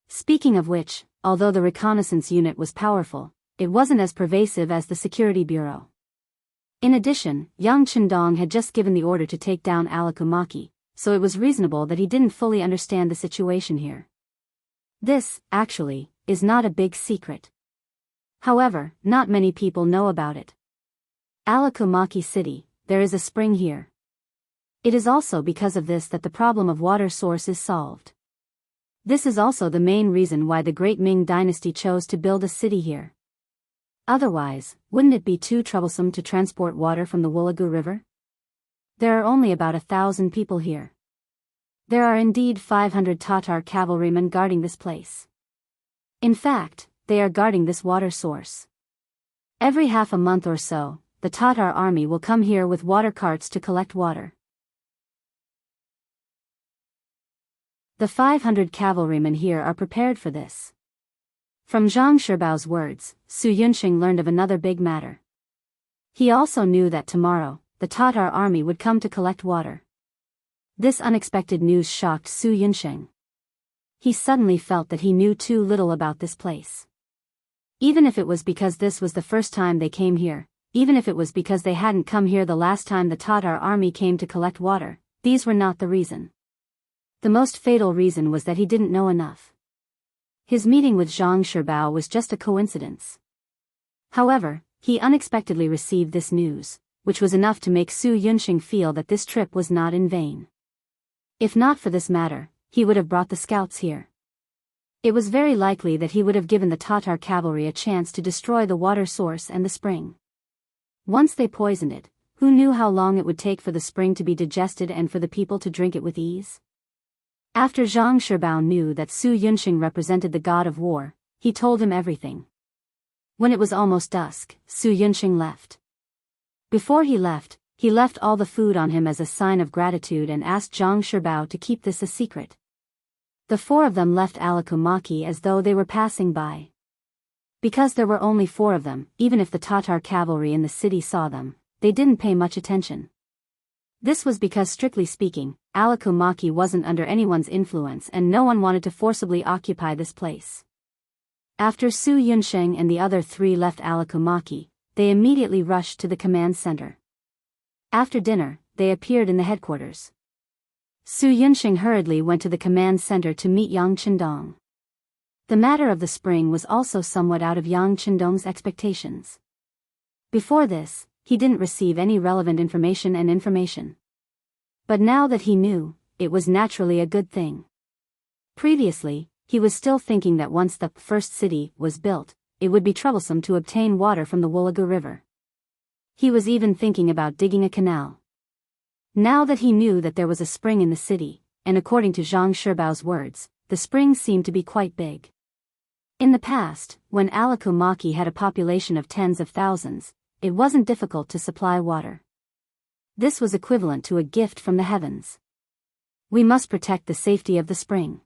Speaking of which, although the reconnaissance unit was powerful, it wasn't as pervasive as the security bureau. In addition, Yang Chendong had just given the order to take down Alakumaki, so it was reasonable that he didn't fully understand the situation here. This, actually, is not a big secret. However, not many people know about it. Alakumaki City, there is a spring here. It is also because of this that the problem of water source is solved. This is also the main reason why the Great Ming Dynasty chose to build a city here. Otherwise, wouldn't it be too troublesome to transport water from the Wulagu River? There are only about 1,000 people here. There are indeed 500 Tatar cavalrymen guarding this place. In fact, they are guarding this water source. Every half a month or so, the Tatar army will come here with water carts to collect water. The 500 cavalrymen here are prepared for this. From Zhang Shibao's words, Su Yunxing learned of another big matter. He also knew that tomorrow, the Tatar army would come to collect water. This unexpected news shocked Su Yunxing. He suddenly felt that he knew too little about this place. Even if it was because this was the first time they came here, even if it was because they hadn't come here the last time the Tatar army came to collect water, these were not the reason. The most fatal reason was that he didn't know enough. His meeting with Zhang Shibao was just a coincidence. However, he unexpectedly received this news, which was enough to make Su Yunxing feel that this trip was not in vain. If not for this matter, he would have brought the scouts here. It was very likely that he would have given the Tatar cavalry a chance to destroy the water source and the spring. Once they poisoned it, who knew how long it would take for the spring to be digested and for the people to drink it with ease? After Zhang Shibao knew that Su Yunxing represented the god of war, he told him everything. When it was almost dusk, Su Yunxing left. Before he left all the food on him as a sign of gratitude and asked Zhang Shibao to keep this a secret. The four of them left Alakumaki as though they were passing by. Because there were only 4 of them, even if the Tatar cavalry in the city saw them, they didn't pay much attention. This was because, strictly speaking, Alakumaki wasn't under anyone's influence and no one wanted to forcibly occupy this place. After Su Yunxing and the other 3 left Alakumaki, they immediately rushed to the command center. After dinner, they appeared in the headquarters. Su Yunxing hurriedly went to the command center to meet Yang Chendong. The matter of the spring was also somewhat out of Yang Chendong's expectations. Before this, he didn't receive any relevant information. But now that he knew, it was naturally a good thing. Previously, he was still thinking that once the first city was built, it would be troublesome to obtain water from the Wulagu River. He was even thinking about digging a canal. Now that he knew that there was a spring in the city, and according to Zhang Shibao's words, the spring seemed to be quite big. In the past, when Alakumaki had a population of tens of thousands, it wasn't difficult to supply water. This was equivalent to a gift from the heavens. We must protect the safety of the spring.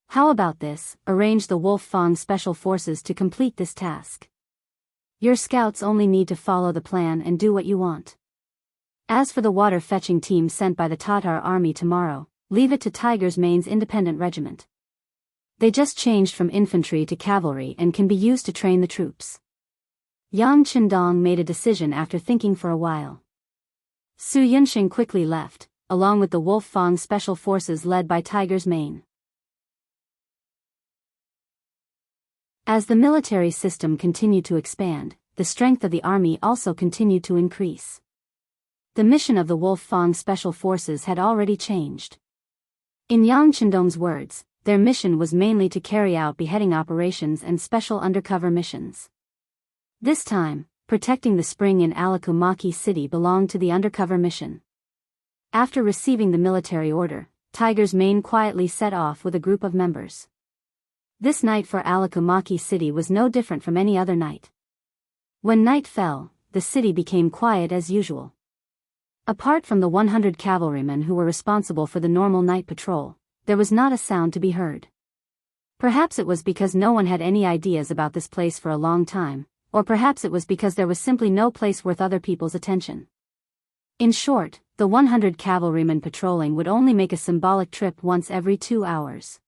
How about this? Arrange the Wolf Fang special forces to complete this task. Your scouts only need to follow the plan and do what you want. As for the water fetching team sent by the Tatar army tomorrow, leave it to Tiger's Main's independent regiment. They just changed from infantry to cavalry and can be used to train the troops. Yang Chendong made a decision after thinking for a while. Su Yunxing quickly left, along with the Wolf Fang special forces led by Tiger's Mane. As the military system continued to expand, the strength of the army also continued to increase. The mission of the Wolf Fang Special Forces had already changed. In Yang Chendong's words, their mission was mainly to carry out beheading operations and special undercover missions. This time, protecting the spring in Alikumaki City belonged to the undercover mission. After receiving the military order, Tiger's Mane quietly set off with a group of members. This night for Alikumaki City was no different from any other night. When night fell, the city became quiet as usual. Apart from the 100 cavalrymen who were responsible for the normal night patrol, there was not a sound to be heard. Perhaps it was because no one had any ideas about this place for a long time, or perhaps it was because there was simply no place worth other people's attention. In short, the 100 cavalrymen patrolling would only make a symbolic trip once every 2 hours.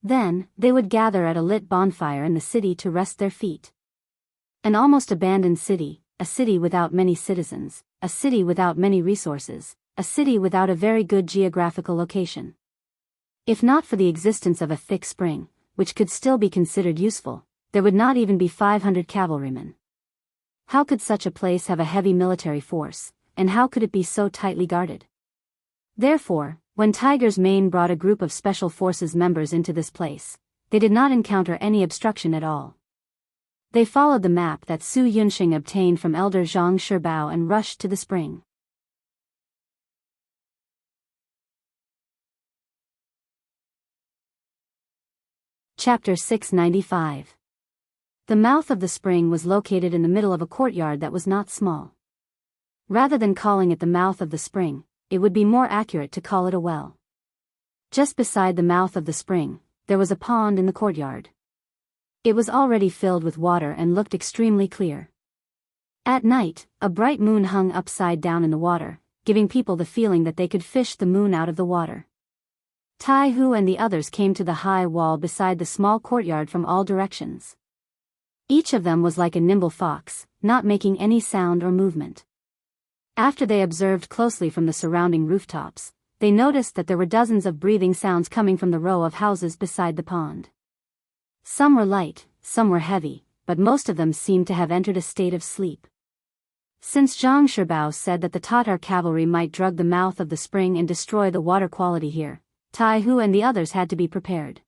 Then, they would gather at a lit bonfire in the city to rest their feet. An almost abandoned city, a city without many citizens, a city without many resources, a city without a very good geographical location. If not for the existence of a thick spring, which could still be considered useful, there would not even be 500 cavalrymen. How could such a place have a heavy military force, and how could it be so tightly guarded? Therefore, when Tiger's Mane brought a group of Special Forces members into this place, they did not encounter any obstruction at all. They followed the map that Su Yunxing obtained from Elder Zhang Shibao and rushed to the spring. Chapter 695. The mouth of the spring was located in the middle of a courtyard that was not small. Rather than calling it the mouth of the spring, it would be more accurate to call it a well. Just beside the mouth of the spring, there was a pond in the courtyard. It was already filled with water and looked extremely clear. At night, a bright moon hung upside down in the water, giving people the feeling that they could fish the moon out of the water. Tai Hu and the others came to the high wall beside the small courtyard from all directions. Each of them was like a nimble fox, not making any sound or movement. After they observed closely from the surrounding rooftops, they noticed that there were dozens of breathing sounds coming from the row of houses beside the pond. Some were light, some were heavy, but most of them seemed to have entered a state of sleep. Since Zhang Shibao said that the Tatar cavalry might drug the mouth of the spring and destroy the water quality here, Tai Hu and the others had to be prepared.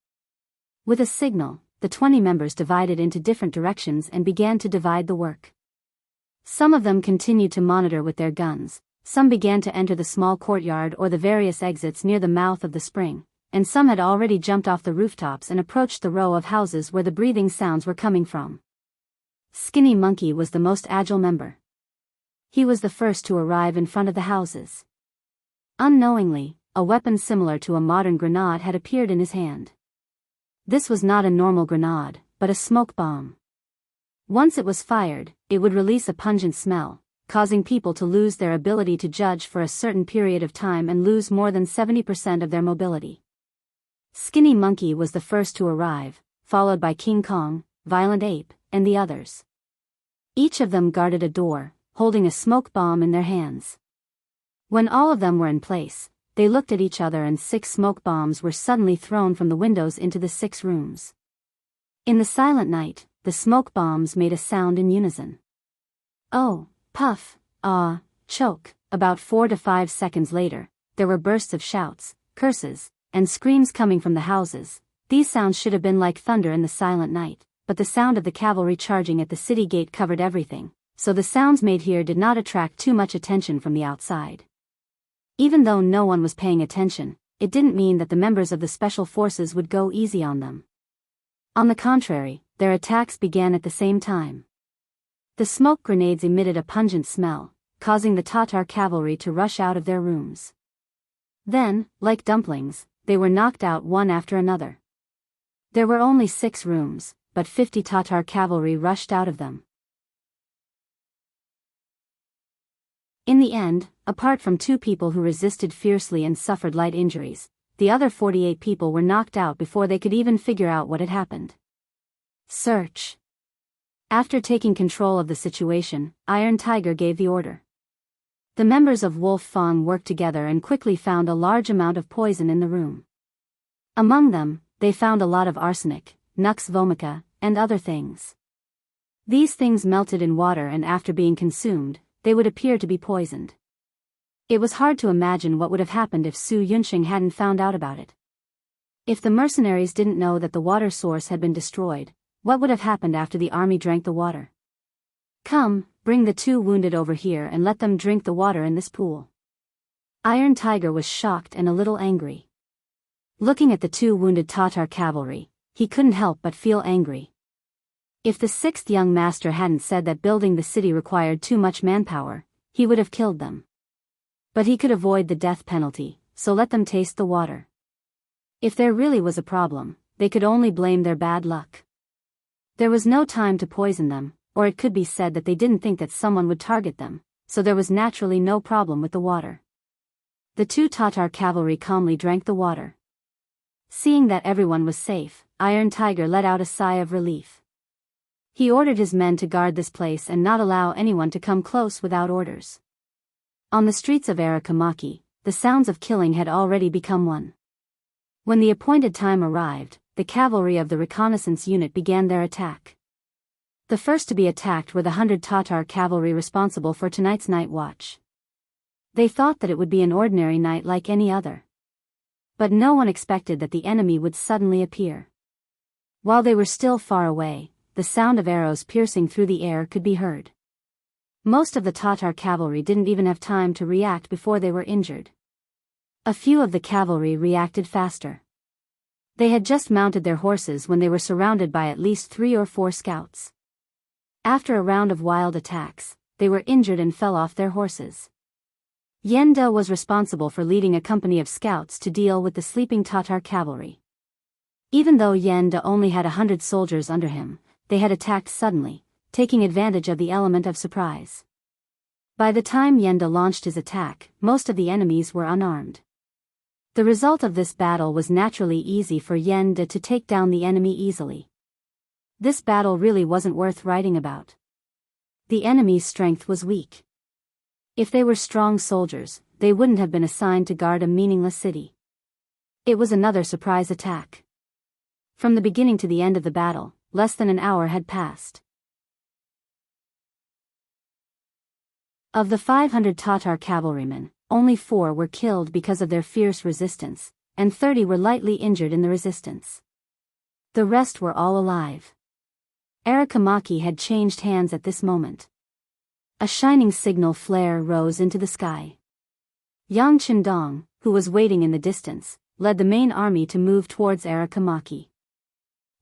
With a signal, the 20 members divided into different directions and began to divide the work. Some of them continued to monitor with their guns, some began to enter the small courtyard or the various exits near the mouth of the spring, and some had already jumped off the rooftops and approached the row of houses where the breathing sounds were coming from. Skinny Monkey was the most agile member. He was the first to arrive in front of the houses. Unknowingly, a weapon similar to a modern grenade had appeared in his hand. This was not a normal grenade, but a smoke bomb. Once it was fired, it would release a pungent smell, causing people to lose their ability to judge for a certain period of time and lose more than 70% of their mobility. Skinny Monkey was the first to arrive, followed by King Kong, Violent Ape, and the others. Each of them guarded a door, holding a smoke bomb in their hands. When all of them were in place, they looked at each other and 6 smoke bombs were suddenly thrown from the windows into the 6 rooms. In the silent night, the smoke bombs made a sound in unison. Oh, puff, ah, choke. About 4 to 5 seconds later, there were bursts of shouts, curses, and screams coming from the houses. These sounds should have been like thunder in the silent night, but the sound of the cavalry charging at the city gate covered everything, so the sounds made here did not attract too much attention from the outside. Even though no one was paying attention, it didn't mean that the members of the special forces would go easy on them. On the contrary, their attacks began at the same time. The smoke grenades emitted a pungent smell, causing the Tatar cavalry to rush out of their rooms. Then, like dumplings, they were knocked out one after another. There were only 6 rooms, but 50 Tatar cavalry rushed out of them. In the end, apart from 2 people who resisted fiercely and suffered light injuries, the other 48 people were knocked out before they could even figure out what had happened. Search. After taking control of the situation, Iron Tiger gave the order. The members of Wolf Fang worked together and quickly found a large amount of poison in the room. Among them, they found a lot of arsenic, nux vomica, and other things. These things melted in water, and after being consumed, they would appear to be poisoned. It was hard to imagine what would have happened if Su Yunxing hadn't found out about it. If the mercenaries didn't know that the water source had been destroyed, what would have happened after the army drank the water? Come, bring the 2 wounded over here and let them drink the water in this pool. Iron Tiger was shocked and a little angry. Looking at the 2 wounded Tatar cavalry, he couldn't help but feel angry. If the 6th young master hadn't said that building the city required too much manpower, he would have killed them. But he could avoid the death penalty, so let them taste the water. If there really was a problem, they could only blame their bad luck. There was no time to poison them, or it could be said that they didn't think that someone would target them, so there was naturally no problem with the water. The 2 Tatar cavalry calmly drank the water. Seeing that everyone was safe, Iron Tiger let out a sigh of relief. He ordered his men to guard this place and not allow anyone to come close without orders. On the streets of Arakamaki, the sounds of killing had already become one. When the appointed time arrived, the cavalry of the reconnaissance unit began their attack. The first to be attacked were the 100 Tatar cavalry responsible for tonight's night watch. They thought that it would be an ordinary night like any other. But no one expected that the enemy would suddenly appear. While they were still far away, the sound of arrows piercing through the air could be heard. Most of the Tatar cavalry didn't even have time to react before they were injured. A few of the cavalry reacted faster. They had just mounted their horses when they were surrounded by at least 3 or 4 scouts. After a round of wild attacks, they were injured and fell off their horses. Yen De was responsible for leading a company of scouts to deal with the sleeping Tatar cavalry. Even though Yen De only had 100 soldiers under him, they had attacked suddenly, taking advantage of the element of surprise. By the time Yen De launched his attack, most of the enemies were unarmed. The result of this battle was naturally easy for Yen De to take down the enemy easily. This battle really wasn't worth writing about. The enemy's strength was weak. If they were strong soldiers, they wouldn't have been assigned to guard a meaningless city. It was another surprise attack. From the beginning to the end of the battle, less than an hour had passed. Of the 500 Tatar cavalrymen, only 4 were killed because of their fierce resistance, and 30 were lightly injured in the resistance. The rest were all alive. Arakamaki had changed hands at this moment. A shining signal flare rose into the sky. Yang Qindong, who was waiting in the distance, led the main army to move towards Arakamaki.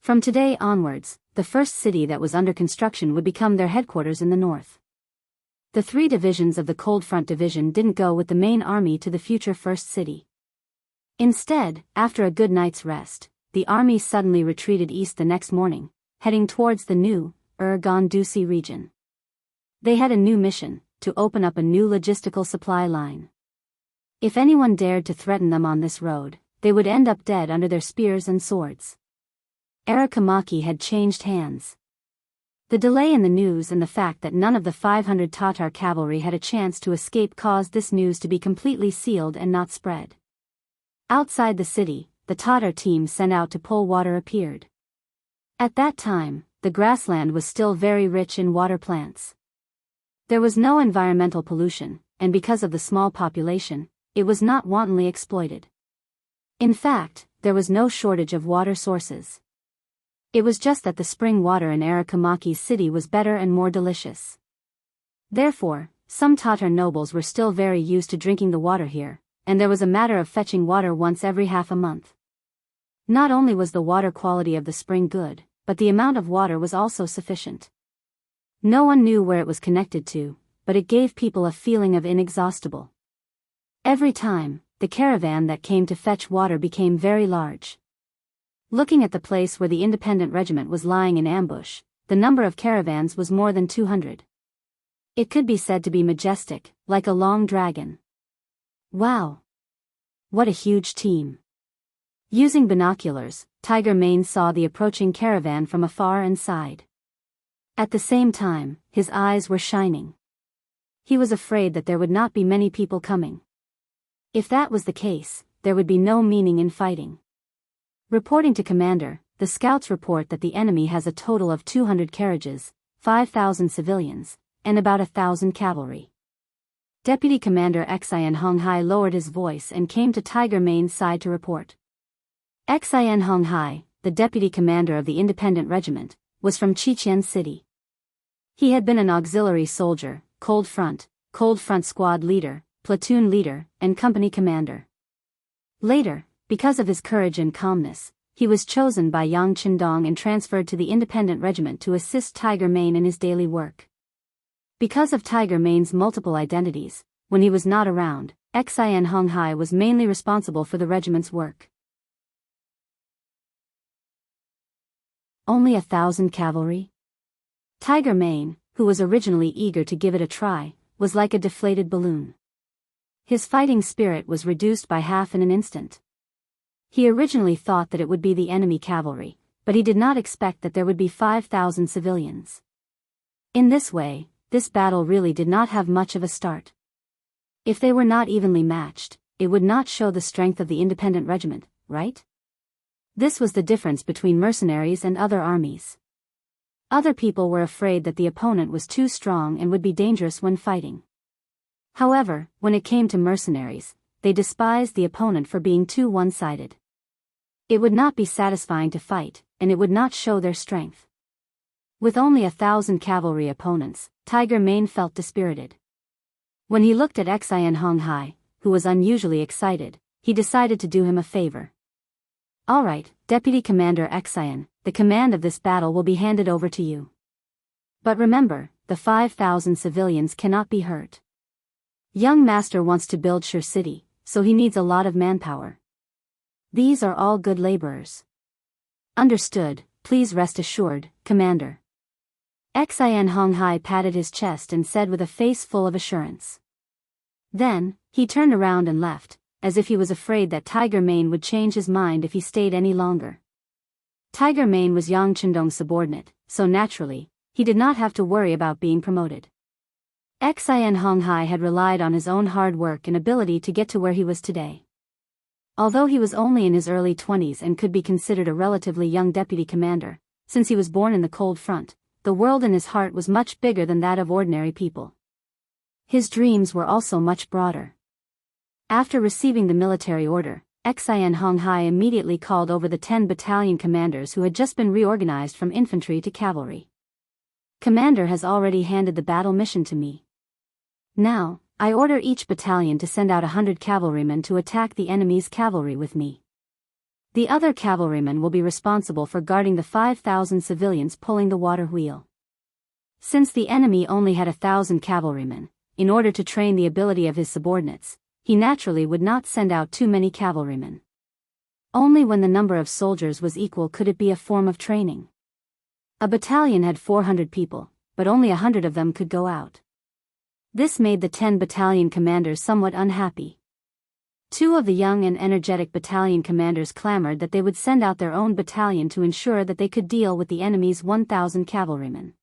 From today onwards, the first city that was under construction would become their headquarters in the north. The 3 divisions of the Cold Front Division didn't go with the main army to the future first city. Instead, after a good night's rest, the army suddenly retreated east the next morning, heading towards the new, Gandusi region. They had a new mission, to open up a new logistical supply line. If anyone dared to threaten them on this road, they would end up dead under their spears and swords. Arakamaki had changed hands. The delay in the news and the fact that none of the 500 Tatar cavalry had a chance to escape caused this news to be completely sealed and not spread. Outside the city, the Tatar team sent out to pull water appeared. At that time, the grassland was still very rich in water plants. There was no environmental pollution, and because of the small population, it was not wantonly exploited. In fact, there was no shortage of water sources. It was just that the spring water in Arakamaki's city was better and more delicious. Therefore, some Tatar nobles were still very used to drinking the water here, and there was a matter of fetching water once every half a month. Not only was the water quality of the spring good, but the amount of water was also sufficient. No one knew where it was connected to, but it gave people a feeling of inexhaustible. Every time, the caravan that came to fetch water became very large. Looking at the place where the independent regiment was lying in ambush, the number of caravans was more than 200. It could be said to be majestic, like a long dragon. Wow! What a huge team! Using binoculars, Tiger Mane saw the approaching caravan from afar and sighed. At the same time, his eyes were shining. He was afraid that there would not be many people coming. If that was the case, there would be no meaning in fighting. Reporting to Commander, the scouts report that the enemy has a total of 200 carriages, 5,000 civilians, and about 1,000 cavalry. Deputy Commander Xian Honghai lowered his voice and came to Tiger Mane's side to report. Xian Honghai, the deputy commander of the independent regiment, was from Qiqian City. He had been an auxiliary soldier, cold front squad leader, platoon leader, and company commander. Later, because of his courage and calmness, he was chosen by Yang Qindong and transferred to the independent regiment to assist Tiger Mane in his daily work. Because of Tiger Mane's multiple identities, when he was not around, Xian Honghai was mainly responsible for the regiment's work. Only 1,000 cavalry? Tiger Mane, who was originally eager to give it a try, was like a deflated balloon. His fighting spirit was reduced by half in an instant. He originally thought that it would be the enemy cavalry, but he did not expect that there would be 5,000 civilians. In this way, this battle really did not have much of a start. If they were not evenly matched, it would not show the strength of the independent regiment, right? This was the difference between mercenaries and other armies. Other people were afraid that the opponent was too strong and would be dangerous when fighting. However, when it came to mercenaries, they despised the opponent for being too one-sided. It would not be satisfying to fight, and it would not show their strength. With only 1,000 cavalry opponents, Tiger Mane felt dispirited. When he looked at Xian Honghai, who was unusually excited, he decided to do him a favor. All right, Deputy Commander Xian, the command of this battle will be handed over to you. But remember, the 5,000 civilians cannot be hurt. Young Master wants to build Shur City, so he needs a lot of manpower. These are all good laborers. Understood, please rest assured, Commander. Xian Honghai patted his chest and said with a face full of assurance. Then, he turned around and left, as if he was afraid that Tiger Mane would change his mind if he stayed any longer. Tiger Mane was Yang Qindong's subordinate, so naturally, he did not have to worry about being promoted. Xian Honghai had relied on his own hard work and ability to get to where he was today. Although he was only in his early 20s and could be considered a relatively young deputy commander, since he was born in the cold front, the world in his heart was much bigger than that of ordinary people. His dreams were also much broader. After receiving the military order, Xian Honghai immediately called over the 10 battalion commanders who had just been reorganized from infantry to cavalry. Commander has already handed the battle mission to me. Now, I order each battalion to send out 100 cavalrymen to attack the enemy's cavalry with me. The other cavalrymen will be responsible for guarding the 5,000 civilians pulling the water wheel. Since the enemy only had 1,000 cavalrymen, in order to train the ability of his subordinates, he naturally would not send out too many cavalrymen. Only when the number of soldiers was equal could it be a form of training. A battalion had 400 people, but only 100 of them could go out. This made the 10 battalion commanders somewhat unhappy. 2 of the young and energetic battalion commanders clamored that they would send out their own battalion to ensure that they could deal with the enemy's 1,000 cavalrymen.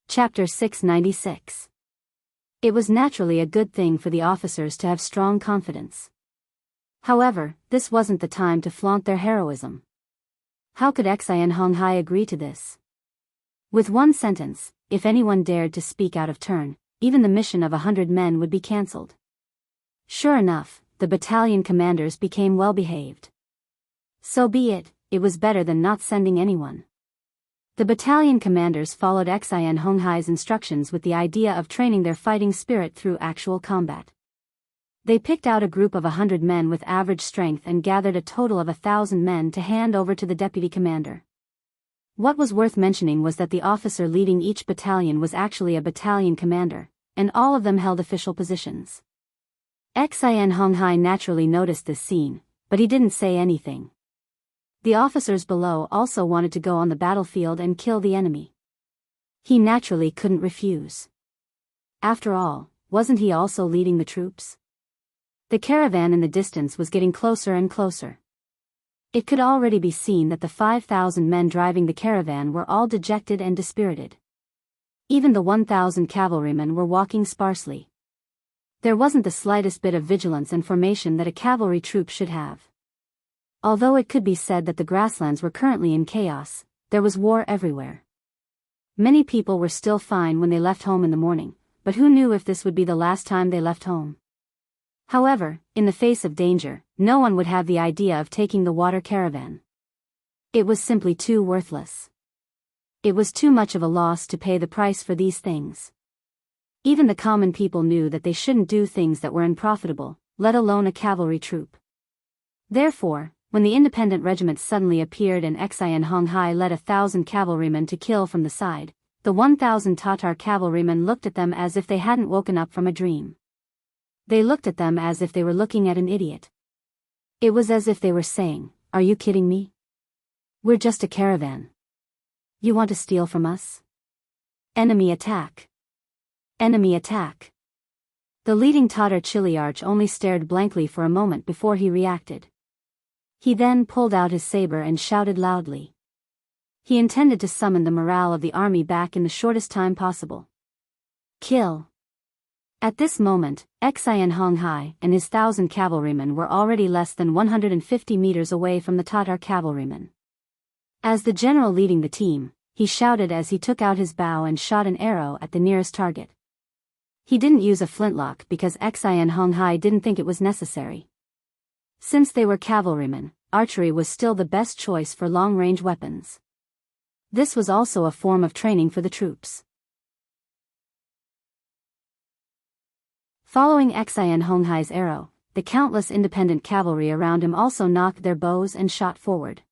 Chapter 696. It was naturally a good thing for the officers to have strong confidence. However, this wasn't the time to flaunt their heroism. How could Xian Honghai agree to this? With one sentence, if anyone dared to speak out of turn, even the mission of 100 men would be cancelled. Sure enough, the battalion commanders became well-behaved. So be it, it was better than not sending anyone. The battalion commanders followed Xian Honghai's instructions with the idea of training their fighting spirit through actual combat. They picked out a group of 100 men with average strength and gathered a total of 1,000 men to hand over to the deputy commander. What was worth mentioning was that the officer leading each battalion was actually a battalion commander, and all of them held official positions. Xian Honghai naturally noticed this scene, but he didn't say anything. The officers below also wanted to go on the battlefield and kill the enemy. He naturally couldn't refuse. After all, wasn't he also leading the troops? The caravan in the distance was getting closer and closer. It could already be seen that the 5,000 men driving the caravan were all dejected and dispirited. Even the 1,000 cavalrymen were walking sparsely. There wasn't the slightest bit of vigilance and formation that a cavalry troop should have. Although it could be said that the grasslands were currently in chaos, there was war everywhere. Many people were still fine when they left home in the morning, but who knew if this would be the last time they left home? However, in the face of danger, no one would have the idea of taking the water caravan. It was simply too worthless. It was too much of a loss to pay the price for these things. Even the common people knew that they shouldn't do things that were unprofitable, let alone a cavalry troop. Therefore, when the independent regiment suddenly appeared and Xian Honghai led 1,000 cavalrymen to kill from the side, the 1,000 Tatar cavalrymen looked at them as if they hadn't woken up from a dream. They looked at them as if they were looking at an idiot. It was as if they were saying, "Are you kidding me? We're just a caravan. You want to steal from us? Enemy attack! Enemy attack!" The leading Tatar Chiliarch only stared blankly for a moment before he reacted. He then pulled out his saber and shouted loudly. He intended to summon the morale of the army back in the shortest time possible. Kill! At this moment, Xian Honghai and his 1,000 cavalrymen were already less than 150 meters away from the Tatar cavalrymen. As the general leading the team, he shouted as he took out his bow and shot an arrow at the nearest target. He didn't use a flintlock because Xian Honghai didn't think it was necessary. Since they were cavalrymen, archery was still the best choice for long-range weapons. This was also a form of training for the troops. Following Xian Honghai's arrow, the countless independent cavalry around him also knocked their bows and shot forward.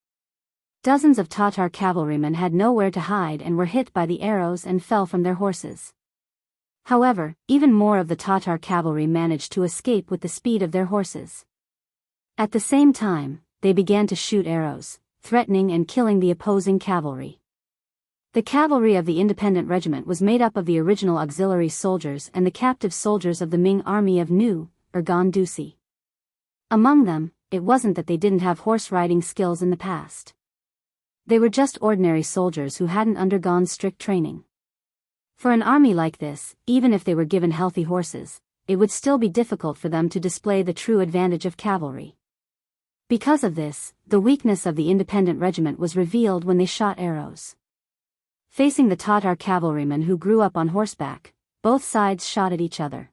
Dozens of Tatar cavalrymen had nowhere to hide and were hit by the arrows and fell from their horses. However, even more of the Tatar cavalry managed to escape with the speed of their horses. At the same time, they began to shoot arrows, threatening and killing the opposing cavalry. The cavalry of the independent regiment was made up of the original auxiliary soldiers and the captive soldiers of the Ming army of New, Ergon Dusi. Among them, it wasn't that they didn't have horse riding skills in the past. They were just ordinary soldiers who hadn't undergone strict training. For an army like this, even if they were given healthy horses, it would still be difficult for them to display the true advantage of cavalry. Because of this, the weakness of the independent regiment was revealed when they shot arrows. Facing the Tatar cavalrymen who grew up on horseback, both sides shot at each other.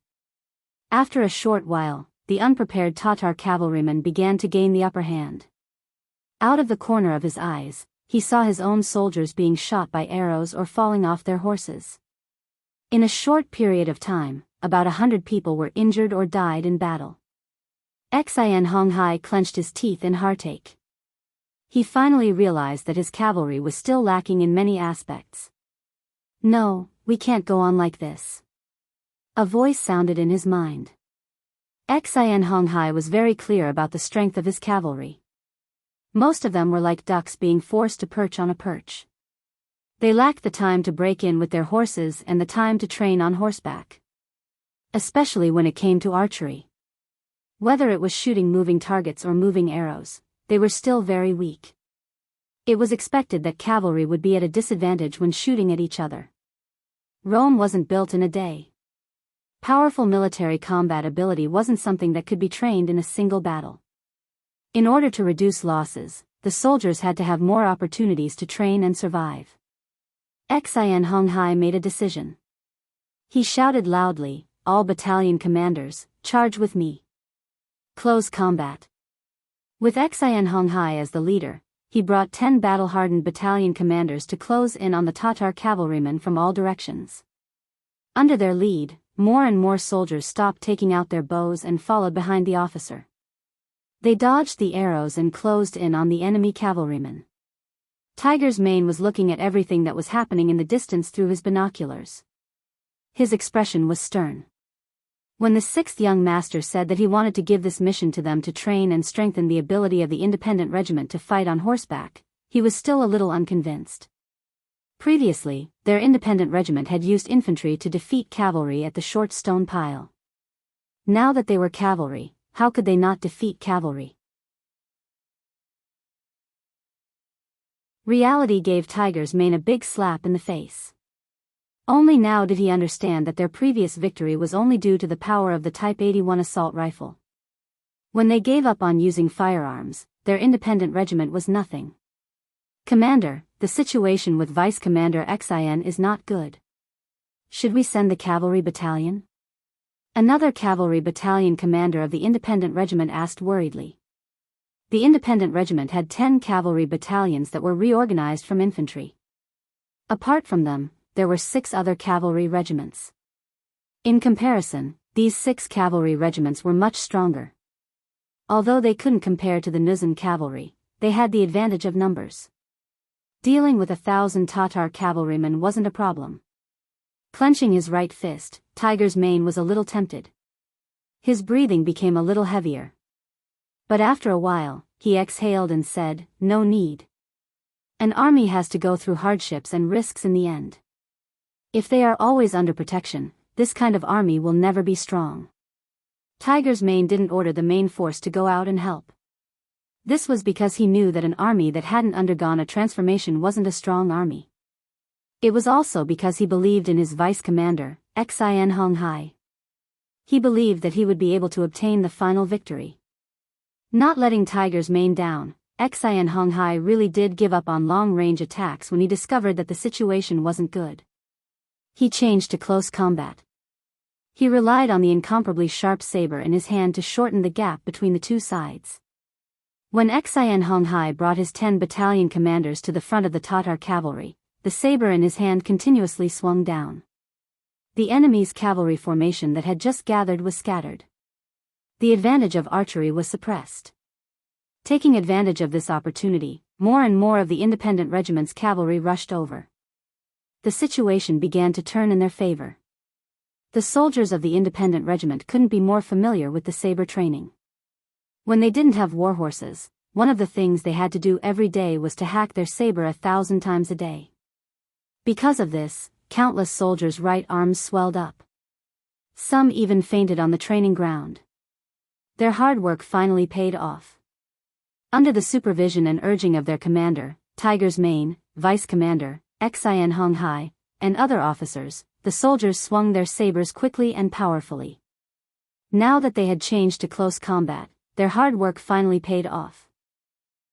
After a short while, the unprepared Tatar cavalryman began to gain the upper hand. Out of the corner of his eyes, he saw his own soldiers being shot by arrows or falling off their horses. In a short period of time, about 100 people were injured or died in battle. Xian Honghai clenched his teeth in heartache. He finally realized that his cavalry was still lacking in many aspects. "No, we can't go on like this." A voice sounded in his mind. Xian Honghai was very clear about the strength of his cavalry. Most of them were like ducks being forced to perch on a perch. They lacked the time to break in with their horses and the time to train on horseback. Especially when it came to archery. Whether it was shooting moving targets or moving arrows, they were still very weak. It was expected that cavalry would be at a disadvantage when shooting at each other. Rome wasn't built in a day. Powerful military combat ability wasn't something that could be trained in a single battle. In order to reduce losses, the soldiers had to have more opportunities to train and survive. Xian Honghai made a decision. He shouted loudly, "All battalion commanders, charge with me." Close combat. With Xian Honghai as the leader, he brought 10 battle-hardened battalion commanders to close in on the Tatar cavalrymen from all directions. Under their lead, more and more soldiers stopped taking out their bows and followed behind the officer. They dodged the arrows and closed in on the enemy cavalrymen. Tiger's Mane was looking at everything that was happening in the distance through his binoculars. His expression was stern. When the 6th young master said that he wanted to give this mission to them to train and strengthen the ability of the independent regiment to fight on horseback, he was still a little unconvinced. Previously, their independent regiment had used infantry to defeat cavalry at the short stone pile. Now that they were cavalry, how could they not defeat cavalry? Reality gave Tiger's Mane a big slap in the face. Only now did he understand that their previous victory was only due to the power of the Type 81 assault rifle. When they gave up on using firearms, their independent regiment was nothing. Commander, the situation with Vice Commander Xin is not good. Should we send the cavalry battalion? Another cavalry battalion commander of the independent regiment asked worriedly. The independent regiment had 10 cavalry battalions that were reorganized from infantry. Apart from them, there were 6 other cavalry regiments. In comparison, these 6 cavalry regiments were much stronger. Although they couldn't compare to the Nuzan cavalry, they had the advantage of numbers. Dealing with 1,000 Tatar cavalrymen wasn't a problem. Clenching his right fist, Tiger's Mane was a little tempted. His breathing became a little heavier. But after a while, he exhaled and said, "No need. An army has to go through hardships and risks in the end. If they are always under protection, this kind of army will never be strong." Tiger's Mane didn't order the main force to go out and help. This was because he knew that an army that hadn't undergone a transformation wasn't a strong army. It was also because he believed in his vice commander, Xin Honghai. He believed that he would be able to obtain the final victory. Not letting Tiger's Mane down, Xin Honghai really did give up on long-range attacks when he discovered that the situation wasn't good. He changed to close combat. He relied on the incomparably sharp saber in his hand to shorten the gap between the two sides. When Xin Honghai brought his 10 battalion commanders to the front of the Tatar cavalry, the saber in his hand continuously swung down. The enemy's cavalry formation that had just gathered was scattered. The advantage of archery was suppressed. Taking advantage of this opportunity, more and more of the independent regiment's cavalry rushed over. The situation began to turn in their favor. The soldiers of the independent regiment couldn't be more familiar with the saber training. When they didn't have war horses, one of the things they had to do every day was to hack their saber 1,000 times a day. Because of this, countless soldiers' right arms swelled up. Some even fainted on the training ground. Their hard work finally paid off. Under the supervision and urging of their commander, Tiger's Mane, vice commander, Xin Honghai, and other officers, the soldiers swung their sabers quickly and powerfully. Now that they had changed to close combat, their hard work finally paid off.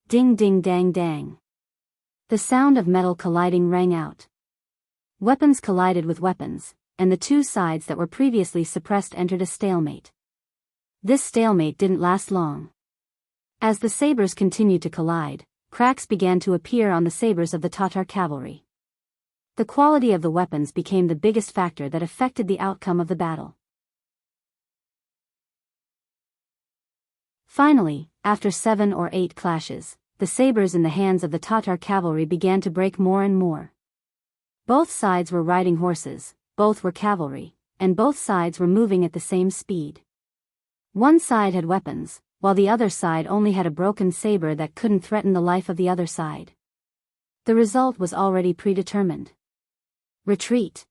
Ding ding dang dang. The sound of metal colliding rang out. Weapons collided with weapons, and the two sides that were previously suppressed entered a stalemate. This stalemate didn't last long. As the sabers continued to collide, cracks began to appear on the sabers of the Tatar cavalry. The quality of the weapons became the biggest factor that affected the outcome of the battle. Finally, after 7 or 8 clashes, the sabers in the hands of the Tatar cavalry began to break more and more. Both sides were riding horses, both were cavalry, and both sides were moving at the same speed. One side had weapons, while the other side only had a broken saber that couldn't threaten the life of the other side. The result was already predetermined. Retreat.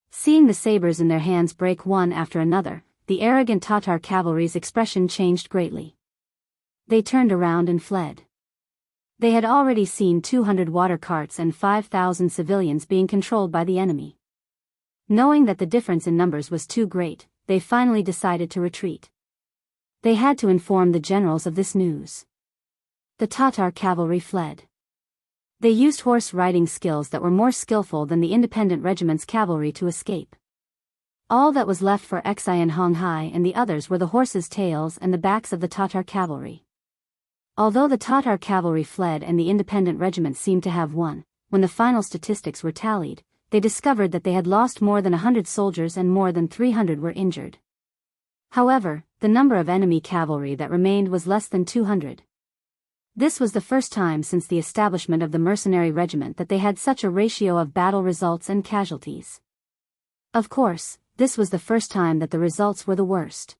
Seeing the sabers in their hands break one after another, the arrogant Tatar cavalry's expression changed greatly. They turned around and fled. They had already seen 200 water carts and 5,000 civilians being controlled by the enemy. Knowing that the difference in numbers was too great, they finally decided to retreat. They had to inform the generals of this news. The Tatar cavalry fled. They used horse riding skills that were more skillful than the independent regiment's cavalry to escape. All that was left for Xin Honghai and the others were the horses' tails and the backs of the Tatar cavalry. Although the Tatar cavalry fled and the independent regiment seemed to have won, when the final statistics were tallied, they discovered that they had lost more than 100 soldiers and more than 300 were injured. However, the number of enemy cavalry that remained was less than 200. This was the first time since the establishment of the mercenary regiment that they had such a ratio of battle results and casualties. Of course, this was the first time that the results were the worst.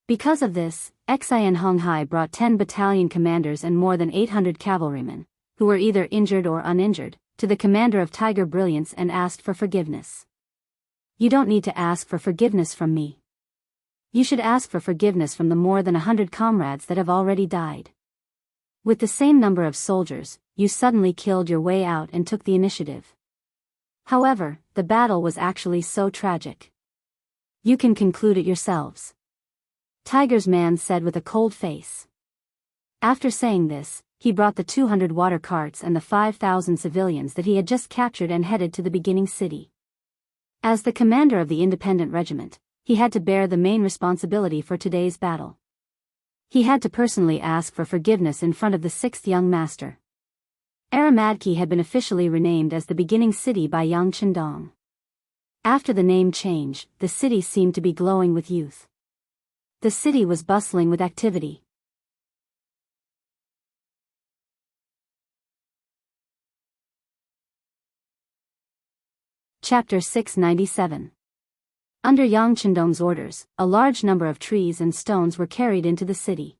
Because of this, Xin Honghai brought 10 battalion commanders and more than 800 cavalrymen, who were either injured or uninjured, to the commander of Tiger Brilliance and asked for forgiveness. "You don't need to ask for forgiveness from me. You should ask for forgiveness from the more than 100 comrades that have already died. With the same number of soldiers, you suddenly killed your way out and took the initiative. However, the battle was actually so tragic. You can conclude it yourselves. Tiger's man said with a cold face. After saying this, he brought the 200 water carts and the 5,000 civilians that he had just captured and headed to the beginning city. As the commander of the independent regiment, he had to bear the main responsibility for today's battle. He had to personally ask for forgiveness in front of the sixth young master. Aramadki had been officially renamed as the beginning city by Yang Chendong. After the name change, the city seemed to be glowing with youth. The city was bustling with activity. Chapter 697. Under Yang Chendong's orders, a large number of trees and stones were carried into the city.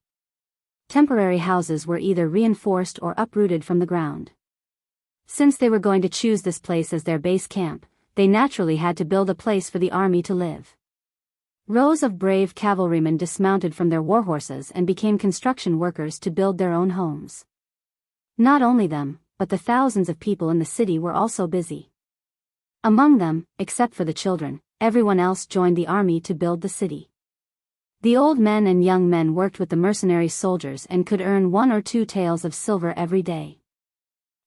Temporary houses were either reinforced or uprooted from the ground. Since they were going to choose this place as their base camp, they naturally had to build a place for the army to live. Rows of brave cavalrymen dismounted from their warhorses and became construction workers to build their own homes. Not only them, but the thousands of people in the city were also busy. Among them, except for the children, everyone else joined the army to build the city. The old men and young men worked with the mercenary soldiers and could earn 1 or 2 taels of silver every day.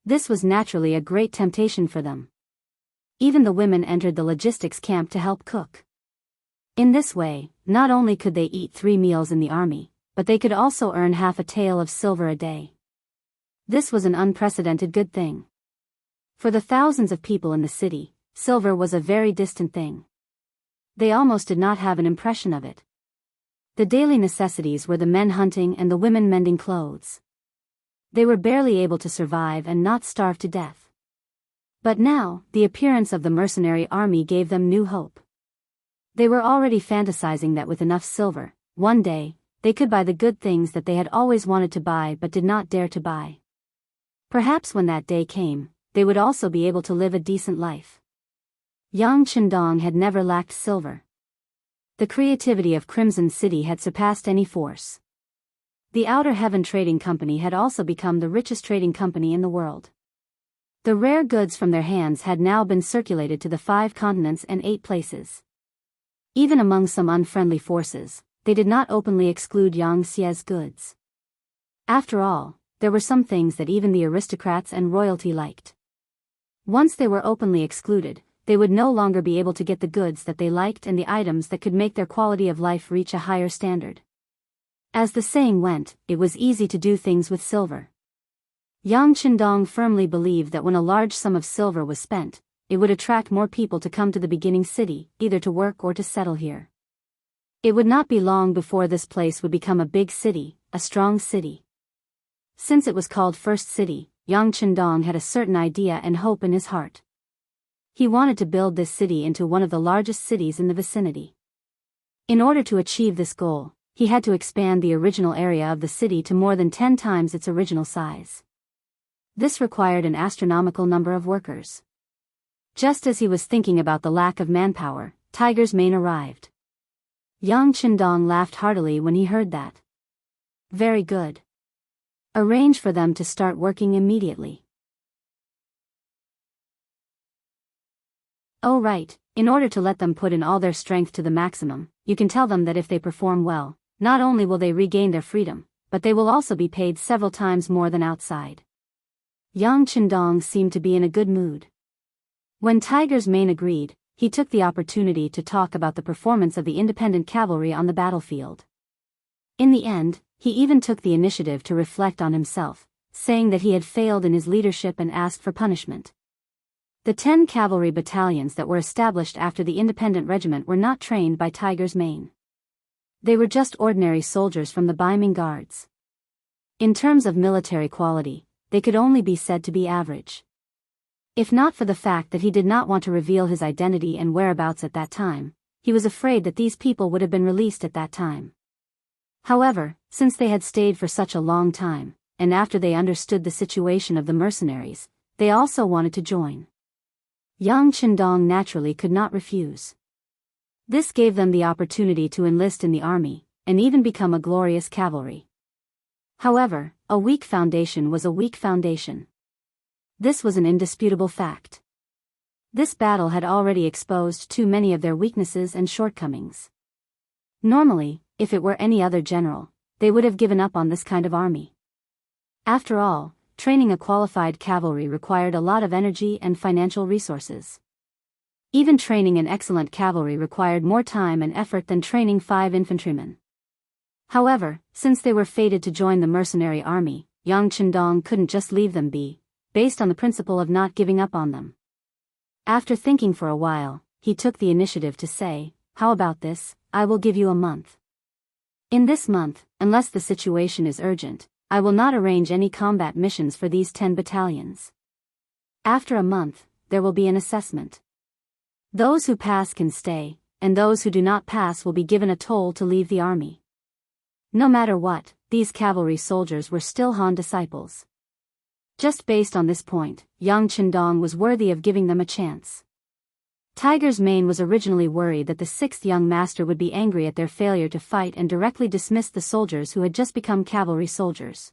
This was naturally a great temptation for them. Even the women entered the logistics camp to help cook. In this way, not only could they eat 3 meals in the army, but they could also earn half a tael of silver a day. This was an unprecedented good thing. For the thousands of people in the city, silver was a very distant thing. They almost did not have an impression of it. The daily necessities were the men hunting and the women mending clothes. They were barely able to survive and not starve to death. But now, the appearance of the mercenary army gave them new hope. They were already fantasizing that with enough silver, one day, they could buy the good things that they had always wanted to buy but did not dare to buy. Perhaps when that day came, they would also be able to live a decent life. Yang Chendong had never lacked silver. The creativity of Crimson City had surpassed any force. The Outer Heaven Trading Company had also become the richest trading company in the world. The rare goods from their hands had now been circulated to the 5 continents and 8 places. Even among some unfriendly forces, they did not openly exclude Yang Xie's goods. After all, there were some things that even the aristocrats and royalty liked. Once they were openly excluded, they would no longer be able to get the goods that they liked and the items that could make their quality of life reach a higher standard. As the saying went, it was easy to do things with silver. Yang Chendong firmly believed that when a large sum of silver was spent, it would attract more people to come to the beginning city, either to work or to settle here. It would not be long before this place would become a big city, a strong city. Since it was called First City, Yang Chendong had a certain idea and hope in his heart. He wanted to build this city into one of the largest cities in the vicinity. In order to achieve this goal, he had to expand the original area of the city to more than 10 times its original size. This required an astronomical number of workers. Just as he was thinking about the lack of manpower, Tiger's mane arrived. Yang Chendong laughed heartily when he heard that. Very good. Arrange for them to start working immediately. Oh right, in order to let them put in all their strength to the maximum, you can tell them that if they perform well, not only will they regain their freedom, but they will also be paid several times more than outside. Yang Chendong seemed to be in a good mood. When Tiger's mane agreed, he took the opportunity to talk about the performance of the independent cavalry on the battlefield. In the end, he even took the initiative to reflect on himself, saying that he had failed in his leadership and asked for punishment. The 10 cavalry battalions that were established after the independent regiment were not trained by Tiger's mane. They were just ordinary soldiers from the Baiming Guards. In terms of military quality, they could only be said to be average. If not for the fact that he did not want to reveal his identity and whereabouts at that time, he was afraid that these people would have been released at that time. However, since they had stayed for such a long time, and after they understood the situation of the mercenaries, they also wanted to join. Yang Chendong naturally could not refuse. This gave them the opportunity to enlist in the army, and even become a glorious cavalry. However, a weak foundation was a weak foundation. This was an indisputable fact. This battle had already exposed too many of their weaknesses and shortcomings. Normally, if it were any other general, they would have given up on this kind of army. After all, training a qualified cavalry required a lot of energy and financial resources. Even training an excellent cavalry required more time and effort than training 5 infantrymen. However, since they were fated to join the mercenary army, Yang Chendong couldn't just leave them be, based on the principle of not giving up on them. After thinking for a while, he took the initiative to say, "How about this? I will give you a month. In this month, unless the situation is urgent, I will not arrange any combat missions for these 10 battalions. After a month, there will be an assessment. Those who pass can stay, and those who do not pass will be given a toll to leave the army." No matter what, these cavalry soldiers were still Han disciples. Just based on this point, Yang Chendong was worthy of giving them a chance. Tiger's Mane was originally worried that the 6th young master would be angry at their failure to fight and directly dismiss the soldiers who had just become cavalry soldiers.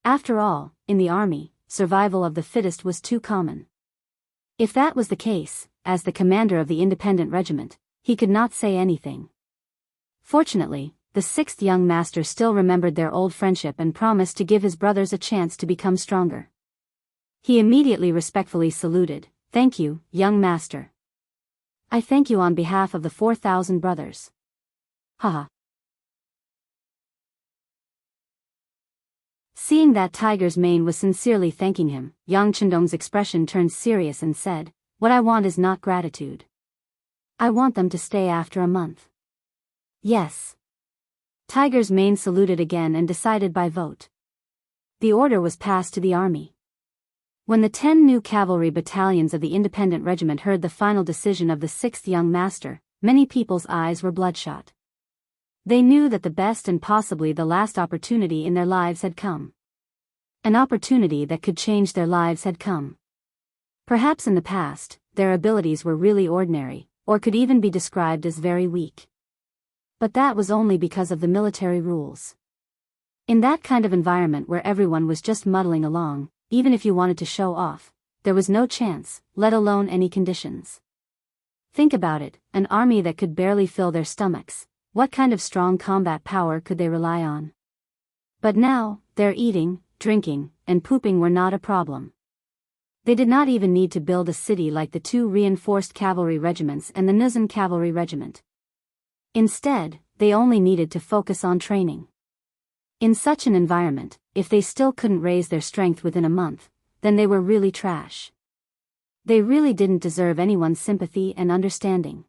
After all, in the army, survival of the fittest was too common. If that was the case, as the commander of the independent regiment, he could not say anything. Fortunately, the 6th young master still remembered their old friendship and promised to give his brothers a chance to become stronger. He immediately respectfully saluted, "Thank you, young master. I thank you on behalf of the 4,000 brothers." Haha. Seeing that Tiger's Mane was sincerely thanking him, Yang Chendong's expression turned serious and said, "What I want is not gratitude. I want them to stay after a month." "Yes." Tiger's Mane saluted again and decided by vote. The order was passed to the army. When the 10 new cavalry battalions of the independent regiment heard the final decision of the 6th young master, many people's eyes were bloodshot. They knew that the best and possibly the last opportunity in their lives had come. An opportunity that could change their lives had come. Perhaps in the past, their abilities were really ordinary, or could even be described as very weak. But that was only because of the military rules. In that kind of environment where everyone was just muddling along, even if you wanted to show off, there was no chance, let alone any conditions. Think about it, an army that could barely fill their stomachs, what kind of strong combat power could they rely on? But now, their eating, drinking, and pooping were not a problem. They did not even need to build a city like the 2 reinforced cavalry regiments and the Nuzhan cavalry regiment. Instead, they only needed to focus on training. In such an environment, if they still couldn't raise their strength within a month, then they were really trash. They really didn't deserve anyone's sympathy and understanding.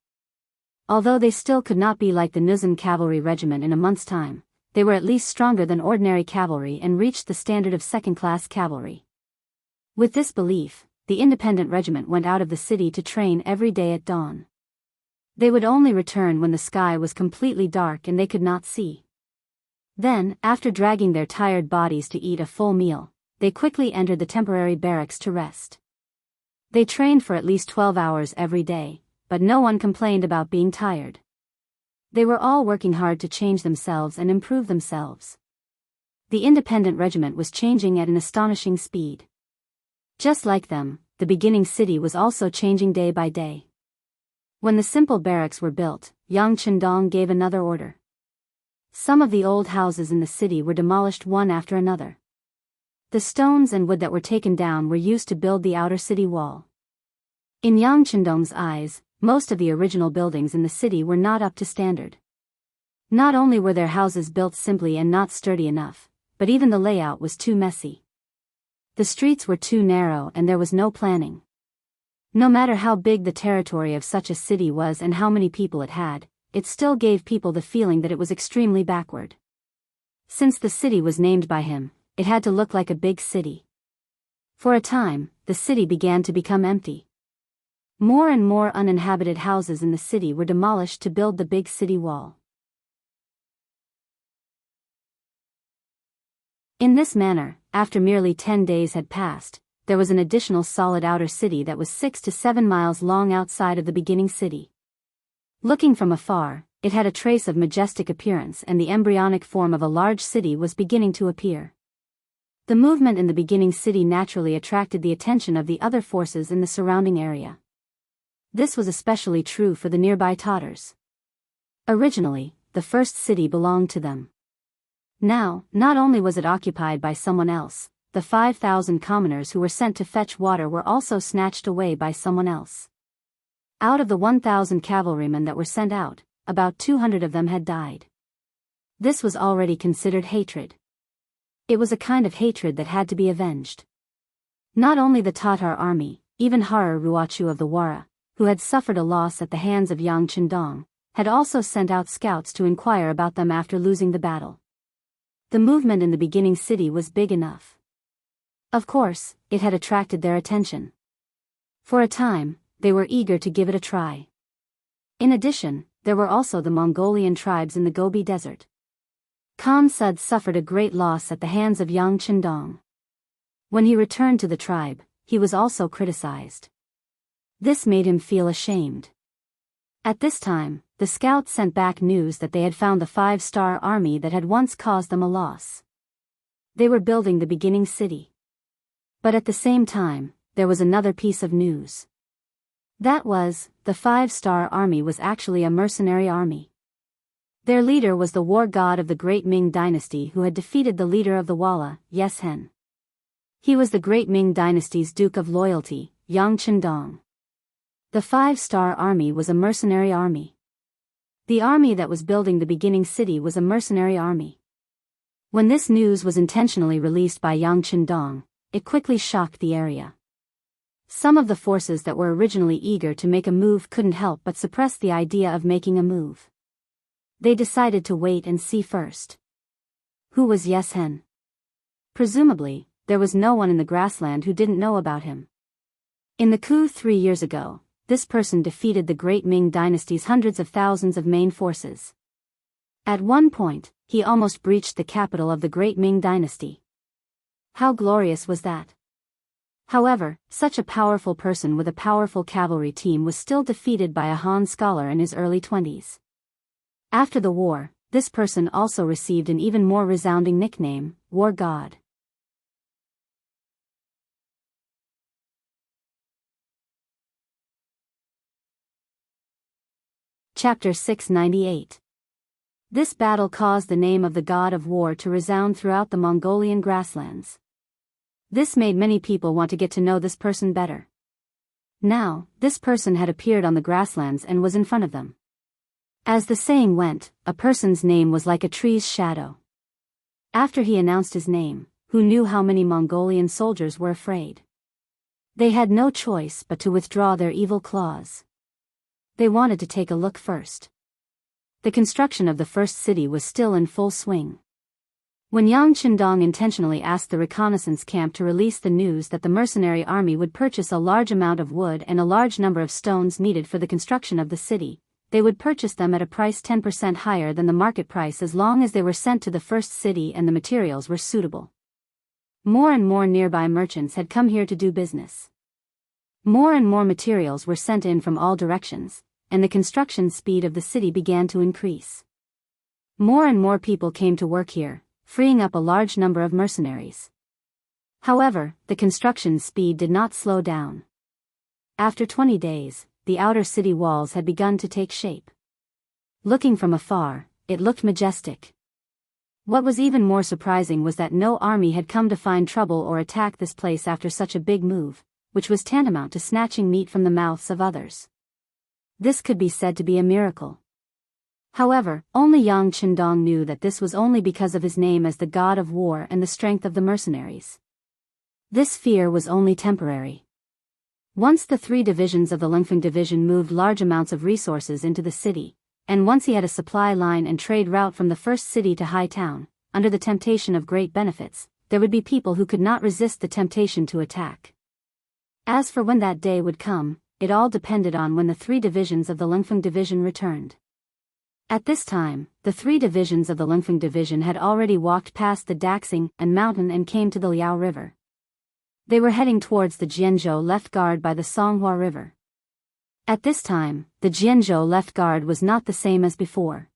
Although they still could not be like the Nuzhan cavalry regiment in a month's time, they were at least stronger than ordinary cavalry and reached the standard of second-class cavalry. With this belief, the independent regiment went out of the city to train every day at dawn. They would only return when the sky was completely dark and they could not see. Then, after dragging their tired bodies to eat a full meal, they quickly entered the temporary barracks to rest. They trained for at least 12 hours every day, but no one complained about being tired. They were all working hard to change themselves and improve themselves. The independent regiment was changing at an astonishing speed. Just like them, the beginning city was also changing day by day. When the simple barracks were built, Yang Chendong gave another order. Some of the old houses in the city were demolished one after another. The stones and wood that were taken down were used to build the outer city wall. In Yang Chendong's eyes, most of the original buildings in the city were not up to standard. Not only were their houses built simply and not sturdy enough, but even the layout was too messy. The streets were too narrow and there was no planning. No matter how big the territory of such a city was and how many people it had, it still gave people the feeling that it was extremely backward. Since the city was named by him, it had to look like a big city. For a time, the city began to become empty. More and more uninhabited houses in the city were demolished to build the big city wall. In this manner, after merely 10 days had passed, there was an additional solid outer city that was 6 to 7 miles long outside of the beginning city. Looking from afar, it had a trace of majestic appearance and the embryonic form of a large city was beginning to appear. The movement in the beginning city naturally attracted the attention of the other forces in the surrounding area. This was especially true for the nearby Tatars. Originally, the first city belonged to them. Now, not only was it occupied by someone else, the 5,000 commoners who were sent to fetch water were also snatched away by someone else. Out of the 1,000 cavalrymen that were sent out, about 200 of them had died. This was already considered hatred. It was a kind of hatred that had to be avenged. Not only the Tatar army, even Harar Ruachu of the Wara, who had suffered a loss at the hands of Yang Chendong, had also sent out scouts to inquire about them after losing the battle. The movement in the beginning city was big enough. Of course, it had attracted their attention. For a time, they were eager to give it a try. In addition, there were also the Mongolian tribes in the Gobi Desert. Khan Sud suffered a great loss at the hands of Yang Chendong. When he returned to the tribe, he was also criticized. This made him feel ashamed. At this time, the scouts sent back news that they had found the 5-star army that had once caused them a loss. They were building the beginning city. But at the same time, there was another piece of news. That was, the 5-star army was actually a mercenary army. Their leader was the war god of the Great Ming Dynasty who had defeated the leader of the Wala, Yes Hen. He was the Great Ming Dynasty's Duke of Loyalty, Yang Chendong. The 5-star army was a mercenary army. The army that was building the beginning city was a mercenary army. When this news was intentionally released by Yang Chendong, it quickly shocked the area. Some of the forces that were originally eager to make a move couldn't help but suppress the idea of making a move. They decided to wait and see first. Who was Yes Hen? Presumably, there was no one in the grassland who didn't know about him. In the coup 3 years ago, this person defeated the Great Ming Dynasty's hundreds of thousands of main forces. At one point, he almost breached the capital of the Great Ming Dynasty. How glorious was that? However, such a powerful person with a powerful cavalry team was still defeated by a Han scholar in his early 20s. After the war, this person also received an even more resounding nickname, War God. Chapter 698. This battle caused the name of the god of war to resound throughout the Mongolian grasslands. This made many people want to get to know this person better. Now, this person had appeared on the grasslands and was in front of them. As the saying went, a person's name was like a tree's shadow. After he announced his name, who knew how many Mongolian soldiers were afraid? They had no choice but to withdraw their evil claws. They wanted to take a look first. The construction of the first city was still in full swing. When Yang Chendong intentionally asked the reconnaissance camp to release the news that the mercenary army would purchase a large amount of wood and a large number of stones needed for the construction of the city, they would purchase them at a price 10% higher than the market price as long as they were sent to the first city and the materials were suitable. More and more nearby merchants had come here to do business. More and more materials were sent in from all directions, and the construction speed of the city began to increase. More and more people came to work here, freeing up a large number of mercenaries. However, the construction speed did not slow down. After 20 days, the outer city walls had begun to take shape. Looking from afar, it looked majestic. What was even more surprising was that no army had come to find trouble or attack this place after such a big move, which was tantamount to snatching meat from the mouths of others. This could be said to be a miracle. However, only Yang Chendong knew that this was only because of his name as the god of war and the strength of the mercenaries. This fear was only temporary. Once the 3 divisions of the Lingfeng division moved large amounts of resources into the city, and once he had a supply line and trade route from the first city to High Town, under the temptation of great benefits, there would be people who could not resist the temptation to attack. As for when that day would come, it all depended on when the 3 divisions of the Lingfeng division returned. At this time, the 3 divisions of the Lingfeng division had already walked past the Daxing and mountain and came to the Liao River. They were heading towards the Jianzhou left guard by the Songhua River. At this time, the Jianzhou left guard was not the same as before.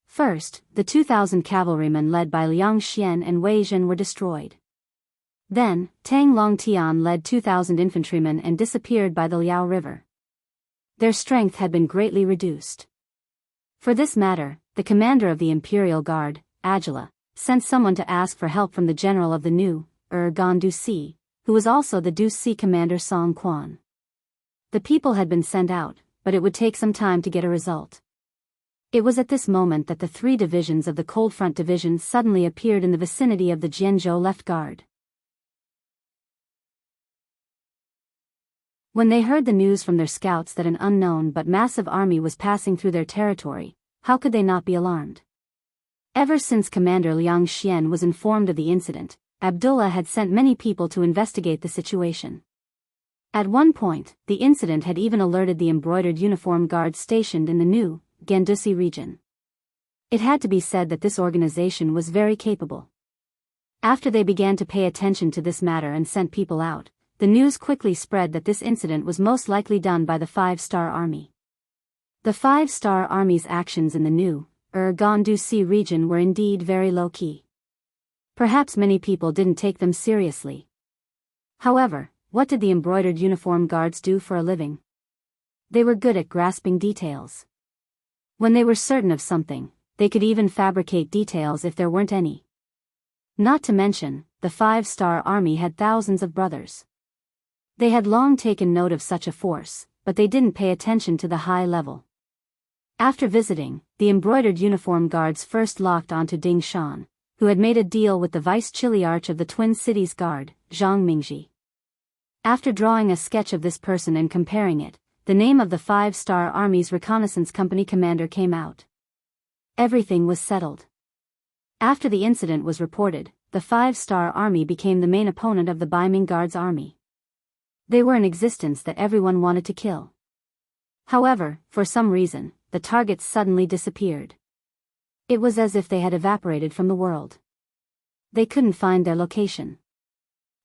First, the 2,000 cavalrymen led by Liang Xian and Wei Zhen were destroyed. Then, Tang Longtian led 2,000 infantrymen and disappeared by the Liao River. Their strength had been greatly reduced. For this matter, the commander of the Imperial Guard, Agila, sent someone to ask for help from the general of the new, Gandu, who was also the Du commander Song Quan. The people had been sent out, but it would take some time to get a result. It was at this moment that the 3 divisions of the Cold Front Division suddenly appeared in the vicinity of the Jianghu left guard. When they heard the news from their scouts that an unknown but massive army was passing through their territory, how could they not be alarmed? Ever since Commander Liang Xian was informed of the incident, Abdullah had sent many people to investigate the situation. At one point, the incident had even alerted the embroidered uniform guards stationed in the new, Gandusi region. It had to be said that this organization was very capable. After they began to pay attention to this matter and sent people out, the news quickly spread that this incident was most likely done by the 5-Star Army. The 5-Star Army's actions in the new, Gandusi region were indeed very low-key. Perhaps many people didn't take them seriously. However, what did the embroidered uniform guards do for a living? They were good at grasping details. When they were certain of something, they could even fabricate details if there weren't any. Not to mention, the 5-Star Army had thousands of brothers. They had long taken note of such a force, but they didn't pay attention to the high level. After visiting, the embroidered uniform guards first locked onto Ding Shan, who had made a deal with the vice-chiliarch of the Twin Cities Guard, Zhang Mingji. After drawing a sketch of this person and comparing it, the name of the 5-Star Army's reconnaissance company commander came out. Everything was settled. After the incident was reported, the 5-Star Army became the main opponent of the Baiming Guard's army. They were an existence that everyone wanted to kill. However, for some reason, the targets suddenly disappeared. It was as if they had evaporated from the world. They couldn't find their location.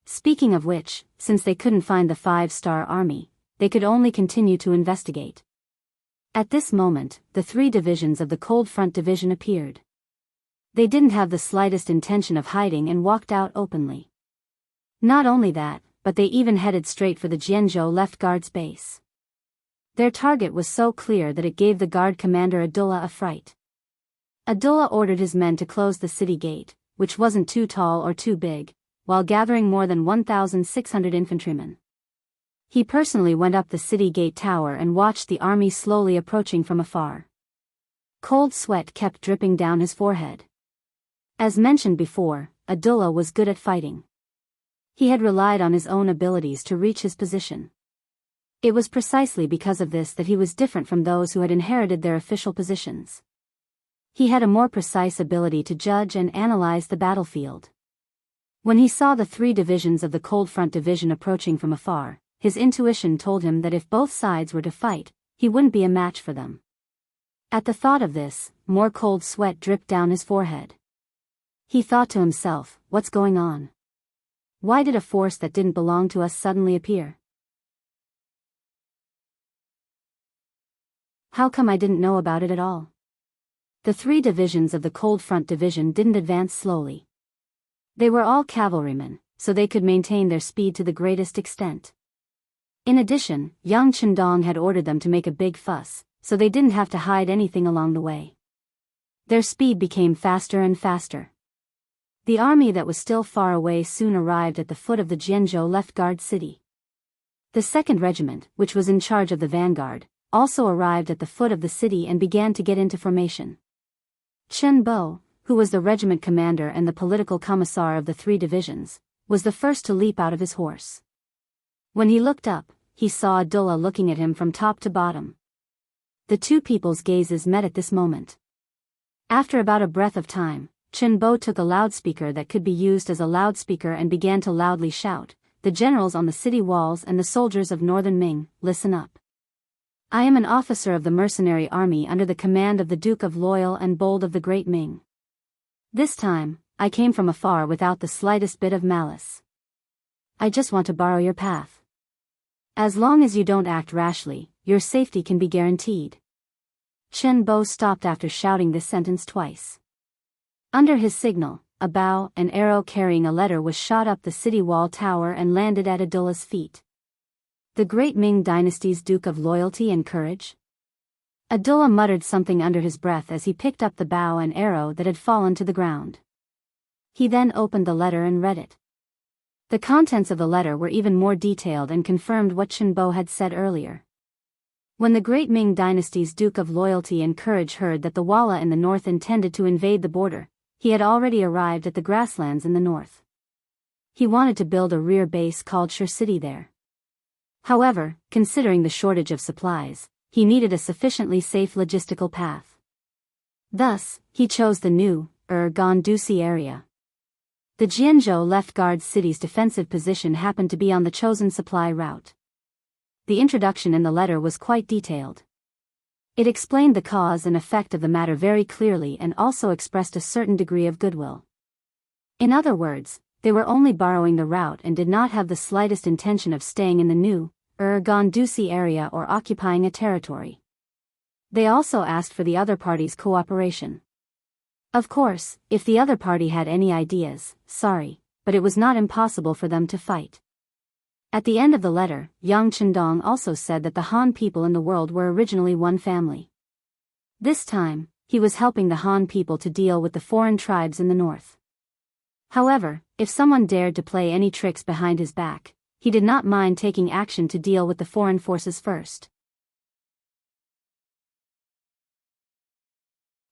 Speaking of which, since they couldn't find the 5-Star Army, they could only continue to investigate. At this moment, the 3 divisions of the Cold Front Division appeared. They didn't have the slightest intention of hiding and walked out openly. Not only that, but they even headed straight for the Jianghu left guard's base. Their target was so clear that it gave the guard commander Abdullah a fright. Abdullah ordered his men to close the city gate, which wasn't too tall or too big, while gathering more than 1,600 infantrymen. He personally went up the city gate tower and watched the army slowly approaching from afar. Cold sweat kept dripping down his forehead. As mentioned before, Abdullah was good at fighting. He had relied on his own abilities to reach his position. It was precisely because of this that he was different from those who had inherited their official positions. He had a more precise ability to judge and analyze the battlefield. When he saw the 3 divisions of the Cold Front Division approaching from afar, his intuition told him that if both sides were to fight, he wouldn't be a match for them. At the thought of this, more cold sweat dripped down his forehead. He thought to himself, what's going on? Why did a force that didn't belong to us suddenly appear? How come I didn't know about it at all? The 3 divisions of the Cold Front Division didn't advance slowly. They were all cavalrymen, so they could maintain their speed to the greatest extent. In addition, Yang Chendong had ordered them to make a big fuss, so they didn't have to hide anything along the way. Their speed became faster and faster. The army that was still far away soon arrived at the foot of the Jianghu left guard city. The 2nd Regiment, which was in charge of the vanguard, also arrived at the foot of the city and began to get into formation. Chen Bo, who was the regiment commander and the political commissar of the 3 divisions, was the first to leap out of his horse. When he looked up, he saw Abdullah looking at him from top to bottom. The 2 people's gazes met at this moment. After about a breath of time, Chen Bo took a loudspeaker that could be used as a loudspeaker and began to loudly shout, "The generals on the city walls and the soldiers of Northern Ming, listen up. I am an officer of the mercenary army under the command of the Duke of Loyal and Bold of the Great Ming. This time, I came from afar without the slightest bit of malice. I just want to borrow your path. As long as you don't act rashly, your safety can be guaranteed." Chen Bo stopped after shouting this sentence twice. Under his signal, a bow, an arrow carrying a letter was shot up the city wall tower and landed at Abdullah's feet. The great Ming dynasty's Duke of Loyalty and Courage? Abdullah muttered something under his breath as he picked up the bow and arrow that had fallen to the ground. He then opened the letter and read it. The contents of the letter were even more detailed and confirmed what Chenbo had said earlier. When the great Ming dynasty's Duke of Loyalty and Courage heard that the Walla in the north intended to invade the border, he had already arrived at the grasslands in the north. He wanted to build a rear base called Shur City there. However, considering the shortage of supplies, he needed a sufficiently safe logistical path. Thus, he chose the new, Gandusi area. The Jianghu left guard city's defensive position happened to be on the chosen supply route. The introduction in the letter was quite detailed. It explained the cause and effect of the matter very clearly and also expressed a certain degree of goodwill. In other words, they were only borrowing the route and did not have the slightest intention of staying in the new, Gandusi area or occupying a territory. They also asked for the other party's cooperation. Of course, if the other party had any ideas, sorry, but it was not impossible for them to fight. At the end of the letter, Yang Chendong also said that the Han people in the world were originally one family. This time, he was helping the Han people to deal with the foreign tribes in the north. However, if someone dared to play any tricks behind his back, he did not mind taking action to deal with the foreign forces first.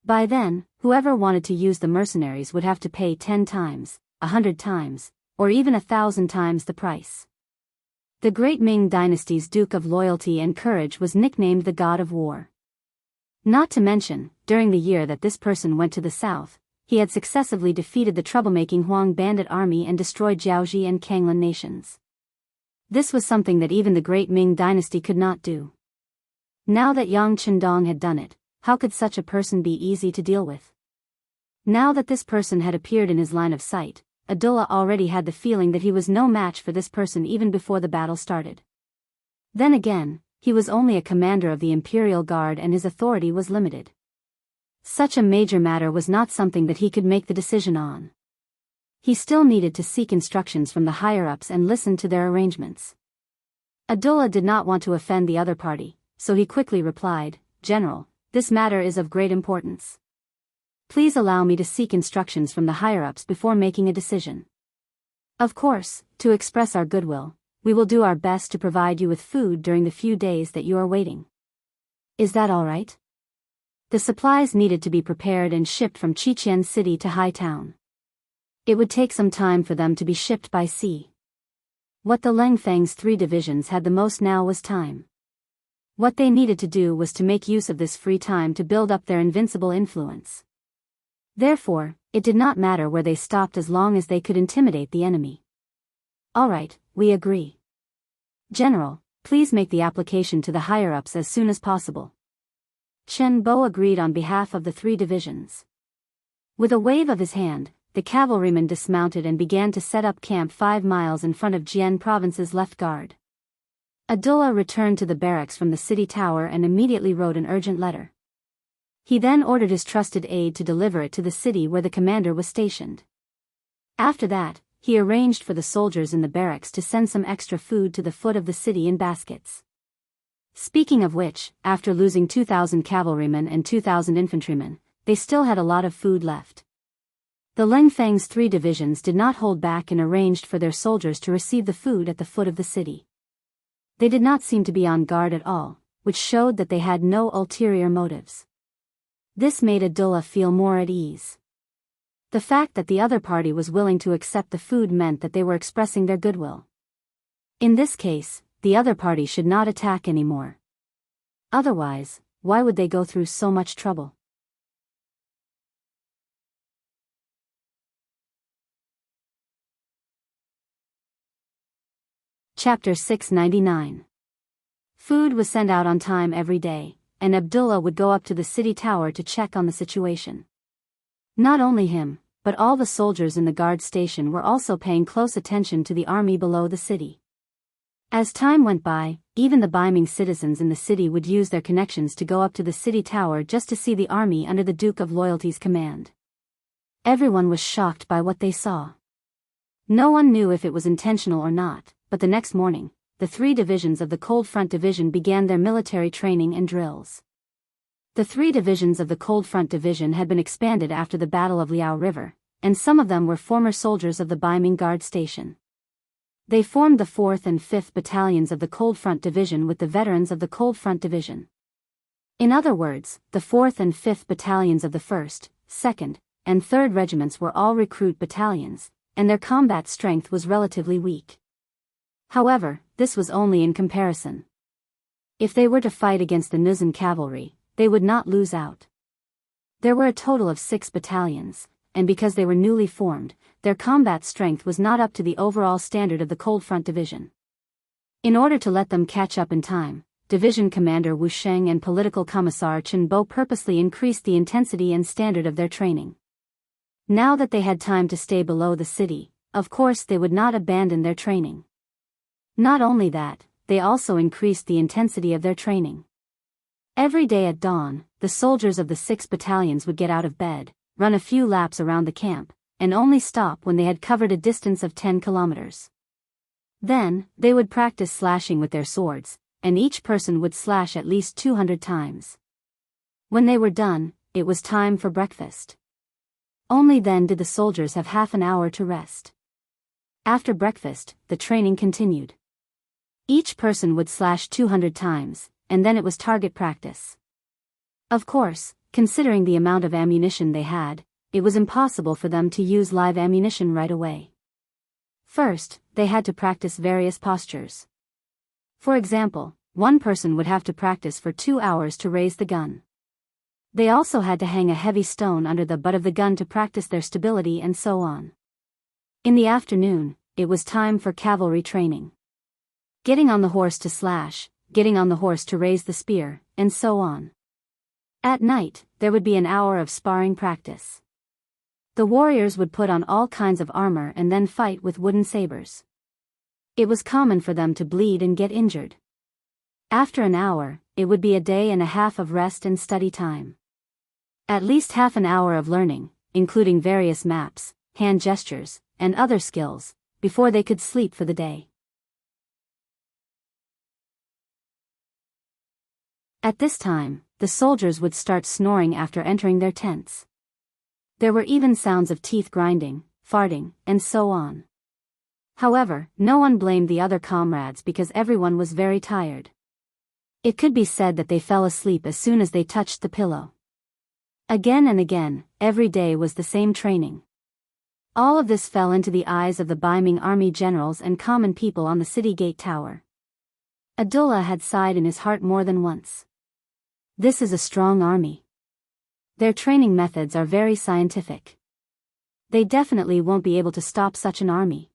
By then, whoever wanted to use the mercenaries would have to pay 10 times, 100 times, or even 1,000 times the price. The great Ming dynasty's Duke of Loyalty and Courage was nicknamed the God of War. Not to mention, during the year that this person went to the south, he had successively defeated the troublemaking Huang bandit army and destroyed Jiaoji and Kanglan nations. This was something that even the great Ming dynasty could not do. Now that Yang Chendong had done it, how could such a person be easy to deal with? Now that this person had appeared in his line of sight, Abdullah already had the feeling that he was no match for this person even before the battle started. Then again, he was only a commander of the Imperial Guard and his authority was limited. Such a major matter was not something that he could make the decision on. He still needed to seek instructions from the higher-ups and listen to their arrangements. Abdullah did not want to offend the other party, so he quickly replied, "General, this matter is of great importance. Please allow me to seek instructions from the higher-ups before making a decision. Of course, to express our goodwill, we will do our best to provide you with food during the few days that you are waiting. Is that all right?" The supplies needed to be prepared and shipped from Chichen City to Hightown. It would take some time for them to be shipped by sea. What the Leng Feng's 3 divisions had the most now was time. What they needed to do was to make use of this free time to build up their invincible influence. Therefore, it did not matter where they stopped as long as they could intimidate the enemy. "All right, we agree. General, please make the application to the higher-ups as soon as possible." Chen Bo agreed on behalf of the 3 divisions. With a wave of his hand, the cavalrymen dismounted and began to set up camp 5 miles in front of Jian Province's left guard. Abdullah returned to the barracks from the city tower and immediately wrote an urgent letter. He then ordered his trusted aide to deliver it to the city where the commander was stationed. After that, he arranged for the soldiers in the barracks to send some extra food to the foot of the city in baskets. Speaking of which, after losing 2,000 cavalrymen and 2,000 infantrymen, they still had a lot of food left. The Leng Feng's 3 divisions did not hold back and arranged for their soldiers to receive the food at the foot of the city. They did not seem to be on guard at all, which showed that they had no ulterior motives. This made Abdullah feel more at ease. The fact that the other party was willing to accept the food meant that they were expressing their goodwill. In this case, the other party should not attack anymore. Otherwise, why would they go through so much trouble? Chapter 699. Food was sent out on time every day, and Abdullah would go up to the city tower to check on the situation. Not only him, but all the soldiers in the guard station were also paying close attention to the army below the city. As time went by, even the Biming citizens in the city would use their connections to go up to the city tower just to see the army under the Duke of Loyalty's command. Everyone was shocked by what they saw. No one knew if it was intentional or not, but the next morning, the 3 divisions of the Cold Front Division began their military training and drills. The 3 divisions of the Cold Front Division had been expanded after the Battle of Liao River, and some of them were former soldiers of the Beiming Guard Station. They formed the 4th and 5th Battalions of the Cold Front Division with the veterans of the Cold Front Division. In other words, the 4th and 5th Battalions of the 1st, 2nd, and 3rd Regiments were all recruit battalions, and their combat strength was relatively weak. However, this was only in comparison. If they were to fight against the Nuzan cavalry, they would not lose out. There were a total of 6 battalions, and because they were newly formed, their combat strength was not up to the overall standard of the Cold Front Division. In order to let them catch up in time, Division Commander Wu Sheng and Political Commissar Chen Bo purposely increased the intensity and standard of their training. Now that they had time to stay below the city, of course they would not abandon their training. Not only that, they also increased the intensity of their training. Every day at dawn, the soldiers of the 6 battalions would get out of bed, run a few laps around the camp, and only stop when they had covered a distance of 10 kilometers. Then, they would practice slashing with their swords, and each person would slash at least 200 times. When they were done, it was time for breakfast. Only then did the soldiers have half an hour to rest. After breakfast, the training continued. Each person would slash 200 times, and then it was target practice. Of course, considering the amount of ammunition they had, it was impossible for them to use live ammunition right away. First, they had to practice various postures. For example, one person would have to practice for 2 hours to raise the gun. They also had to hang a heavy stone under the butt of the gun to practice their stability and so on. In the afternoon, it was time for cavalry training. Getting on the horse to slash, getting on the horse to raise the spear, and so on. At night, there would be an hour of sparring practice. The warriors would put on all kinds of armor and then fight with wooden sabers. It was common for them to bleed and get injured. After an hour, it would be a day and a half of rest and study time. At least half an hour of learning, including various maps, hand gestures, and other skills, before they could sleep for the day. At this time, the soldiers would start snoring after entering their tents. There were even sounds of teeth grinding, farting, and so on. However, no one blamed the other comrades because everyone was very tired. It could be said that they fell asleep as soon as they touched the pillow. Again and again, every day was the same training. All of this fell into the eyes of the Beiming army generals and common people on the city gate tower. Abdullah had sighed in his heart more than once. This is a strong army. Their training methods are very scientific. They definitely won't be able to stop such an army.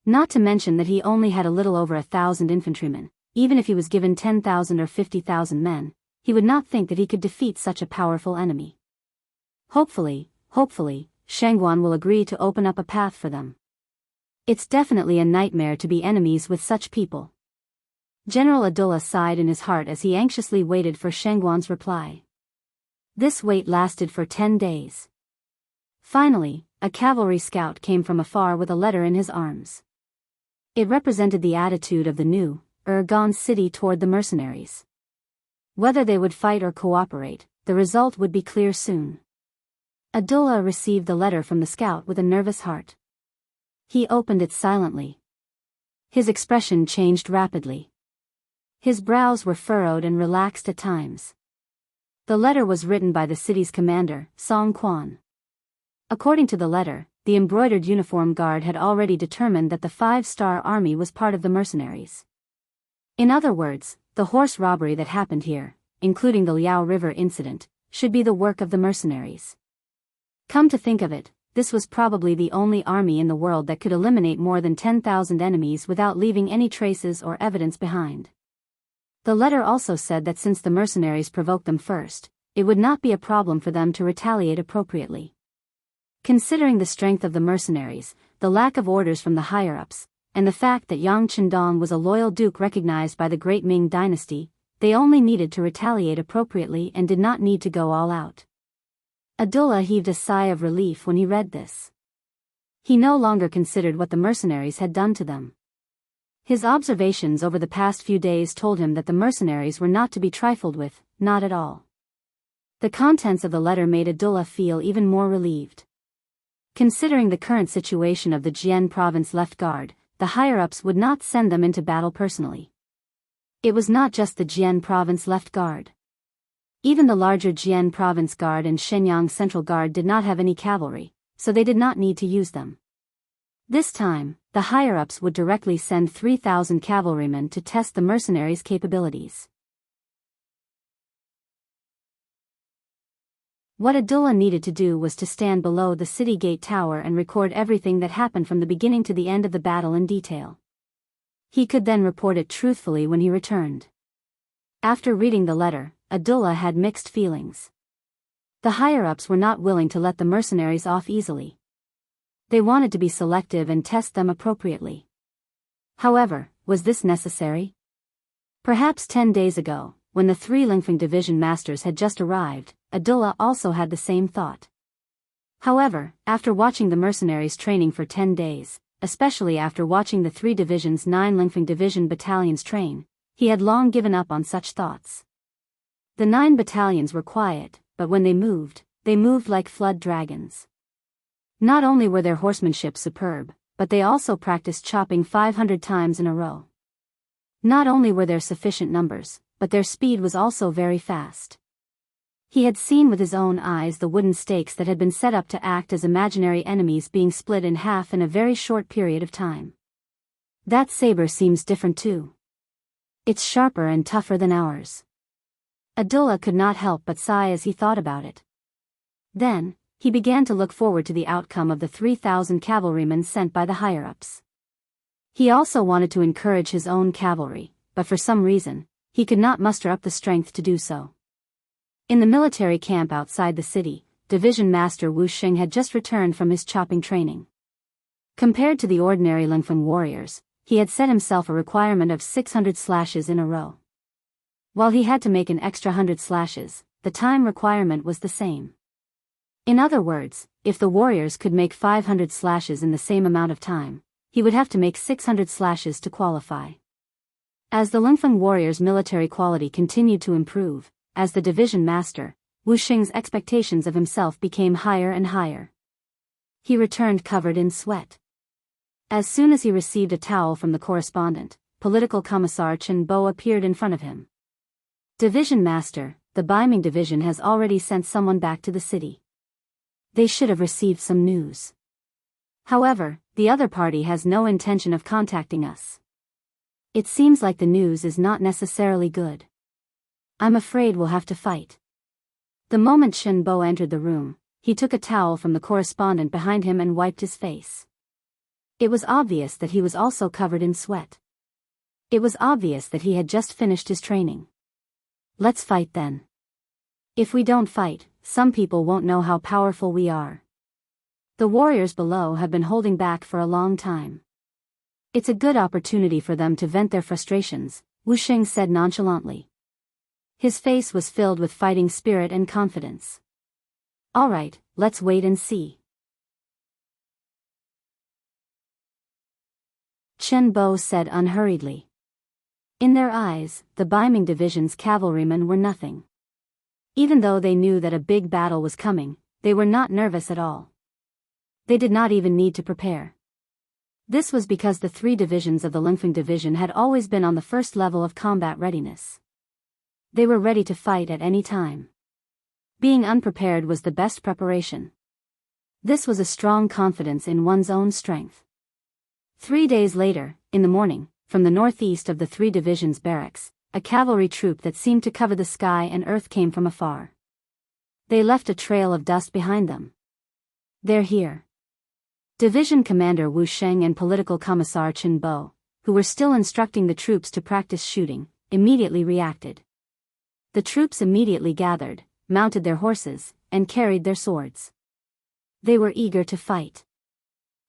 Not to mention that he only had a little over 1,000 infantrymen. Even if he was given 10,000 or 50,000 men, he would not think that he could defeat such a powerful enemy. Hopefully, Shangguan will agree to open up a path for them. It's definitely a nightmare to be enemies with such people. General Abdullah sighed in his heart as he anxiously waited for Shangguan's reply. This wait lasted for 10 days. Finally, a cavalry scout came from afar with a letter in his arms. It represented the attitude of the new Urgan city toward the mercenaries. Whether they would fight or cooperate, the result would be clear soon. Abdullah received the letter from the scout with a nervous heart. He opened it silently. His expression changed rapidly. His brows were furrowed and relaxed at times. The letter was written by the city's commander, Song Quan. According to the letter, the embroidered uniform guard had already determined that the 5-star army was part of the mercenaries. In other words, the horse robbery that happened here, including the Liao River incident, should be the work of the mercenaries. Come to think of it, this was probably the only army in the world that could eliminate more than 10,000 enemies without leaving any traces or evidence behind. The letter also said that since the mercenaries provoked them first, it would not be a problem for them to retaliate appropriately. Considering the strength of the mercenaries, the lack of orders from the higher-ups, and the fact that Yang Chendong was a loyal duke recognized by the Great Ming dynasty, they only needed to retaliate appropriately and did not need to go all out. Abdullah heaved a sigh of relief when he read this. He no longer considered what the mercenaries had done to them. His observations over the past few days told him that the mercenaries were not to be trifled with, not at all. The contents of the letter made Abdullah feel even more relieved. Considering the current situation of the Jian province left guard, the higher-ups would not send them into battle personally. It was not just the Jian province left guard. Even the larger Jian province guard and Shenyang central guard did not have any cavalry, so they did not need to use them. This time, the higher-ups would directly send 3,000 cavalrymen to test the mercenaries' capabilities. What Abdullah needed to do was to stand below the city gate tower and record everything that happened from the beginning to the end of the battle in detail. He could then report it truthfully when he returned. After reading the letter, Abdullah had mixed feelings. The higher-ups were not willing to let the mercenaries off easily. They wanted to be selective and test them appropriately. However, was this necessary? Perhaps 10 days ago, when the 3 Lingfeng division masters had just arrived, Abdullah also had the same thought. However, after watching the mercenaries training for 10 days, especially after watching the 3 divisions 9 Lingfeng division battalions train, he had long given up on such thoughts. The 9 battalions were quiet, but when they moved like flood dragons. Not only were their horsemanship superb, but they also practiced chopping 500 times in a row. Not only were there sufficient numbers, but their speed was also very fast. He had seen with his own eyes the wooden stakes that had been set up to act as imaginary enemies being split in half in a very short period of time. That saber seems different too. It's sharper and tougher than ours. Abdullah could not help but sigh as he thought about it. Then, he began to look forward to the outcome of the 3,000 cavalrymen sent by the higher-ups. He also wanted to encourage his own cavalry, but for some reason, he could not muster up the strength to do so. In the military camp outside the city, Division Master Wu Xing had just returned from his chopping training. Compared to the ordinary Lingfeng warriors, he had set himself a requirement of 600 slashes in a row. While he had to make an extra 100 slashes, the time requirement was the same. In other words, if the warriors could make 500 slashes in the same amount of time, he would have to make 600 slashes to qualify. As the Lingfeng warriors' military quality continued to improve, as the division master, Wu Xing's expectations of himself became higher and higher. He returned covered in sweat. As soon as he received a towel from the correspondent, Political Commissar Chen Bo appeared in front of him. Division Master, the Biming Division has already sent someone back to the city. They should have received some news. However, the other party has no intention of contacting us. It seems like the news is not necessarily good. I'm afraid we'll have to fight. The moment Chen Bo entered the room, he took a towel from the correspondent behind him and wiped his face. It was obvious that he was also covered in sweat. It was obvious that he had just finished his training. Let's fight then. If we don't fight, some people won't know how powerful we are. The warriors below have been holding back for a long time. It's a good opportunity for them to vent their frustrations, Wu Xing said nonchalantly. His face was filled with fighting spirit and confidence. All right, let's wait and see. Chen Bo said unhurriedly. In their eyes, the Biming Division's cavalrymen were nothing. Even though they knew that a big battle was coming, they were not nervous at all. They did not even need to prepare. This was because the 3 divisions of the Lingfeng Division had always been on the first level of combat readiness. They were ready to fight at any time. Being unprepared was the best preparation. This was a strong confidence in one's own strength. 3 days later, in the morning, from the northeast of the 3 divisions' barracks, a cavalry troop that seemed to cover the sky and earth came from afar. They left a trail of dust behind them. They're here. Division Commander Wu Sheng and Political Commissar Chen Bo, who were still instructing the troops to practice shooting, immediately reacted. The troops immediately gathered, mounted their horses, and carried their swords. They were eager to fight.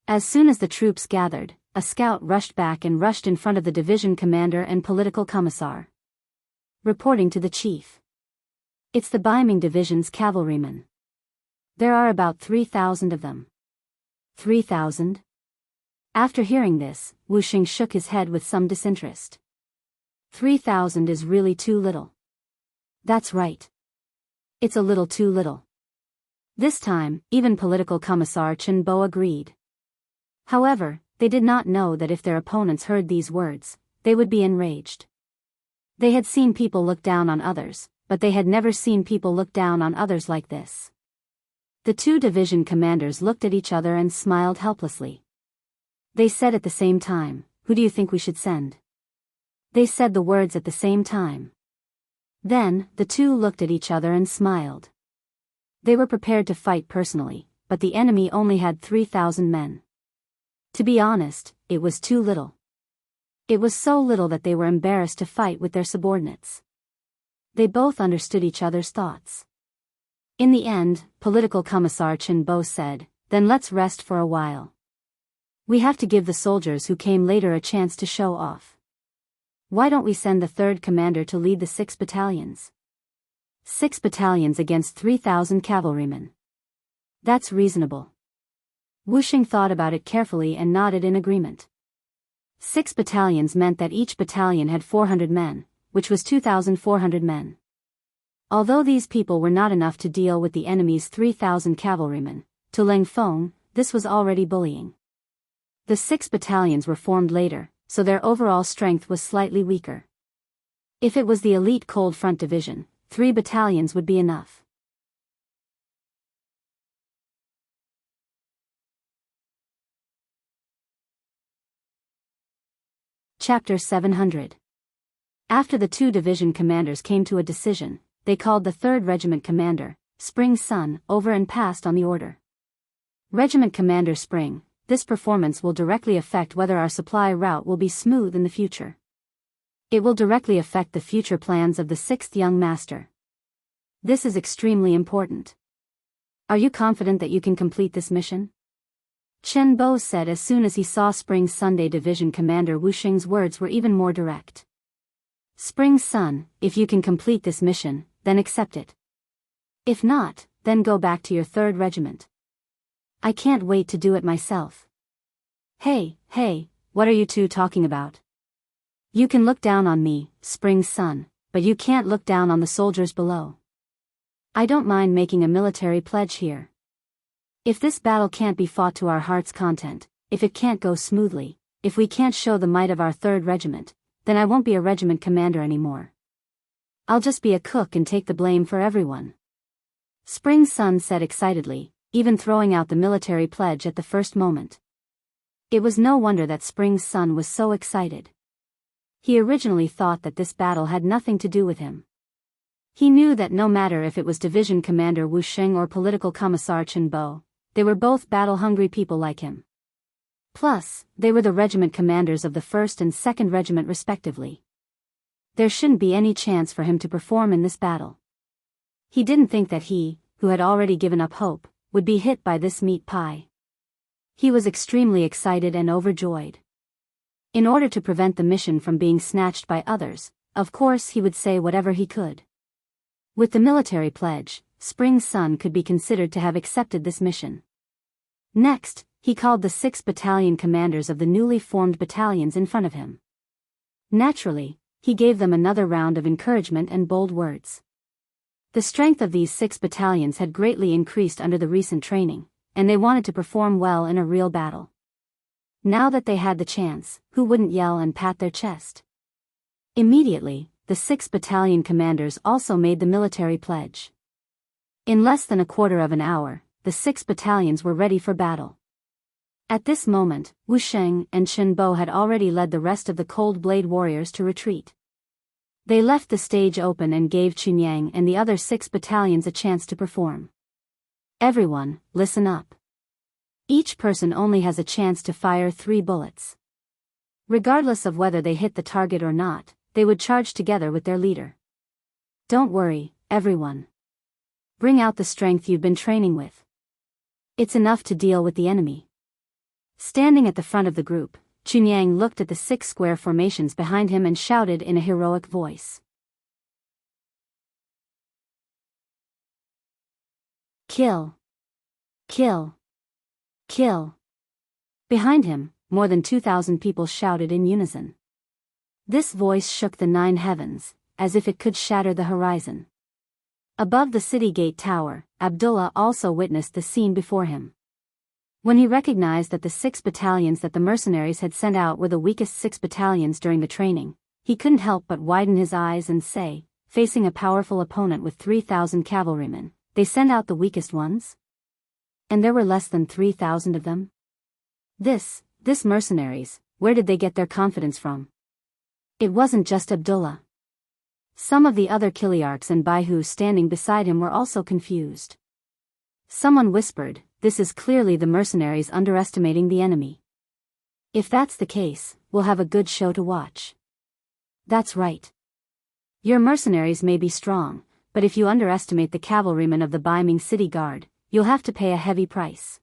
As soon as the troops gathered, a scout rushed back and rushed in front of the division commander and political commissar. Reporting to the chief. It's the Biming Division's cavalrymen. There are about 3,000 of them. 3,000? After hearing this, Wuxia shook his head with some disinterest. 3,000 is really too little. That's right. It's a little too little. This time, even political commissar Chen Bo agreed. However, they did not know that if their opponents heard these words, they would be enraged. They had seen people look down on others, but they had never seen people look down on others like this. The two division commanders looked at each other and smiled helplessly. They said at the same time, "Who do you think we should send?" They said the words at the same time. Then, the two looked at each other and smiled. They were prepared to fight personally, but the enemy only had 3,000 men. To be honest, it was too little. It was so little that they were embarrassed to fight with their subordinates. They both understood each other's thoughts. In the end, political commissar Chen Bo said, "Then let's rest for a while. We have to give the soldiers who came later a chance to show off. Why don't we send the third commander to lead the 6 battalions? 6 battalions against 3,000 cavalrymen. That's reasonable." Wuxia thought about it carefully and nodded in agreement. 6 battalions meant that each battalion had 400 men, which was 2,400 men. Although these people were not enough to deal with the enemy's 3,000 cavalrymen, to Leng Feng, this was already bullying. The 6 battalions were formed later, so their overall strength was slightly weaker. If it was the elite cold front division, 3 battalions would be enough. Chapter 700. After the 2 division commanders came to a decision, they called the 3rd Regiment commander, Spring Sun, over and passed on the order. "Regiment Commander Spring, this performance will directly affect whether our supply route will be smooth in the future. It will directly affect the future plans of the 6th young master. This is extremely important. Are you confident that you can complete this mission?" Chen Bo said as soon as he saw Spring Sunday Division Commander Wuxia's words were even more direct. "Spring Sun, if you can complete this mission, then accept it. If not, then go back to your 3rd regiment. I can't wait to do it myself." Hey, what are you two talking about? You can look down on me, Spring Sun, but you can't look down on the soldiers below. I don't mind making a military pledge here. If this battle can't be fought to our heart's content, if it can't go smoothly, if we can't show the might of our 3rd regiment, then I won't be a regiment commander anymore. I'll just be a cook and take the blame for everyone," Spring Sun said excitedly, even throwing out the military pledge at the first moment. It was no wonder that Spring Sun was so excited. He originally thought that this battle had nothing to do with him. He knew that no matter if it was Division Commander Wuxia or Political Commissar Chen Bo, they were both battle-hungry people like him. Plus, they were the regiment commanders of the 1st and 2nd Regiment respectively. There shouldn't be any chance for him to perform in this battle. He didn't think that he, who had already given up hope, would be hit by this meat pie. He was extremely excited and overjoyed. In order to prevent the mission from being snatched by others, of course he would say whatever he could. With the military pledge, Spring Sun could be considered to have accepted this mission. Next, he called the 6 battalion commanders of the newly formed battalions in front of him. Naturally, he gave them another round of encouragement and bold words. The strength of these 6 battalions had greatly increased under the recent training, and they wanted to perform well in a real battle. Now that they had the chance, who wouldn't yell and pat their chest? Immediately, the 6 battalion commanders also made the military pledge. In less than a quarter of an hour, the 6 battalions were ready for battle. At this moment, Wuxia and Chen Bo had already led the rest of the Cold Blade warriors to retreat. They left the stage open and gave Chunyang and the other 6 battalions a chance to perform. Everyone, listen up. Each person only has a chance to fire 3 bullets. Regardless of whether they hit the target or not, they would charge together with their leader. Don't worry, everyone. Bring out the strength you've been training with. It's enough to deal with the enemy. Standing at the front of the group, Chunyang looked at the 6 square formations behind him and shouted in a heroic voice. Kill! Kill! Kill! Behind him, more than 2,000 people shouted in unison. This voice shook the 9 heavens, as if it could shatter the horizon. Above the city gate tower, Abdullah also witnessed the scene before him. When he recognized that the 6 battalions that the mercenaries had sent out were the weakest 6 battalions during the training, he couldn't help but widen his eyes and say, facing a powerful opponent with 3,000 cavalrymen, they send out the weakest ones? And there were less than 3,000 of them? This mercenaries, where did they get their confidence from? It wasn't just Abdullah. Some of the other Kiliarchs and Biyao standing beside him were also confused. Someone whispered, "This is clearly the mercenaries underestimating the enemy. If that's the case, we'll have a good show to watch." That's right. Your mercenaries may be strong, but if you underestimate the cavalrymen of the Biming City Guard, you'll have to pay a heavy price.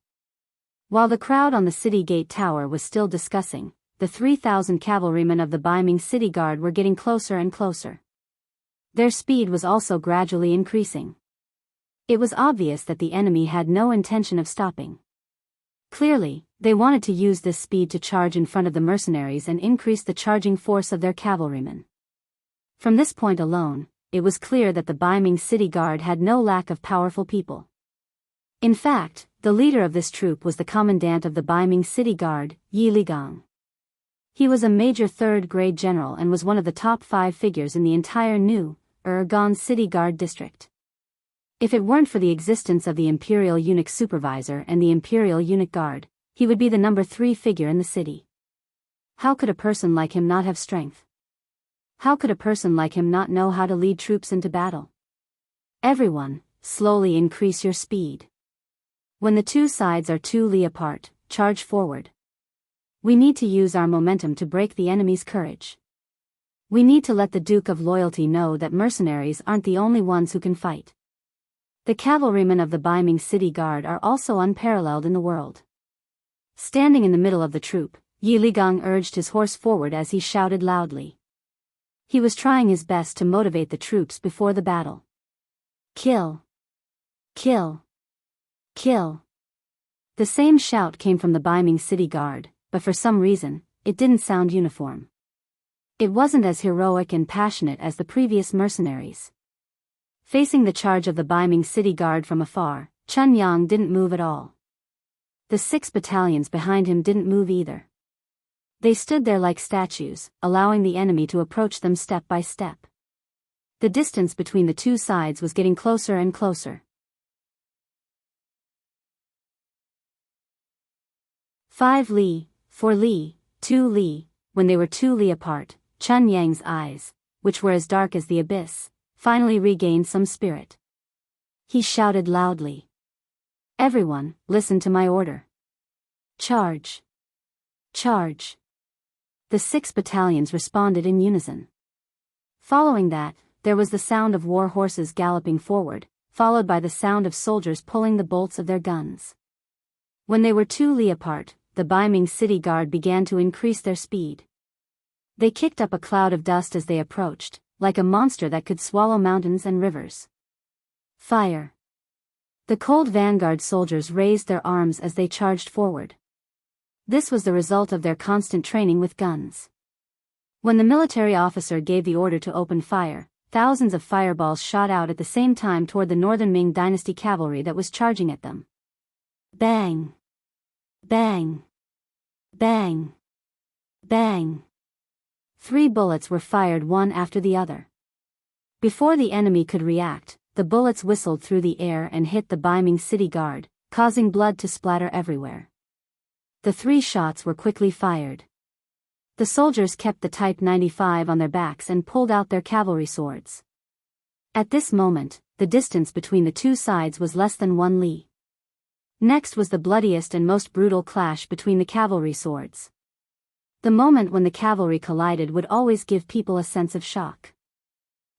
While the crowd on the city gate tower was still discussing, the 3,000 cavalrymen of the Biming City Guard were getting closer and closer. Their speed was also gradually increasing. It was obvious that the enemy had no intention of stopping. Clearly, they wanted to use this speed to charge in front of the mercenaries and increase the charging force of their cavalrymen. From this point alone, it was clear that the Biming City Guard had no lack of powerful people. In fact, the leader of this troop was the commandant of the Biming City Guard, Yi Ligang. He was a major 3rd-grade general and was one of the top 5 figures in the entire new, Urgan City Guard district. If it weren't for the existence of the Imperial Eunuch Supervisor and the Imperial Eunuch Guard, he would be the number 3 figure in the city. How could a person like him not have strength? How could a person like him not know how to lead troops into battle? Everyone, slowly increase your speed. When the 2 sides are 2 li apart, charge forward. We need to use our momentum to break the enemy's courage. We need to let the Duke of Loyalty know that mercenaries aren't the only ones who can fight. The cavalrymen of the Biming City Guard are also unparalleled in the world. Standing in the middle of the troop, Yi Ligang urged his horse forward as he shouted loudly. He was trying his best to motivate the troops before the battle. Kill! Kill! Kill! The same shout came from the Biming City Guard, but for some reason, it didn't sound uniform. It wasn't as heroic and passionate as the previous mercenaries. Facing the charge of the Biming City Guard from afar, Chun Yang didn't move at all. The 6 battalions behind him didn't move either. They stood there like statues, allowing the enemy to approach them step by step. The distance between the 2 sides was getting closer and closer. 5 li, 4 li, 2 li, when they were 2 li apart, Chun Yang's eyes, which were as dark as the abyss, finally regained some spirit. He shouted loudly. Everyone, listen to my order. Charge! Charge! The 6 battalions responded in unison. Following that, there was the sound of war horses galloping forward, followed by the sound of soldiers pulling the bolts of their guns. When they were 2 li apart, the Biming City Guard began to increase their speed. They kicked up a cloud of dust as they approached, like a monster that could swallow mountains and rivers. Fire! The cold vanguard soldiers raised their arms as they charged forward. This was the result of their constant training with guns. When the military officer gave the order to open fire, thousands of fireballs shot out at the same time toward the northern Ming Dynasty cavalry that was charging at them. Bang! Bang! Bang! Bang! 3 bullets were fired one after the other. Before the enemy could react, the bullets whistled through the air and hit the Biming City Guard, causing blood to splatter everywhere. The 3 shots were quickly fired. The soldiers kept the Type 95 on their backs and pulled out their cavalry swords. At this moment, the distance between the 2 sides was less than 1 li. Next was the bloodiest and most brutal clash between the cavalry swords. The moment when the cavalry collided would always give people a sense of shock.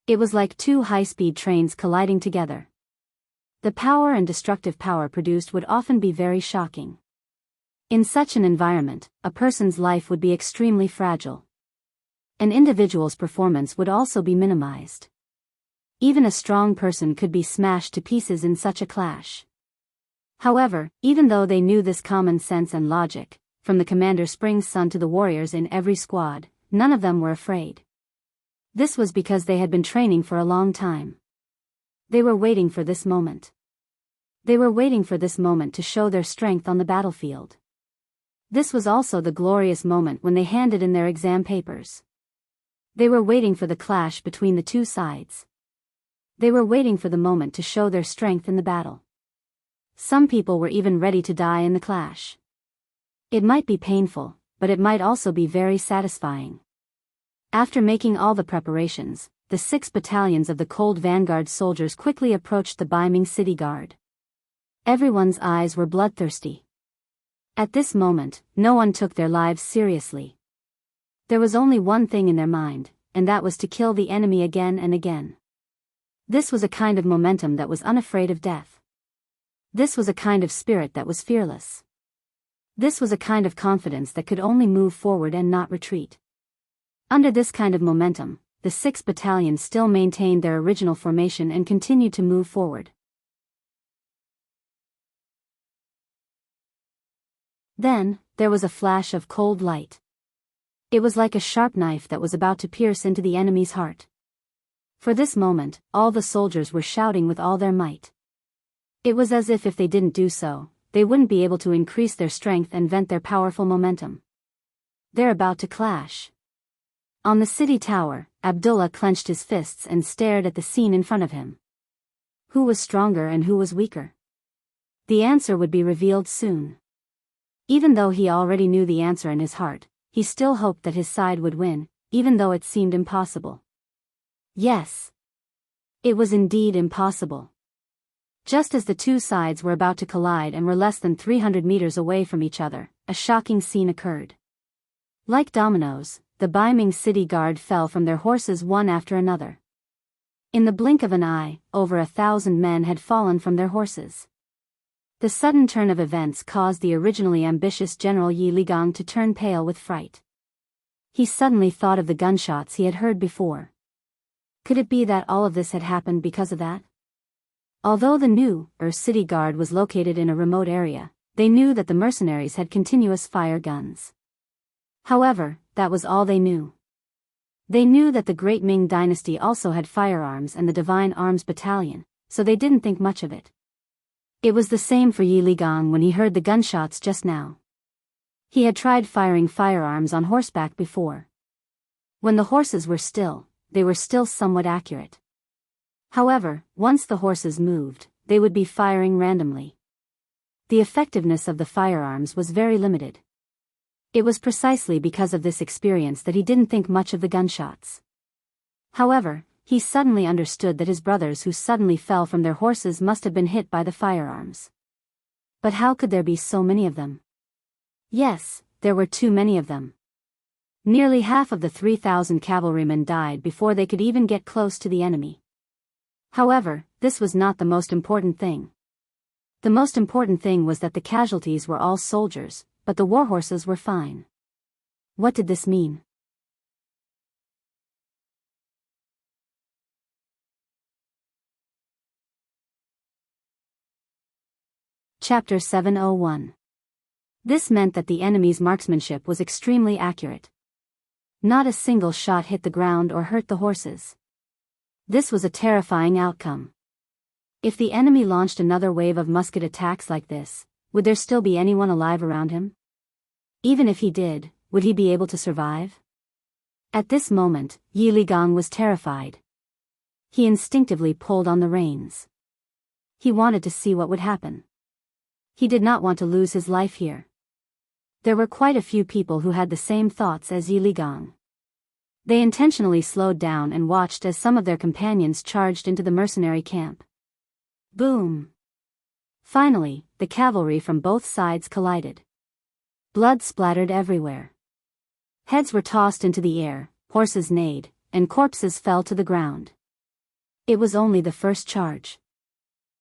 It was like 2 high-speed trains colliding together. The power and destructive power produced would often be very shocking. In such an environment, a person's life would be extremely fragile. An individual's performance would also be minimized. Even a strong person could be smashed to pieces in such a clash. However, even though they knew this common sense and logic, from the Commander Spring's son to the warriors in every squad, none of them were afraid. This was because they had been training for a long time. They were waiting for this moment. They were waiting for this moment to show their strength on the battlefield. This was also the glorious moment when they handed in their exam papers. They were waiting for the clash between the two sides. They were waiting for the moment to show their strength in the battle. Some people were even ready to die in the clash. It might be painful, but it might also be very satisfying. After making all the preparations, the 6 battalions of the Cold Vanguard soldiers quickly approached the Biming City Guard. Everyone's eyes were bloodthirsty. At this moment, no one took their lives seriously. There was only one thing in their mind, and that was to kill the enemy again and again. This was a kind of momentum that was unafraid of death. This was a kind of spirit that was fearless. This was a kind of confidence that could only move forward and not retreat. Under this kind of momentum, the 6th Battalion still maintained their original formation and continued to move forward. Then, there was a flash of cold light. It was like a sharp knife that was about to pierce into the enemy's heart. For this moment, all the soldiers were shouting with all their might. It was as if they didn't do so, they wouldn't be able to increase their strength and vent their powerful momentum. They're about to clash. On the city tower, Abdullah clenched his fists and stared at the scene in front of him. Who was stronger and who was weaker? The answer would be revealed soon. Even though he already knew the answer in his heart, he still hoped that his side would win, even though it seemed impossible. Yes. It was indeed impossible. Just as the two sides were about to collide and were less than 300 meters away from each other, a shocking scene occurred. Like dominoes, the Biming City Guard fell from their horses one after another. In the blink of an eye, over 1,000 men had fallen from their horses. The sudden turn of events caused the originally ambitious General Yi Ligang to turn pale with fright. He suddenly thought of the gunshots he had heard before. Could it be that all of this had happened because of that? Although the new city guard was located in a remote area, they knew that the mercenaries had continuous fire guns. However, that was all they knew. They knew that the Great Ming Dynasty also had firearms and the Divine Arms Battalion, so they didn't think much of it. It was the same for Yi Ligang when he heard the gunshots just now. He had tried firing firearms on horseback before. When the horses were still, they were still somewhat accurate. However, once the horses moved, they would be firing randomly. The effectiveness of the firearms was very limited. It was precisely because of this experience that he didn't think much of the gunshots. However, he suddenly understood that his brothers who suddenly fell from their horses must have been hit by the firearms. But how could there be so many of them? Yes, there were too many of them. Nearly half of the 3,000 cavalrymen died before they could even get close to the enemy. However, this was not the most important thing. The most important thing was that the casualties were all soldiers, but the warhorses were fine. What did this mean? Chapter 701. This meant that the enemy's marksmanship was extremely accurate. Not a single shot hit the ground or hurt the horses. This was a terrifying outcome. If the enemy launched another wave of musket attacks like this, would there still be anyone alive around him? Even if he did, would he be able to survive? At this moment, Yi Ligang was terrified. He instinctively pulled on the reins. He wanted to see what would happen. He did not want to lose his life here. There were quite a few people who had the same thoughts as Yi Ligang. They intentionally slowed down and watched as some of their companions charged into the mercenary camp. Boom! Finally, the cavalry from both sides collided. Blood splattered everywhere. Heads were tossed into the air, horses neighed, and corpses fell to the ground. It was only the first charge.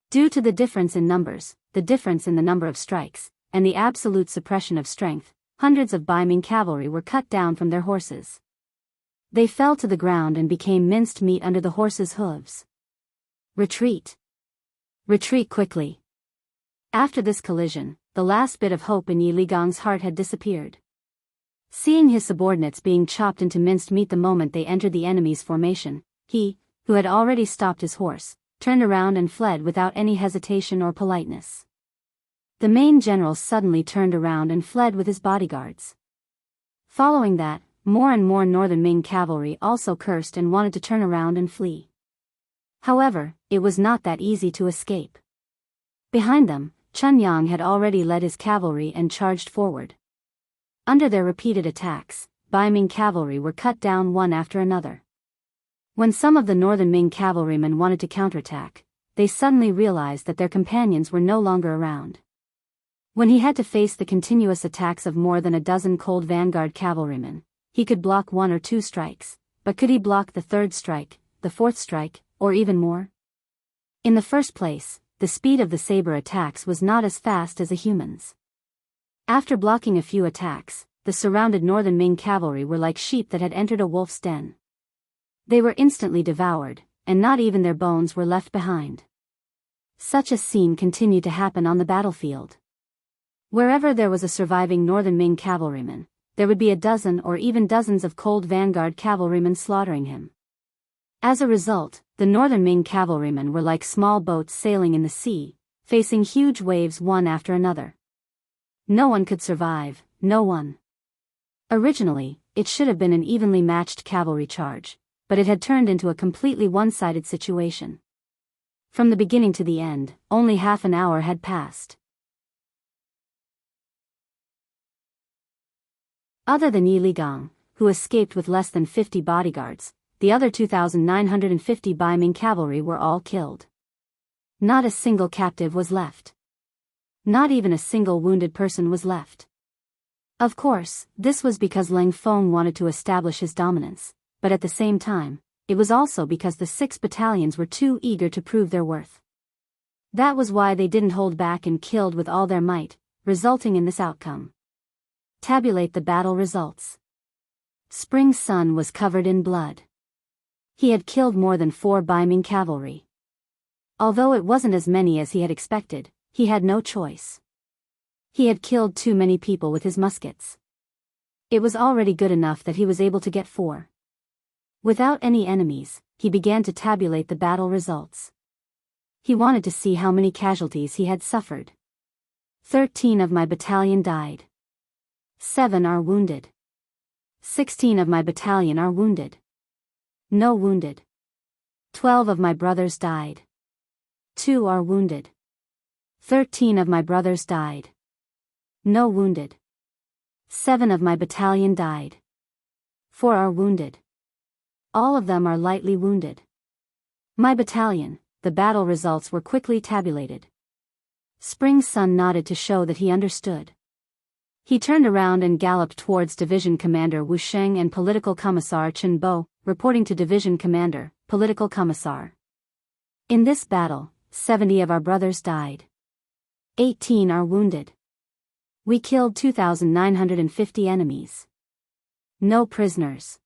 Due to the difference in numbers, the difference in the number of strikes, and the absolute suppression of strength, hundreds of Biming cavalry were cut down from their horses. They fell to the ground and became minced meat under the horses' hooves. Retreat! Retreat quickly! After this collision, the last bit of hope in Yi Ligang's heart had disappeared. Seeing his subordinates being chopped into minced meat the moment they entered the enemy's formation, he, who had already stopped his horse, turned around and fled without any hesitation or politeness. The main general suddenly turned around and fled with his bodyguards. Following that, more and more northern Ming cavalry also cursed and wanted to turn around and flee. However, it was not that easy to escape. Behind them, Chun Yang had already led his cavalry and charged forward. Under their repeated attacks, Bai Ming cavalry were cut down one after another. When some of the northern Ming cavalrymen wanted to counterattack, they suddenly realized that their companions were no longer around. When he had to face the continuous attacks of more than a dozen cold vanguard cavalrymen, he could block one or two strikes, but could he block the third strike, the fourth strike, or even more? In the first place, the speed of the saber attacks was not as fast as a human's. After blocking a few attacks, the surrounded northern Ming cavalry were like sheep that had entered a wolf's den. They were instantly devoured, and not even their bones were left behind. Such a scene continued to happen on the battlefield. Wherever there was a surviving northern Ming cavalryman, there would be a dozen or even dozens of cold vanguard cavalrymen slaughtering him. As a result, the northern Ming cavalrymen were like small boats sailing in the sea, facing huge waves one after another. No one could survive, no one. Originally, it should have been an evenly matched cavalry charge, but it had turned into a completely one-sided situation. From the beginning to the end, only half an hour had passed. Other than Yi Ligang, who escaped with less than 50 bodyguards, the other 2,950 Bai Ming cavalry were all killed. Not a single captive was left. Not even a single wounded person was left. Of course, this was because Leng Feng wanted to establish his dominance, but at the same time, it was also because the 6 battalions were too eager to prove their worth. That was why they didn't hold back and killed with all their might, resulting in this outcome. Tabulate the battle results. Spring's Sun was covered in blood. He had killed more than 4 Bai Ming cavalry. Although it wasn't as many as he had expected, he had no choice. He had killed too many people with his muskets. It was already good enough that he was able to get 4. Without any enemies, he began to tabulate the battle results. He wanted to see how many casualties he had suffered. 13 of my battalion died. 7 are wounded. 16 of my battalion are wounded. No wounded. 12 of my brothers died. 2 are wounded. 13 of my brothers died. No wounded. 7 of my battalion died. 4 are wounded. All of them are lightly wounded. My battalion, the battle results were quickly tabulated. Spring's Sun nodded to show that he understood. He turned around and galloped towards Division Commander Wu Sheng and Political Commissar Chen Bo, reporting to Division Commander, Political Commissar. In this battle, 70 of our brothers died. 18 are wounded. We killed 2,950 enemies. No prisoners.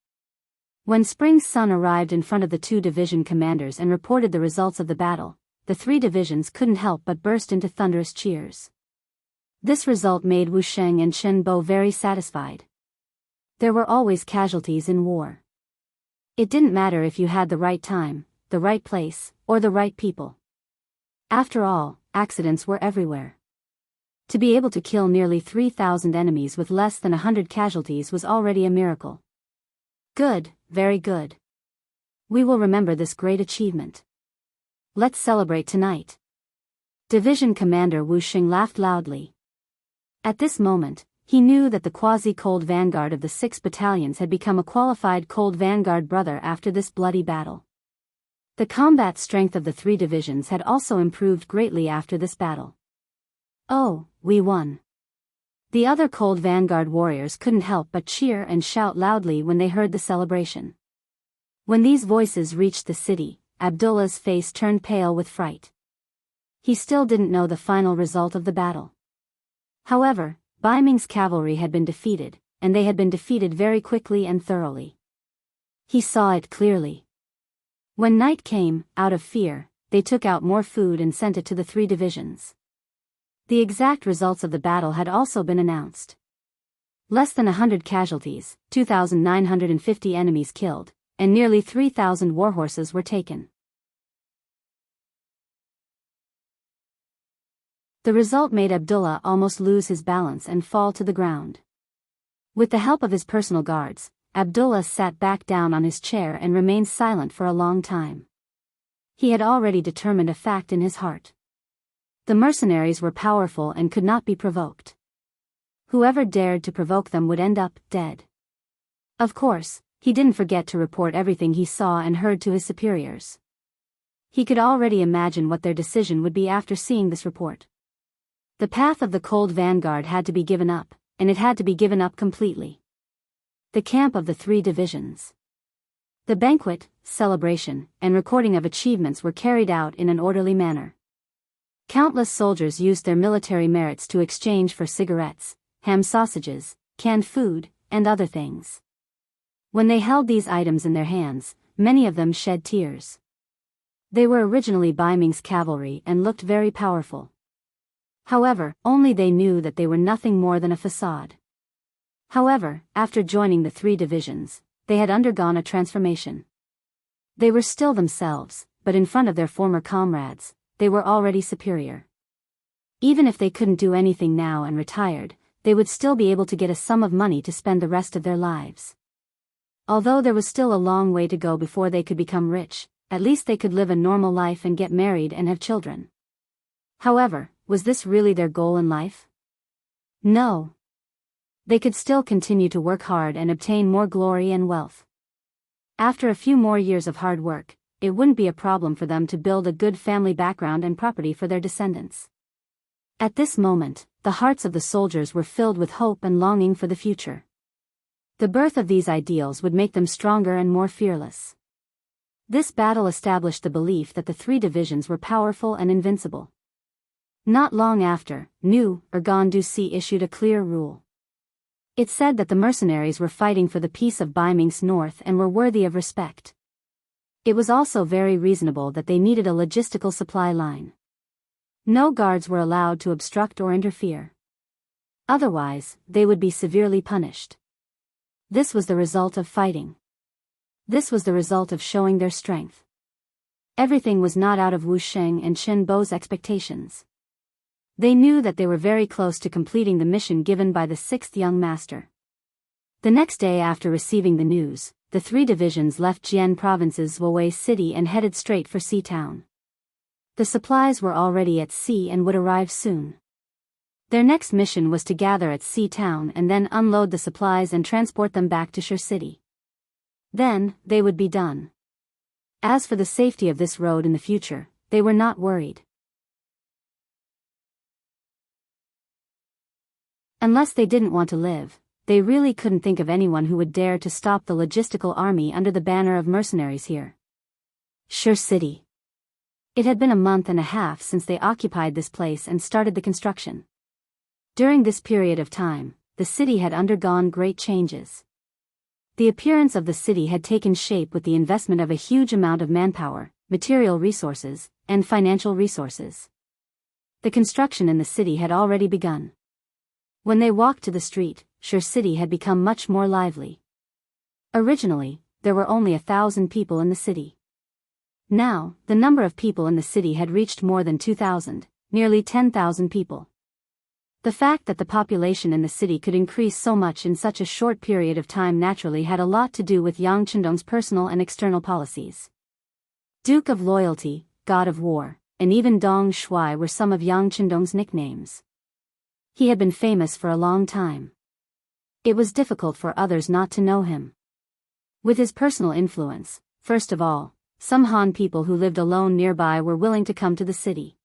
When Spring's Sun arrived in front of the 2 division commanders and reported the results of the battle, the 3 divisions couldn't help but burst into thunderous cheers. This result made Wu Sheng and Chen Bo very satisfied. There were always casualties in war. It didn't matter if you had the right time, the right place, or the right people. After all, accidents were everywhere. To be able to kill nearly 3,000 enemies with less than 100 casualties was already a miracle. Good, very good. We will remember this great achievement. Let's celebrate tonight. Division Commander Wu Sheng laughed loudly. At this moment, he knew that the quasi-cold vanguard of the 6 battalions had become a qualified cold vanguard brother after this bloody battle. The combat strength of the 3 divisions had also improved greatly after this battle. Oh, we won. The other cold vanguard warriors couldn't help but cheer and shout loudly when they heard the celebration. When these voices reached the city, Abdullah's face turned pale with fright. He still didn't know the final result of the battle. However, Bai Ming's cavalry had been defeated, and they had been defeated very quickly and thoroughly. He saw it clearly. When night came, out of fear, they took out more food and sent it to the 3 divisions. The exact results of the battle had also been announced. Less than 100 casualties, 2,950 enemies killed, and nearly 3,000 warhorses were taken. The result made Abdullah almost lose his balance and fall to the ground. With the help of his personal guards, Abdullah sat back down on his chair and remained silent for a long time. He had already determined a fact in his heart. The mercenaries were powerful and could not be provoked. Whoever dared to provoke them would end up dead. Of course, he didn't forget to report everything he saw and heard to his superiors. He could already imagine what their decision would be after seeing this report. The path of the cold vanguard had to be given up, and it had to be given up completely. The camp of the 3 divisions. The banquet, celebration, and recording of achievements were carried out in an orderly manner. Countless soldiers used their military merits to exchange for cigarettes, ham sausages, canned food, and other things. When they held these items in their hands, many of them shed tears. They were originally Biming's cavalry and looked very powerful. However, only they knew that they were nothing more than a facade. However, after joining the 3 divisions, they had undergone a transformation. They were still themselves, but in front of their former comrades, they were already superior. Even if they couldn't do anything now and retired, they would still be able to get a sum of money to spend the rest of their lives. Although there was still a long way to go before they could become rich, at least they could live a normal life and get married and have children. However, was this really their goal in life? No. They could still continue to work hard and obtain more glory and wealth. After a few more years of hard work, it wouldn't be a problem for them to build a good family background and property for their descendants. At this moment, the hearts of the soldiers were filled with hope and longing for the future. The birth of these ideals would make them stronger and more fearless. This battle established the belief that the 3 divisions were powerful and invincible. Not long after, New Urgan Dusi issued a clear rule. It said that the mercenaries were fighting for the peace of Biming's north and were worthy of respect. It was also very reasonable that they needed a logistical supply line. No guards were allowed to obstruct or interfere. Otherwise, they would be severely punished. This was the result of fighting. This was the result of showing their strength. Everything was not out of Wu Sheng and Chen Bo's expectations. They knew that they were very close to completing the mission given by the 6th young master. The next day after receiving the news, the 3 divisions left Jian Province's Wuwei city and headed straight for Sea Town. The supplies were already at sea and would arrive soon. Their next mission was to gather at Sea Town and then unload the supplies and transport them back to Shur City. Then, they would be done. As for the safety of this road in the future, they were not worried. Unless they didn't want to live, they really couldn't think of anyone who would dare to stop the logistical army under the banner of mercenaries here. Shur City. It had been a month and a half since they occupied this place and started the construction. During this period of time, the city had undergone great changes. The appearance of the city had taken shape with the investment of a huge amount of manpower, material resources, and financial resources. The construction in the city had already begun. When they walked to the street, Shur City had become much more lively. Originally, there were only 1,000 people in the city. Now, the number of people in the city had reached more than 2,000, nearly 10,000 people. The fact that the population in the city could increase so much in such a short period of time naturally had a lot to do with Yang Chendong's personal and external policies. Duke of Loyalty, God of War, and even Dong Shuai were some of Yang Chendong's nicknames. He had been famous for a long time. It was difficult for others not to know him. With his personal influence, first of all, some Han people who lived alone nearby were willing to come to the city.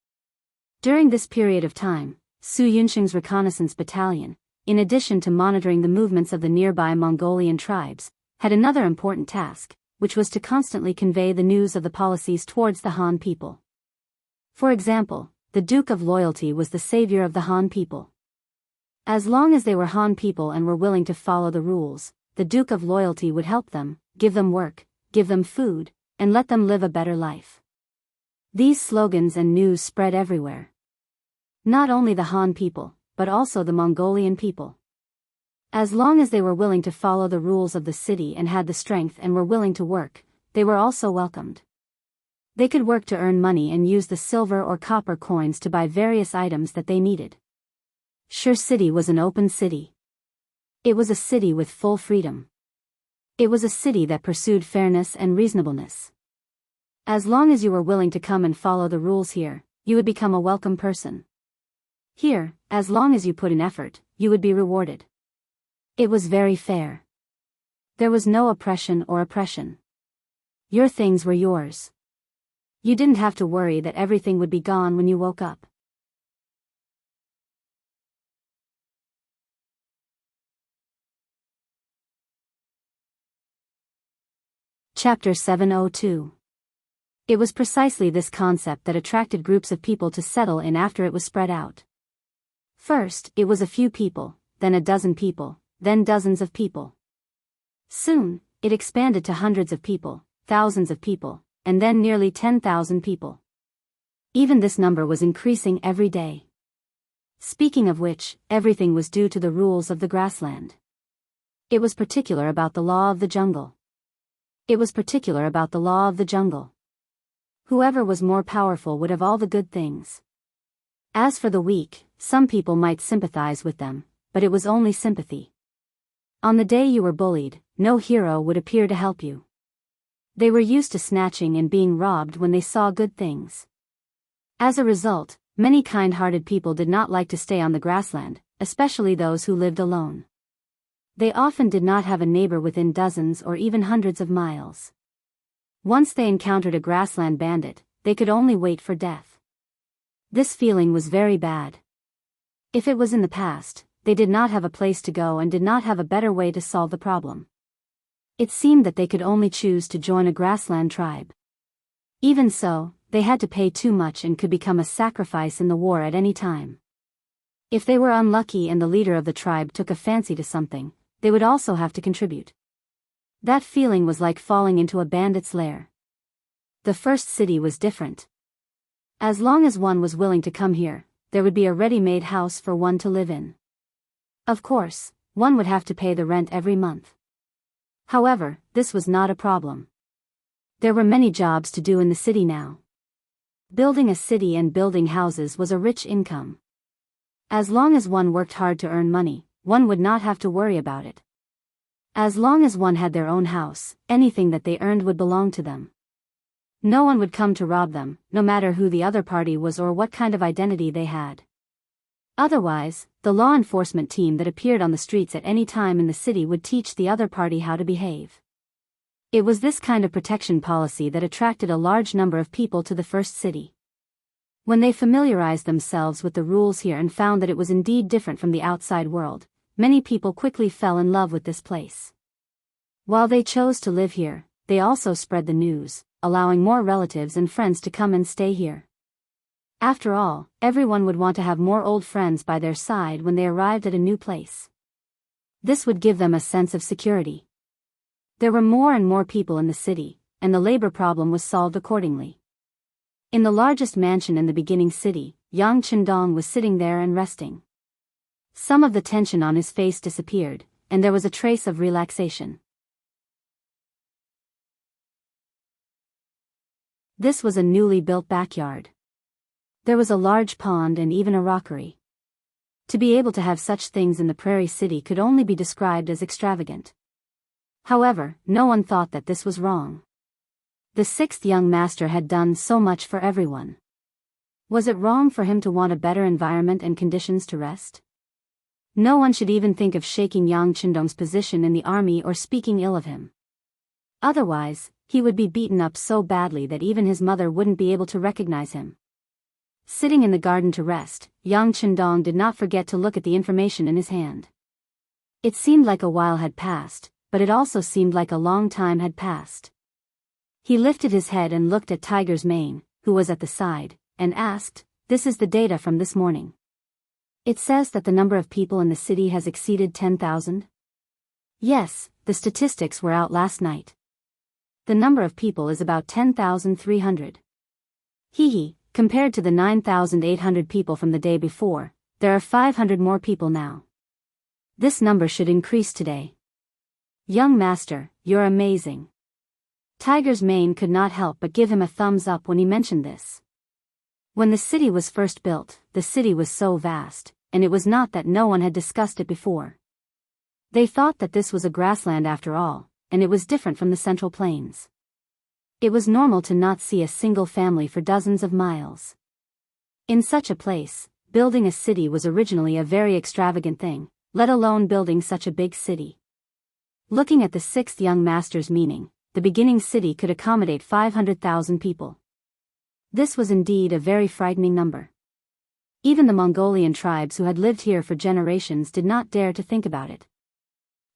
During this period of time, Su Yunsheng's reconnaissance battalion, in addition to monitoring the movements of the nearby Mongolian tribes, had another important task, which was to constantly convey the news of the policies towards the Han people. For example, the Duke of Loyalty was the savior of the Han people. As long as they were Han people and were willing to follow the rules, the Duke of Loyalty would help them, give them work, give them food, and let them live a better life. These slogans and news spread everywhere. Not only the Han people, but also the Mongolian people. As long as they were willing to follow the rules of the city and had the strength and were willing to work, they were also welcomed. They could work to earn money and use the silver or copper coins to buy various items that they needed. Sure City was an open city. It was a city with full freedom. It was a city that pursued fairness and reasonableness. As long as you were willing to come and follow the rules here, you would become a welcome person. Here, as long as you put in effort, you would be rewarded. It was very fair. There was no oppression or oppression. Your things were yours. You didn't have to worry that everything would be gone when you woke up. Chapter 702. It was precisely this concept that attracted groups of people to settle in after it was spread out. First, it was a few people, then a dozen people, then dozens of people. Soon, it expanded to hundreds of people, thousands of people, and then nearly 10,000 people. Even this number was increasing every day. Speaking of which, everything was due to the rules of the grassland. It was particular about the law of the jungle. It was particular about the law of the jungle. Whoever was more powerful would have all the good things. As for the weak, some people might sympathize with them, but it was only sympathy. On the day you were bullied, no hero would appear to help you. They were used to snatching and being robbed when they saw good things. As a result, many kind-hearted people did not like to stay on the grassland, especially those who lived alone. They often did not have a neighbor within dozens or even hundreds of miles. Once they encountered a grassland bandit, they could only wait for death. This feeling was very bad. If it was in the past, they did not have a place to go and did not have a better way to solve the problem. It seemed that they could only choose to join a grassland tribe. Even so, they had to pay too much and could become a sacrifice in the war at any time. If they were unlucky and the leader of the tribe took a fancy to something, they would also have to contribute. That feeling was like falling into a bandit's lair. The first city was different. As long as one was willing to come here, there would be a ready-made house for one to live in. Of course, one would have to pay the rent every month. However, this was not a problem. There were many jobs to do in the city now. Building a city and building houses was a rich income. As long as one worked hard to earn money, one would not have to worry about it. As long as one had their own house, anything that they earned would belong to them. No one would come to rob them, no matter who the other party was or what kind of identity they had. Otherwise, the law enforcement team that appeared on the streets at any time in the city would teach the other party how to behave. It was this kind of protection policy that attracted a large number of people to the first city. When they familiarized themselves with the rules here and found that it was indeed different from the outside world, many people quickly fell in love with this place. While they chose to live here, they also spread the news, allowing more relatives and friends to come and stay here. After all, everyone would want to have more old friends by their side when they arrived at a new place. This would give them a sense of security. There were more and more people in the city, and the labor problem was solved accordingly. In the largest mansion in the beginning city, Yang Chendong was sitting there and resting. Some of the tension on his face disappeared, and there was a trace of relaxation. This was a newly built backyard. There was a large pond and even a rockery. To be able to have such things in the prairie city could only be described as extravagant. However, no one thought that this was wrong. The sixth young master had done so much for everyone. Was it wrong for him to want a better environment and conditions to rest? No one should even think of shaking Yang Chendong's position in the army or speaking ill of him. Otherwise, he would be beaten up so badly that even his mother wouldn't be able to recognize him. Sitting in the garden to rest, Yang Chendong did not forget to look at the information in his hand. It seemed like a while had passed, but it also seemed like a long time had passed. He lifted his head and looked at Tiger's Mane, who was at the side, and asked, "This is the data from this morning. It says that the number of people in the city has exceeded 10,000? Yes, the statistics were out last night. The number of people is about 10,300. Hee hee, Compared to the 9,800 people from the day before, there are 500 more people now. This number should increase today. Young master, you're amazing. Tiger's mane could not help but give him a thumbs up when he mentioned this. When the city was first built, the city was so vast, and it was not that no one had discussed it before. They thought that this was a grassland after all, and it was different from the Central Plains. It was normal to not see a single family for dozens of miles. In such a place, building a city was originally a very extravagant thing, let alone building such a big city. Looking at the sixth young master's meaning, the beginning city could accommodate 500,000 people. This was indeed a very frightening number. Even the Mongolian tribes who had lived here for generations did not dare to think about it.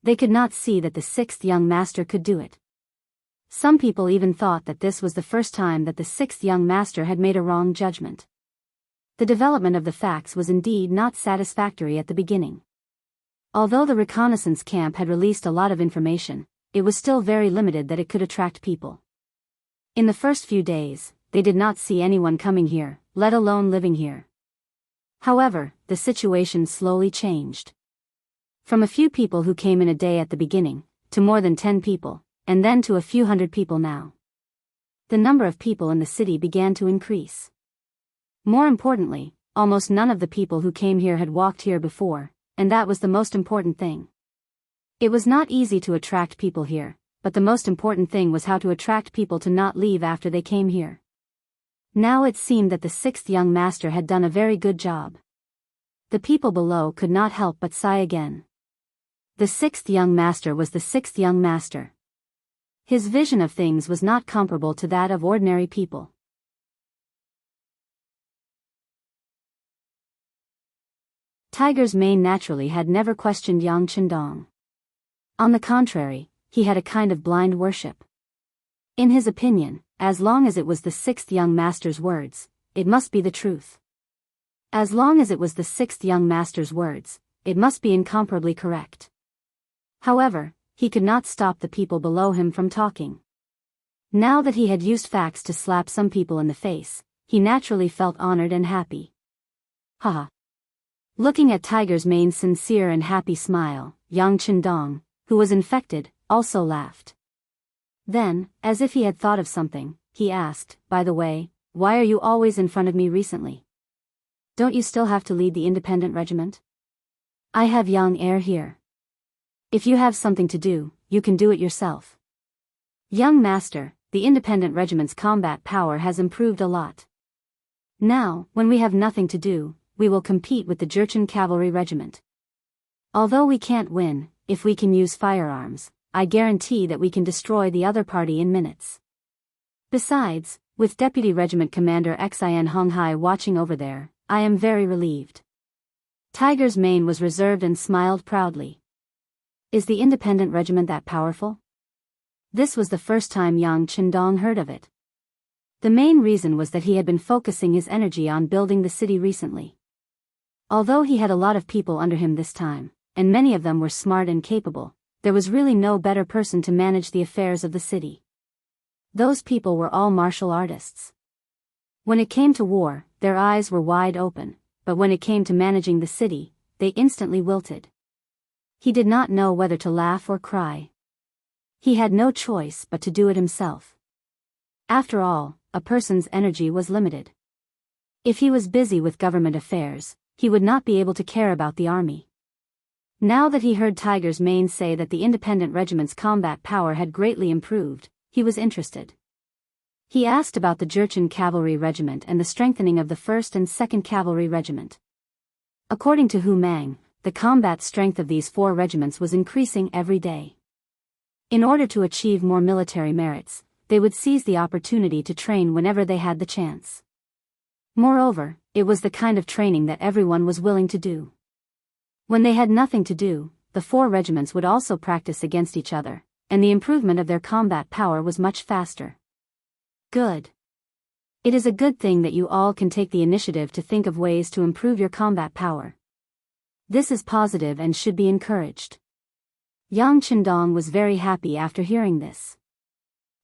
They could not see that the sixth young master could do it. Some people even thought that this was the first time that the sixth young master had made a wrong judgment. The development of the facts was indeed not satisfactory at the beginning. Although the reconnaissance camp had released a lot of information, it was still very limited that it could attract people. In the first few days, they did not see anyone coming here, let alone living here. However, the situation slowly changed. From a few people who came in a day at the beginning, to more than 10 people, and then to a few hundred people now. The number of people in the city began to increase. More importantly, almost none of the people who came here had walked here before, and that was the most important thing. It was not easy to attract people here, but the most important thing was how to attract people to not leave after they came here. Now it seemed that the sixth young master had done a very good job. The people below could not help but sigh again. The sixth young master was the sixth young master. His vision of things was not comparable to that of ordinary people. Tiger's mane naturally had never questioned Yang Chendong. On the contrary, he had a kind of blind worship. In his opinion, as long as it was the sixth young master's words, it must be the truth. As long as it was the sixth young master's words, it must be incomparably correct. However, he could not stop the people below him from talking. Now that he had used facts to slap some people in the face, he naturally felt honored and happy. Haha. Looking at Tiger's mane's sincere and happy smile, Yang Chendong, who was infected, also laughed. Then, as if he had thought of something, he asked, "By the way, why are you always in front of me recently? Don't you still have to lead the independent regiment? I have young heir here. If you have something to do, you can do it yourself." Young master, the independent regiment's combat power has improved a lot. Now, when we have nothing to do, we will compete with the Jurchen cavalry regiment. Although we can't win, if we can use firearms, I guarantee that we can destroy the other party in minutes. Besides, with Deputy Regiment Commander Xin Honghai watching over there, I am very relieved. Tiger's mane was reserved and smiled proudly. Is the independent regiment that powerful? This was the first time Yang Chendong heard of it. The main reason was that he had been focusing his energy on building the city recently. Although he had a lot of people under him this time, and many of them were smart and capable, there was really no better person to manage the affairs of the city. Those people were all martial artists. When it came to war, their eyes were wide open, but when it came to managing the city, they instantly wilted. He did not know whether to laugh or cry. He had no choice but to do it himself. After all, a person's energy was limited. If he was busy with government affairs, he would not be able to care about the army. Now that he heard Tiger's mane say that the independent regiment's combat power had greatly improved, he was interested. He asked about the Jurchen cavalry regiment and the strengthening of the 1st and 2nd cavalry regiment. According to Hu Mang, the combat strength of these 4 regiments was increasing every day. In order to achieve more military merits, they would seize the opportunity to train whenever they had the chance. Moreover, it was the kind of training that everyone was willing to do. When they had nothing to do, the 4 regiments would also practice against each other, and the improvement of their combat power was much faster. Good. It is a good thing that you all can take the initiative to think of ways to improve your combat power. This is positive and should be encouraged. Yang Chendong was very happy after hearing this.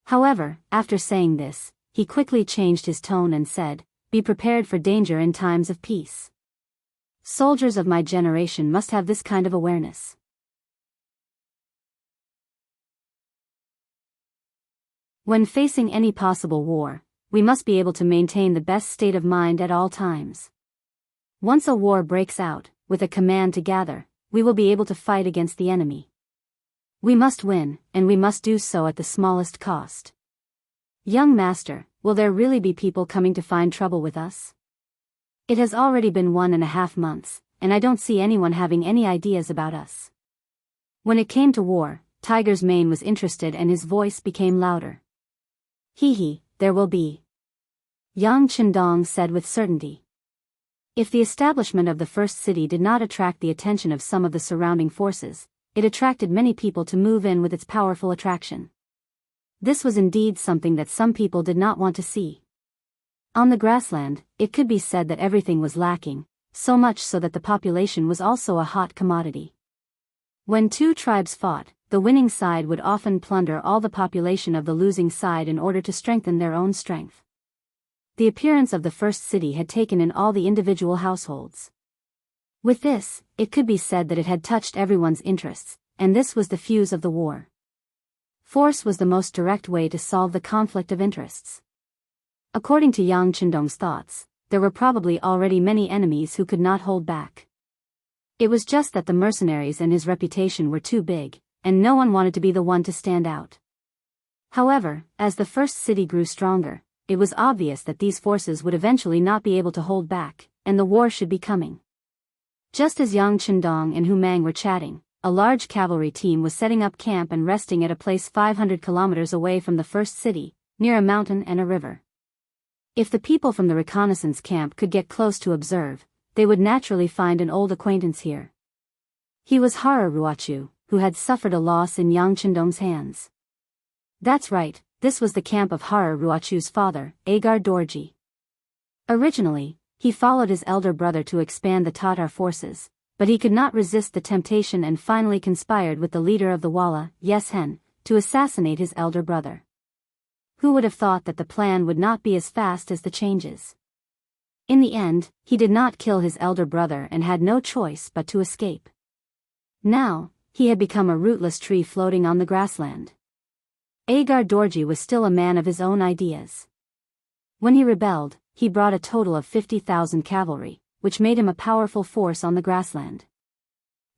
However, after saying this, he quickly changed his tone and said, be prepared for danger in times of peace. Soldiers of my generation must have this kind of awareness. When facing any possible war, we must be able to maintain the best state of mind at all times. Once a war breaks out, with a command to gather, we will be able to fight against the enemy. We must win, and we must do so at the smallest cost. Young master, will there really be people coming to find trouble with us? It has already been 1.5 months, and I don't see anyone having any ideas about us. When it came to war, Tiger's mane was interested and his voice became louder. Hee, there will be. Yang Chendong said with certainty. If the establishment of the first city did not attract the attention of some of the surrounding forces, it attracted many people to move in with its powerful attraction. This was indeed something that some people did not want to see. On the grassland, it could be said that everything was lacking, so much so that the population was also a hot commodity. When two tribes fought, the winning side would often plunder all the population of the losing side in order to strengthen their own strength. The appearance of the first city had taken in all the individual households. With this, it could be said that it had touched everyone's interests, and this was the fuse of the war. Force was the most direct way to solve the conflict of interests. According to Yang Chendong's thoughts, there were probably already many enemies who could not hold back. It was just that the mercenaries and his reputation were too big, and no one wanted to be the one to stand out. However, as the first city grew stronger, it was obvious that these forces would eventually not be able to hold back, and the war should be coming. Just as Yang Chendong and Hu Mang were chatting, a large cavalry team was setting up camp and resting at a place 500 kilometers away from the first city, near a mountain and a river. If the people from the reconnaissance camp could get close to observe, they would naturally find an old acquaintance here. He was Hara Ruachu, who had suffered a loss in Yang Chendong's hands. That's right, this was the camp of Hara Ruachu's father, Agar Dorji. Originally, he followed his elder brother to expand the Tatar forces, but he could not resist the temptation and finally conspired with the leader of the Walla, Yeshen, to assassinate his elder brother. Who would have thought that the plan would not be as fast as the changes? In the end, he did not kill his elder brother and had no choice but to escape. Now, he had become a rootless tree floating on the grassland. Agar Dorji was still a man of his own ideas. When he rebelled, he brought a total of 50,000 cavalry, which made him a powerful force on the grassland.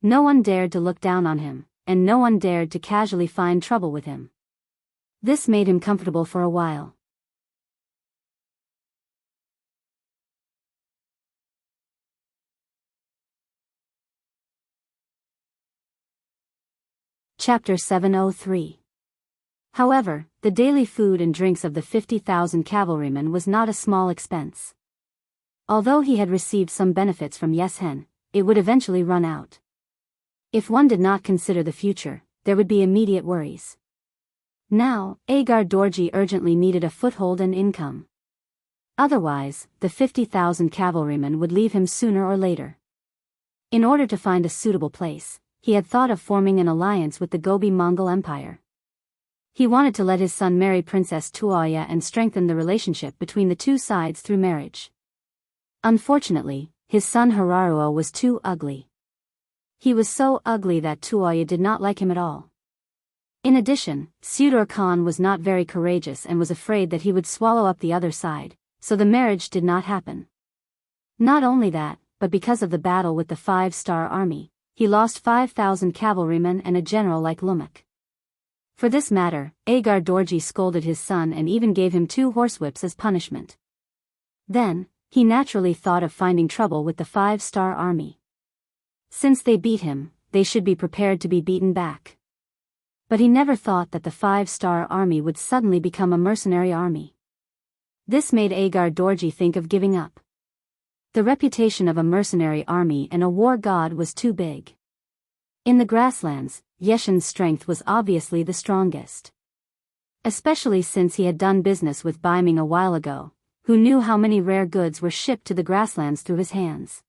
No one dared to look down on him, and no one dared to casually find trouble with him. This made him comfortable for a while. Chapter 703. However, the daily food and drinks of the 50,000 cavalrymen was not a small expense. Although he had received some benefits from Yeshen, it would eventually run out. If one did not consider the future, there would be immediate worries. Now, Agar Dorji urgently needed a foothold and income. Otherwise, the 50,000 cavalrymen would leave him sooner or later. In order to find a suitable place, he had thought of forming an alliance with the Gobi Mongol Empire. He wanted to let his son marry Princess Tuoya and strengthen the relationship between the two sides through marriage. Unfortunately, his son Hararuo was too ugly. He was so ugly that Tuoya did not like him at all. In addition, Sudur Khan was not very courageous and was afraid that he would swallow up the other side, so the marriage did not happen. Not only that, but because of the battle with the 5-star army, he lost 5,000 cavalrymen and a general like Lumak. For this matter, Agar Dorji scolded his son and even gave him 2 horsewhips as punishment. Then, he naturally thought of finding trouble with the 5-star army. Since they beat him, they should be prepared to be beaten back. But he never thought that the 5-star army would suddenly become a mercenary army. This made Agar Dorji think of giving up. The reputation of a mercenary army and a war god was too big. In the grasslands, Yeshen's strength was obviously the strongest. Especially since he had done business with Baiming a while ago, who knew how many rare goods were shipped to the grasslands through his hands.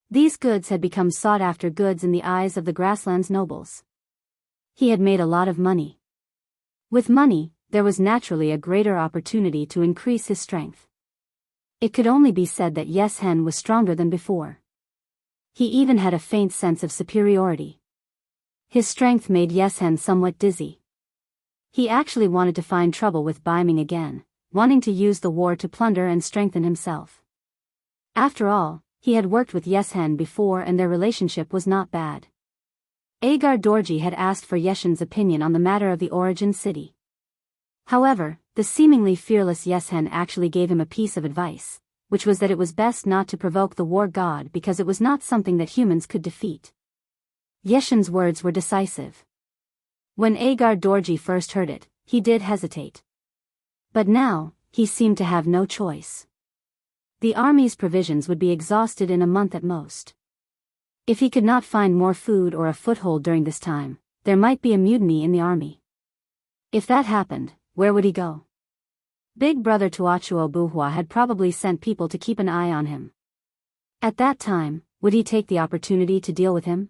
These goods had become sought-after goods in the eyes of the grasslands nobles. He had made a lot of money. With money, there was naturally a greater opportunity to increase his strength. It could only be said that Yes Hen was stronger than before. He even had a faint sense of superiority. His strength made Yes Hen somewhat dizzy. He actually wanted to find trouble with Biming again, wanting to use the war to plunder and strengthen himself. After all, he had worked with Yes Hen before and their relationship was not bad. Agar Dorji had asked for Yeshen's opinion on the matter of the origin city. However, the seemingly fearless Yes Hen actually gave him a piece of advice, which was that it was best not to provoke the war god because it was not something that humans could defeat. Yeshen's words were decisive. When Agar Dorji first heard it, he did hesitate. But now, he seemed to have no choice. The army's provisions would be exhausted in a month at most. If he could not find more food or a foothold during this time, there might be a mutiny in the army. If that happened, where would he go? Big brother Tuachuo Buhua had probably sent people to keep an eye on him. At that time, would he take the opportunity to deal with him?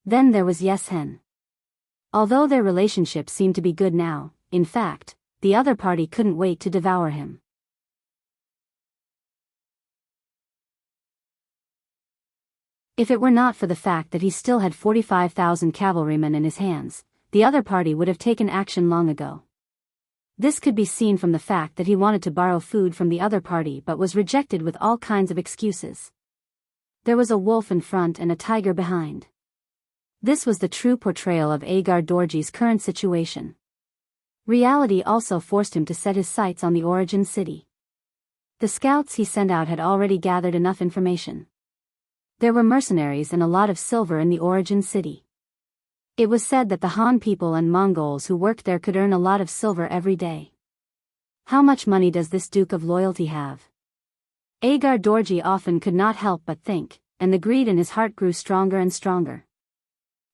Then there was Yes Hen. Although their relationship seemed to be good now, in fact, the other party couldn't wait to devour him. If it were not for the fact that he still had 45,000 cavalrymen in his hands, the other party would have taken action long ago. This could be seen from the fact that he wanted to borrow food from the other party but was rejected with all kinds of excuses. There was a wolf in front and a tiger behind. This was the true portrayal of Agar Dorji's current situation. Reality also forced him to set his sights on the origin city. The scouts he sent out had already gathered enough information. There were mercenaries and a lot of silver in the origin city. It was said that the Han people and Mongols who worked there could earn a lot of silver every day. How much money does this Duke of Loyalty have? Agar Dorji often could not help but think, and the greed in his heart grew stronger and stronger.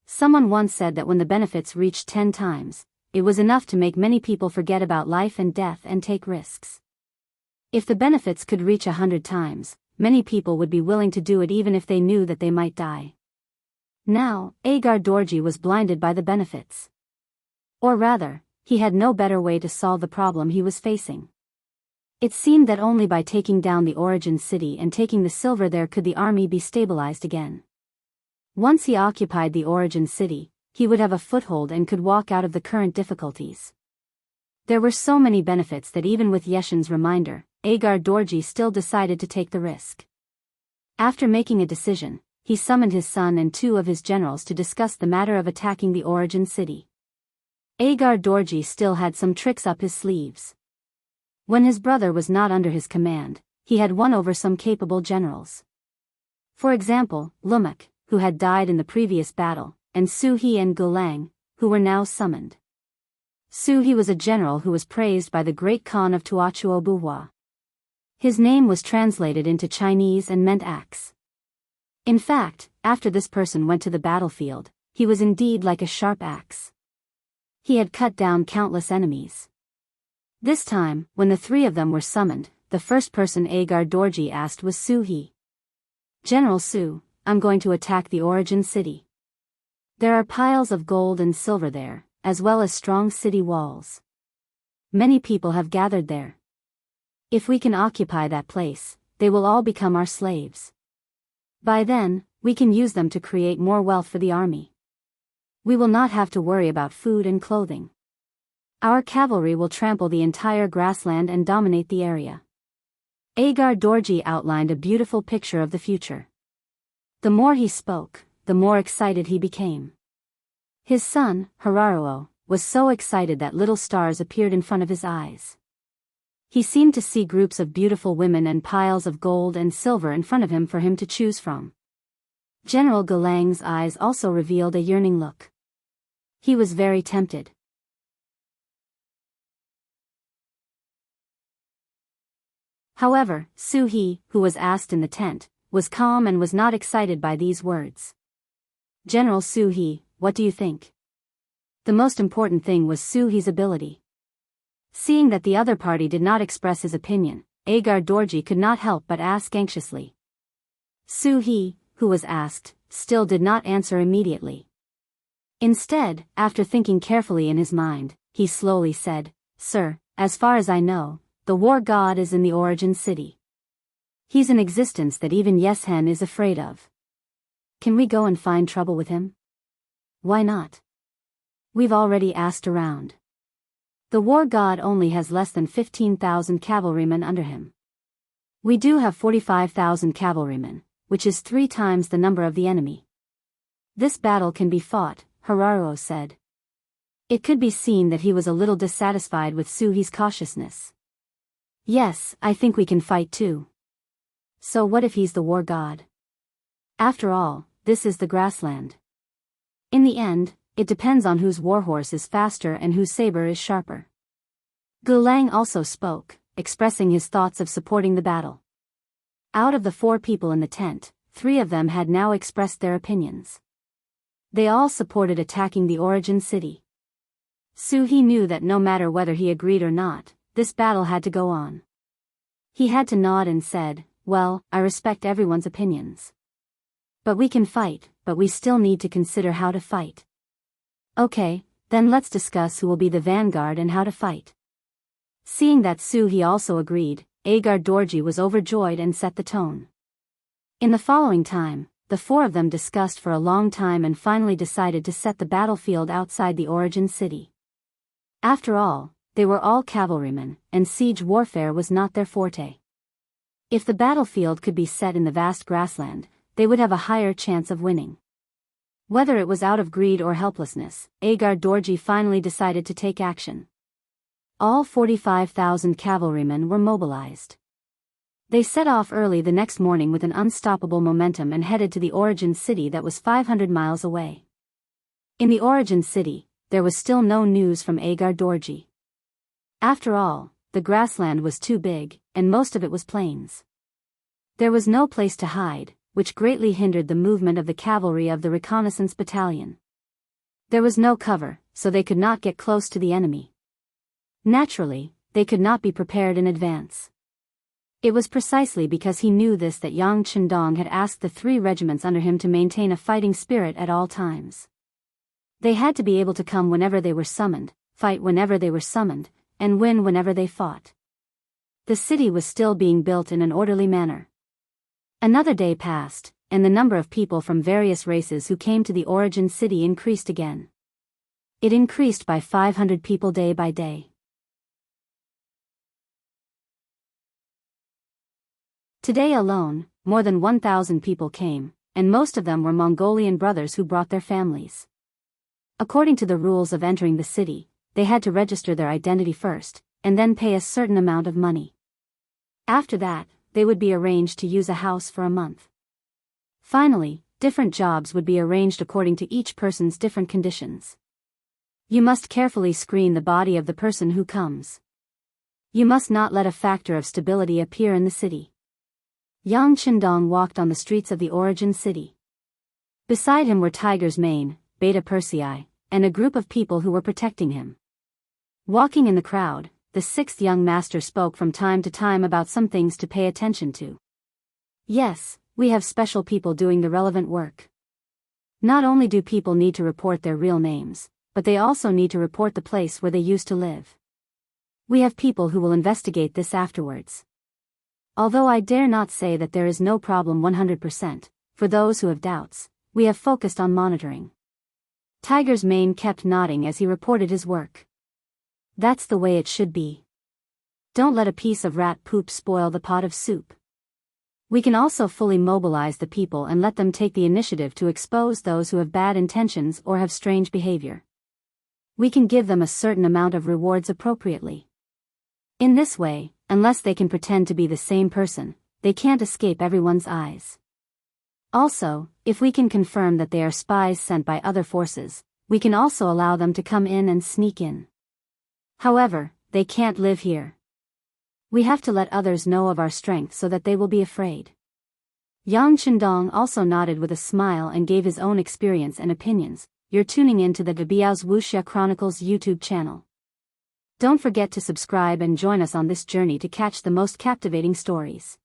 Someone once said that when the benefits reached 10 times, it was enough to make many people forget about life and death and take risks. If the benefits could reach 100 times, many people would be willing to do it even if they knew that they might die. Now, Agar Dorji was blinded by the benefits. Or rather, he had no better way to solve the problem he was facing. It seemed that only by taking down the origin city and taking the silver there could the army be stabilized again. Once he occupied the origin city, he would have a foothold and could walk out of the current difficulties. There were so many benefits that even with Yeshen's reminder, Agar Dorji still decided to take the risk. After making a decision, he summoned his son and 2 of his generals to discuss the matter of attacking the origin city. Agar Dorji still had some tricks up his sleeves. When his brother was not under his command, he had won over some capable generals. For example, Lumak, who had died in the previous battle, and Su He and Gulang, who were now summoned. Su He was a general who was praised by the great Khan of Tuachuo Buhua. His name was translated into Chinese and meant axe. In fact, after this person went to the battlefield, he was indeed like a sharp axe. He had cut down countless enemies. This time, when the 3 of them were summoned, the first person Agar Dorji asked was Su He. General Su, I'm going to attack the origin city. There are piles of gold and silver there, as well as strong city walls. Many people have gathered there. If we can occupy that place, they will all become our slaves. By then, we can use them to create more wealth for the army. We will not have to worry about food and clothing. Our cavalry will trample the entire grassland and dominate the area. Agar Dorji outlined a beautiful picture of the future. The more he spoke, the more excited he became. His son, Hararuo, was so excited that little stars appeared in front of his eyes. He seemed to see groups of beautiful women and piles of gold and silver in front of him for him to choose from. General Galang's eyes also revealed a yearning look. He was very tempted. However, Su He, who was asked in the tent, was calm and was not excited by these words. General Su He, what do you think? The most important thing was Su He's ability. Seeing that the other party did not express his opinion, Agar Dorji could not help but ask anxiously. Su He, who was asked, still did not answer immediately. Instead, after thinking carefully in his mind, he slowly said, Sir, as far as I know, the war god is in the origin city. He's an existence that even Yeshen is afraid of. Can we go and find trouble with him? Why not? We've already asked around. The war god only has less than 15,000 cavalrymen under him. We do have 45,000 cavalrymen, which is 3 times the number of the enemy. This battle can be fought, Hararuo said. It could be seen that he was a little dissatisfied with Suhi's cautiousness. Yes, I think we can fight too. So what if he's the war god? After all, this is the grassland. In the end, it depends on whose warhorse is faster and whose saber is sharper. Gulang also spoke, expressing his thoughts of supporting the battle. Out of the 4 people in the tent, 3 of them had now expressed their opinions. They all supported attacking the origin city. Suhi knew that no matter whether he agreed or not, this battle had to go on. He had to nod and said, "Well, I respect everyone's opinions. But we can fight, but we still need to consider how to fight. Okay, then let's discuss who will be the vanguard and how to fight." Seeing that Suhi also agreed, Agar Dorji was overjoyed and set the tone. In the following time, the 4 of them discussed for a long time and finally decided to set the battlefield outside the origin city. After all, they were all cavalrymen, and siege warfare was not their forte. If the battlefield could be set in the vast grassland, they would have a higher chance of winning. Whether it was out of greed or helplessness, Agar Dorji finally decided to take action. All 45,000 cavalrymen were mobilized. They set off early the next morning with an unstoppable momentum and headed to the origin city that was 500 miles away. In the origin city, there was still no news from Agar Dorji. After all, the grassland was too big, and most of it was plains. There was no place to hide, which greatly hindered the movement of the cavalry of the reconnaissance battalion. There was no cover, so they could not get close to the enemy. Naturally, they could not be prepared in advance. It was precisely because he knew this that Yang Chendong had asked the 3 regiments under him to maintain a fighting spirit at all times. They had to be able to come whenever they were summoned, fight whenever they were summoned, and win whenever they fought. The city was still being built in an orderly manner. Another day passed, and the number of people from various races who came to the origin city increased again. It increased by 500 people day by day. Today alone, more than 1,000 people came, and most of them were Mongolian brothers who brought their families. According to the rules of entering the city, they had to register their identity first, and then pay a certain amount of money. After that, they would be arranged to use a house for a month. Finally, different jobs would be arranged according to each person's different conditions. You must carefully screen the body of the person who comes. You must not let a factor of stability appear in the city. Yang Chendong walked on the streets of the origin city. Beside him were Tiger's Mane, Beta Persei, and a group of people who were protecting him. Walking in the crowd, the 6th young master spoke from time to time about some things to pay attention to. Yes, we have special people doing the relevant work. Not only do people need to report their real names, but they also need to report the place where they used to live. We have people who will investigate this afterwards. Although I dare not say that there is no problem 100%, for those who have doubts, we have focused on monitoring. Tiger's Mane kept nodding as he reported his work. That's the way it should be. Don't let a piece of rat poop spoil the pot of soup. We can also fully mobilize the people and let them take the initiative to expose those who have bad intentions or have strange behavior. We can give them a certain amount of rewards appropriately. In this way, unless they can pretend to be the same person, they can't escape everyone's eyes. Also, if we can confirm that they are spies sent by other forces, we can also allow them to come in and sneak in. However, they can't live here. We have to let others know of our strength so that they will be afraid. Yang Chendong also nodded with a smile and gave his own experience and opinions. You're tuning in to the Biyao's Wuxia Chronicles YouTube channel. Don't forget to subscribe and join us on this journey to catch the most captivating stories.